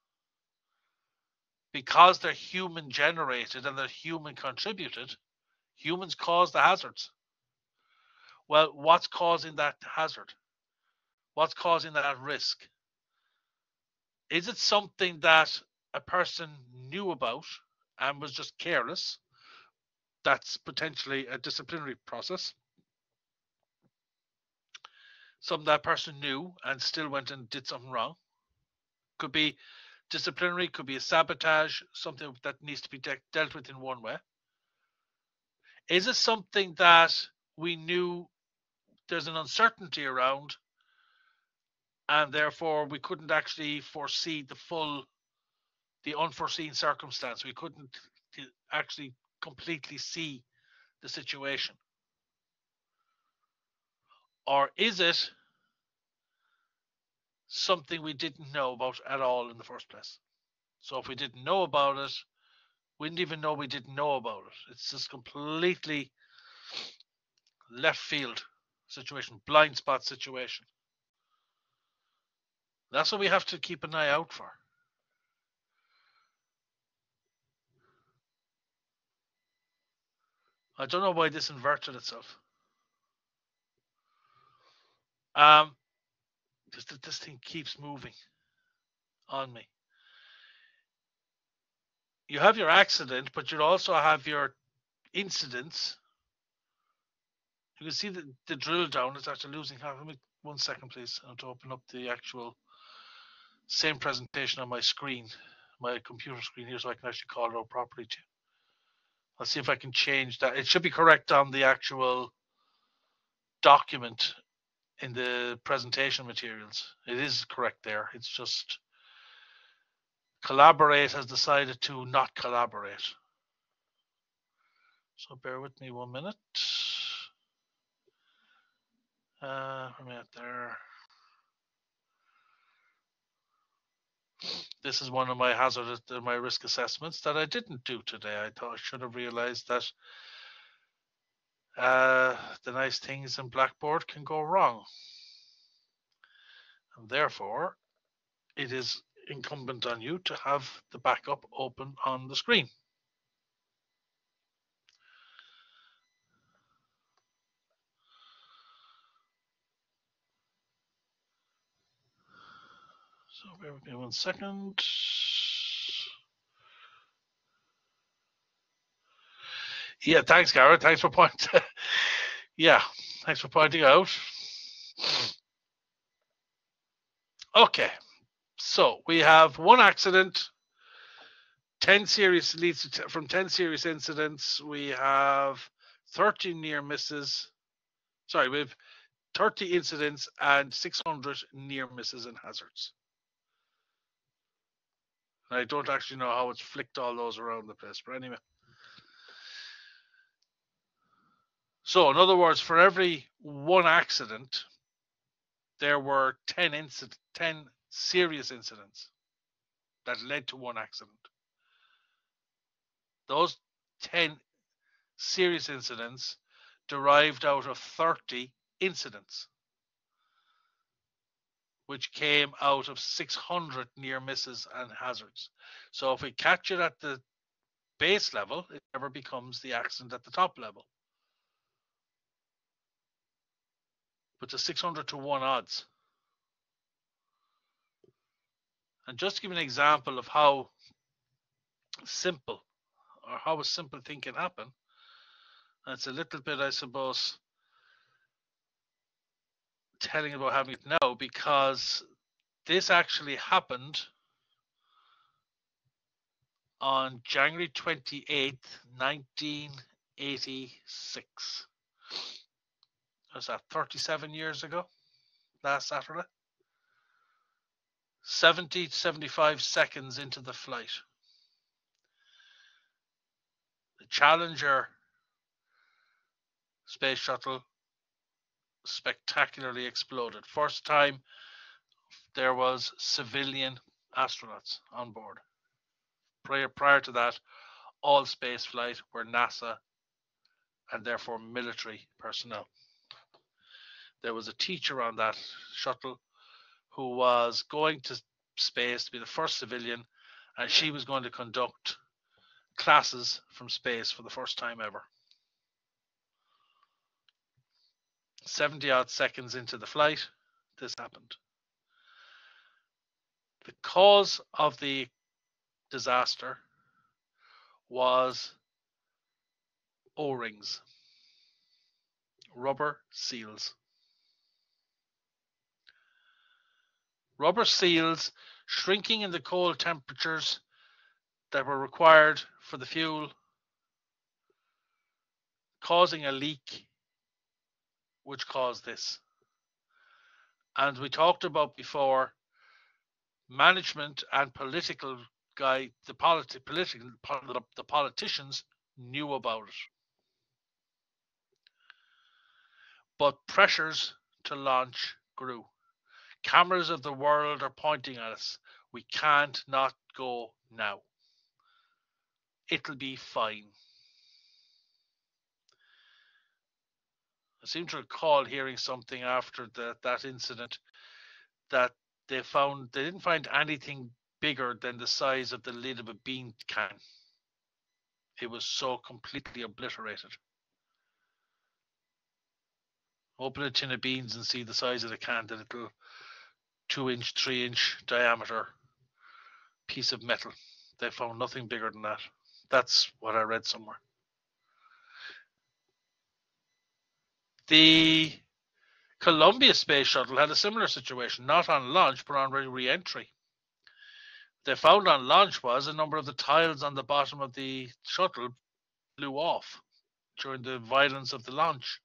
because they're human generated and they're human contributed, humans cause the hazards. Well, what's causing that hazard? What's causing that risk? Is it something that a person knew about and was just careless? That's potentially a disciplinary process. Something that person knew and still went and did something wrong. Could be disciplinary, could be a sabotage, something that needs to be dealt with in one way. Is it something that we knew there's an uncertainty around, and therefore we couldn't actually foresee the unforeseen circumstance? We couldn't actually completely see the situation. Or is it something we didn't know about at all in the first place? So if we didn't know about it, we didn't even know we didn't know about it. It's just completely left field situation, blind spot situation. That's what we have to keep an eye out for. I don't know why this inverted itself. This thing keeps moving on me. You have your accident, but you also have your incidents. You can see the drill down is actually losing half. Let me 1 second, please. I have to open up the actual same presentation on my screen, my computer screen here, so I can actually call it out properly to you. I'll see if I can change that. It should be correct on the actual document in the presentation materials. It is correct there. It's just Collaborate has decided to not collaborate. So bear with me 1 minute. Where am I at there? This is one of my my risk assessments that I didn't do today. I thought I should have realized that the nice things in Blackboard can go wrong. And therefore, it is incumbent on you to have the backup open on the screen. So bear with me 1 second. Yeah, thanks, Garrett. Thanks for pointing. Yeah, thanks for pointing out. Okay, so we have one accident, 10 serious leads from 10 serious incidents. We have 30 near misses. Sorry, we have 30 incidents and 600 near misses and hazards. I don't actually know how it's flicked all those around the place, but anyway. So in other words, for every one accident, there were 10 serious incidents that led to one accident. Those 10 serious incidents derived out of 30 incidents, which came out of 600 near misses and hazards. So if we catch it at the base level, it never becomes the accident at the top level. But the 600 to 1 odds. And just to give an example of how simple, or how a simple thing can happen, it's a little bit, I suppose, telling about having it now, because this actually happened on January 28th, 1986. Was that 37 years ago? Last Saturday? 70 to 75 seconds into the flight. The Challenger space shuttle spectacularly exploded. First time there was civilian astronauts on board. Prior to that, all space flight were NASA and therefore military personnel. There was a teacher on that shuttle who was going to space to be the first civilian, and she was going to conduct classes from space for the first time ever. 70 odd seconds into the flight, this happened. The cause of the disaster was O-rings, rubber seals. Rubber seals shrinking in the cold temperatures that were required for the fuel causing a leak, which caused this. And we talked about before, management and political guy, the politicians knew about it. But pressures to launch grew. Cameras of the world are pointing at us. We can't not go now. It'll be fine. I seem to recall hearing something after that incident that they didn't find anything bigger than the size of the lid of a bean can. It was so completely obliterated. Open a tin of beans and see the size of the can, the little 2-inch, 3-inch diameter piece of metal. They found nothing bigger than that. That's what I read somewhere. The Columbia Space Shuttle had a similar situation, not on launch, but on re-entry. They found on launch was a number of the tiles on the bottom of the shuttle blew off during the violence of the launch.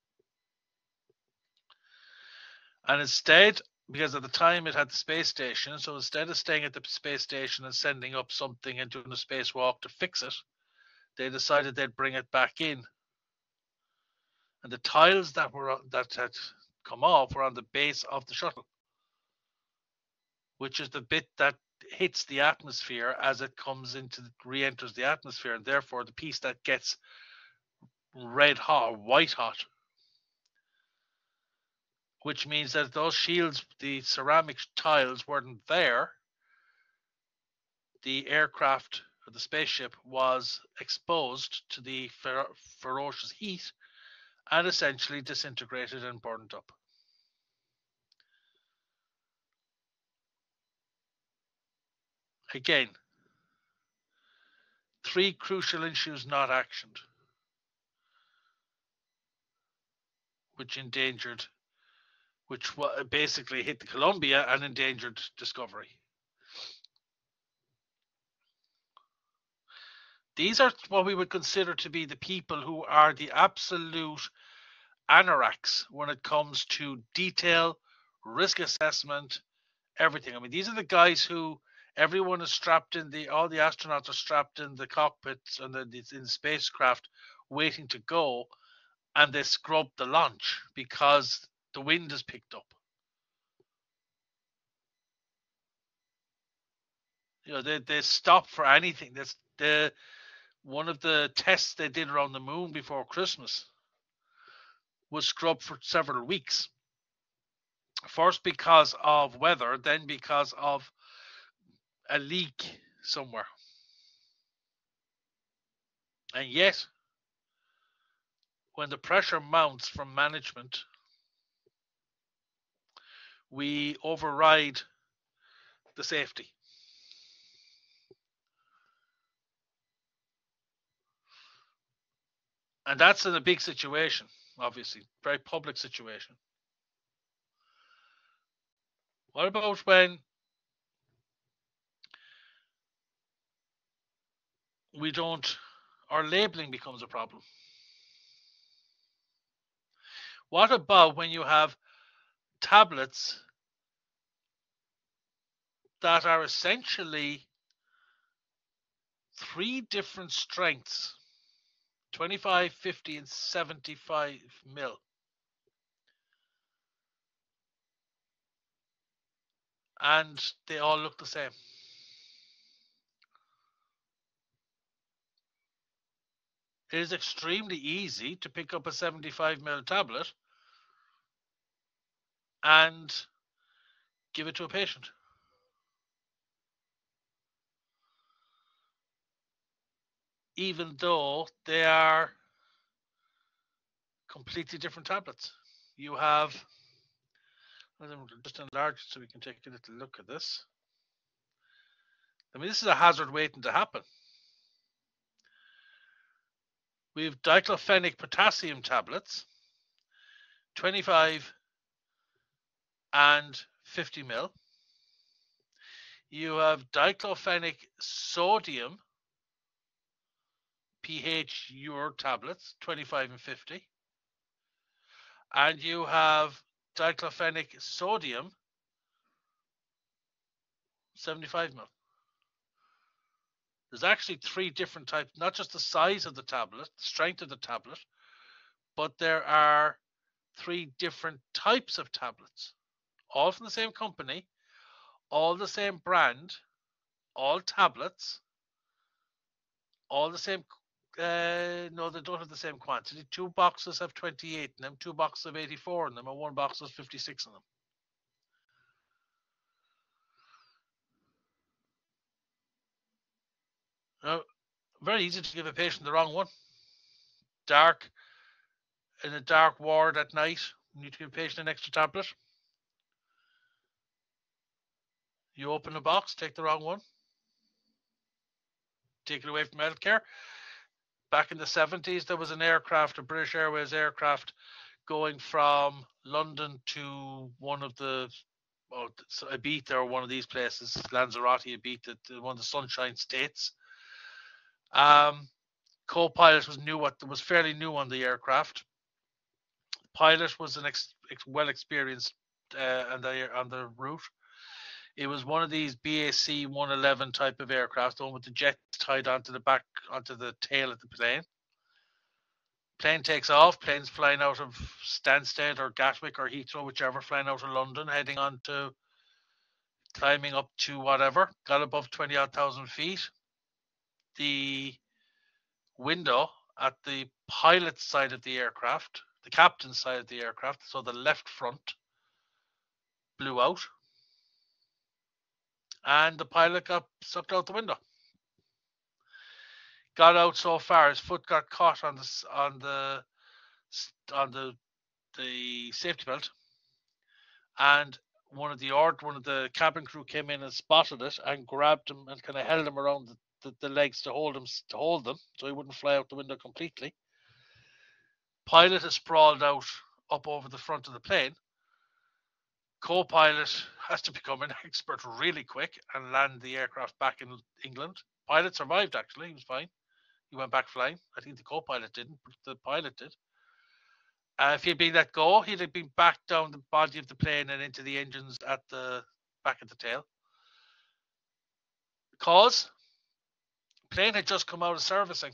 And instead, because at the time it had the space station, so instead of staying at the space station and sending up something and doing a spacewalk to fix it, they decided they'd bring it back in. And the tiles that had come off were on the base of the shuttle, which is the bit that hits the atmosphere as it re-enters the atmosphere, and therefore the piece that gets red hot, white hot, which means that those shields, the ceramic tiles, weren't there. The aircraft or the spaceship was exposed to the ferocious heat and essentially disintegrated and burned up. Again, 3 crucial issues not actioned, which basically hit the Columbia and endangered Discovery. These are what we would consider to be the people who are the absolute anoraks when it comes to detail, risk assessment, everything. I mean, these are the guys who everyone is strapped in all the astronauts are strapped in the cockpits and in the spacecraft waiting to go, and they scrub the launch because the wind is picked up. You know, they stop for anything. That's one of the tests they did around the moon before Christmas was scrubbed for several weeks. First because of weather, then because of a leak somewhere. And yet, when the pressure mounts from management, we override the safety. And that's in a big situation, obviously, very public situation. What about when our labeling becomes a problem? What about when you have tablets that are essentially 3 different strengths, 25, 50, and 75 mil? And they all look the same. It is extremely easy to pick up a 75 mil tablet and give it to a patient. Even though they are completely different tablets. You have, just enlarge it so we can take a little look at this. I mean, this is a hazard waiting to happen. We have diclofenac potassium tablets, 25 and 50 mil. You have diclofenac sodium PHUR tablets, 25 and 50. And you have diclofenac sodium, 75 ml. There's actually 3 different types, not just the size of the tablet, the strength of the tablet, but there are 3 different types of tablets, all from the same company, all the same brand, all tablets, all the same. No, they don't have the same quantity. 2 boxes have 28 in them, 2 boxes have 84 in them, and 1 box has 56 in them. Now, very easy to give a patient the wrong one. In a dark ward at night, you need to give a patient an extra tablet. You open a box, take the wrong one, take it away from healthcare. Back in the 70s, there was an aircraft, a British Airways aircraft, going from London to one of the Ibiza or one of these places, Lanzarote, Ibiza, one of the Sunshine States. Co-pilot was fairly new on the aircraft. Pilot was an well experienced on the route. It was one of these BAC 111 type of aircraft, the one with the jets tied onto the tail of the plane. Plane takes off, plane's flying out of Stansted or Gatwick or Heathrow, whichever, flying out of London, heading on to, climbing up to whatever, got above 20,000 feet. The window at the pilot's side of the aircraft, the captain's side of the aircraft, so the left front, blew out. And the pilot got sucked out the window. Got out so far, his foot got caught on the safety belt, and one of the cabin crew came in and spotted it and grabbed him and kind of held him around the legs to hold them, so he wouldn't fly out the window completely. Pilot is sprawled out up over the front of the plane. Co-pilot has to become an expert really quick and land the aircraft back in England. Pilot survived, actually. He was fine. He went back flying. I think the co-pilot didn't, but the pilot did. If he'd been let go, he'd have been back down the body of the plane and into the engines back at the tail. Because the plane had just come out of servicing.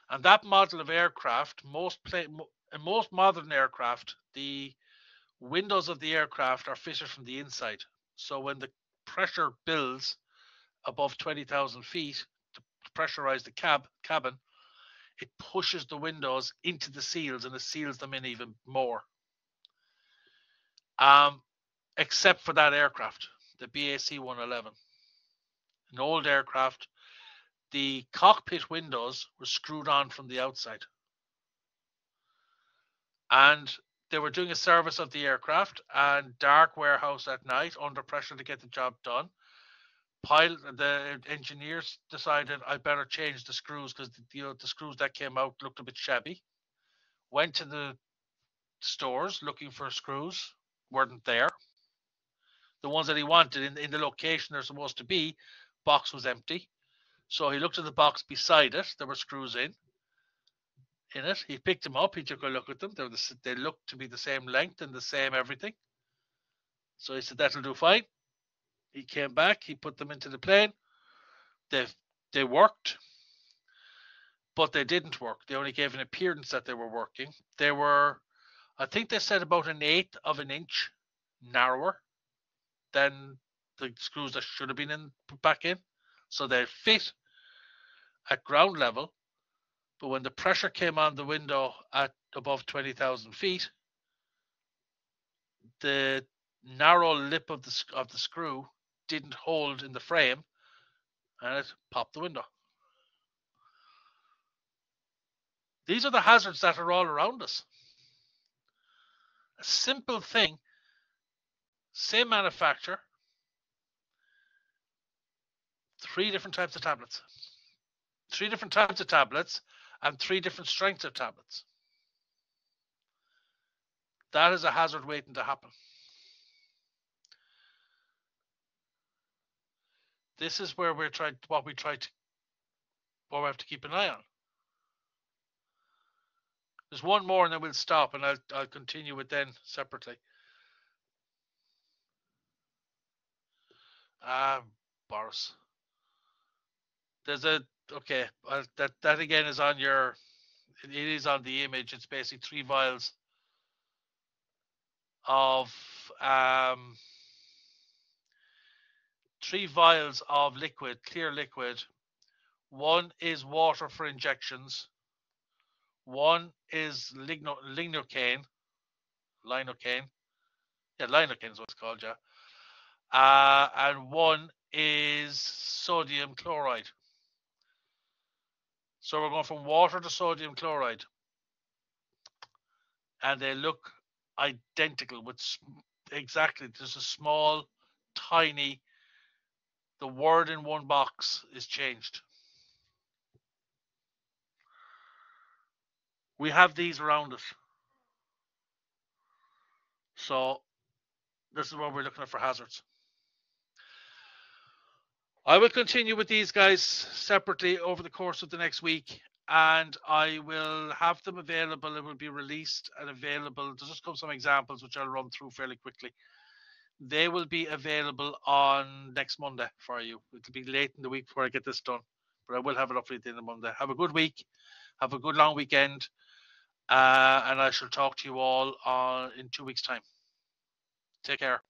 And that model of aircraft, most modern aircraft, the windows of the aircraft are fitted from the inside. So when the pressure builds above 20,000 feet to pressurize the cabin, it pushes the windows into the seals and it seals them in even more. Except for that aircraft, the BAC 111. An old aircraft, the cockpit windows were screwed on from the outside. And they were doing a service of the aircraft, and dark warehouse at night, under pressure to get the job done. The engineers decided, I better change the screws because the screws that came out looked a bit shabby. Went to the stores looking for screws, weren't there. The ones that he wanted in the location they're supposed to be, box was empty. So he looked at the box beside it. There were screws in it. He picked them up. He took a look at them. They looked to be the same length and the same everything. So he said, that'll do fine. He came back. He put them into the plane. They worked, but they didn't work. They only gave an appearance that they were working. They were, I think they said, about 1/8 of an inch narrower than the screws that should have been put back in. So they fit at ground level. But when the pressure came on the window at above 20,000 feet, the narrow lip of the screw didn't hold in the frame, and it popped the window. These are the hazards that are all around us. A simple thing, same manufacturer, 3 different types of tablets. 3 different types of tablets and 3 different strengths of tablets. That is a hazard waiting to happen. This is where we try to or we have to keep an eye on. There's one more, and then we'll stop, and I'll continue it then separately. Boris. There's a okay. That again is on your. It is on the image. It's basically 3 vials of 3 vials of liquid, clear liquid. One is water for injections. One is lidocaine. Lidocaine. Yeah, lidocaine is what it's called, yeah. And one is sodium chloride. So we're going from water to sodium chloride. And they look identical with exactly, there's a small, tiny, the word in one box is changed. We have these around us. So this is what we're looking at for hazards. I will continue with these guys separately over the course of the next week, and I will have them available. It will be released and available. There's just some examples which I'll run through fairly quickly. They will be available on next Monday for you. It'll be late in the week before I get this done, but I will have it up for you at the end of Monday. Have a good week. Have a good long weekend. And I shall talk to you all in 2 weeks' time. Take care.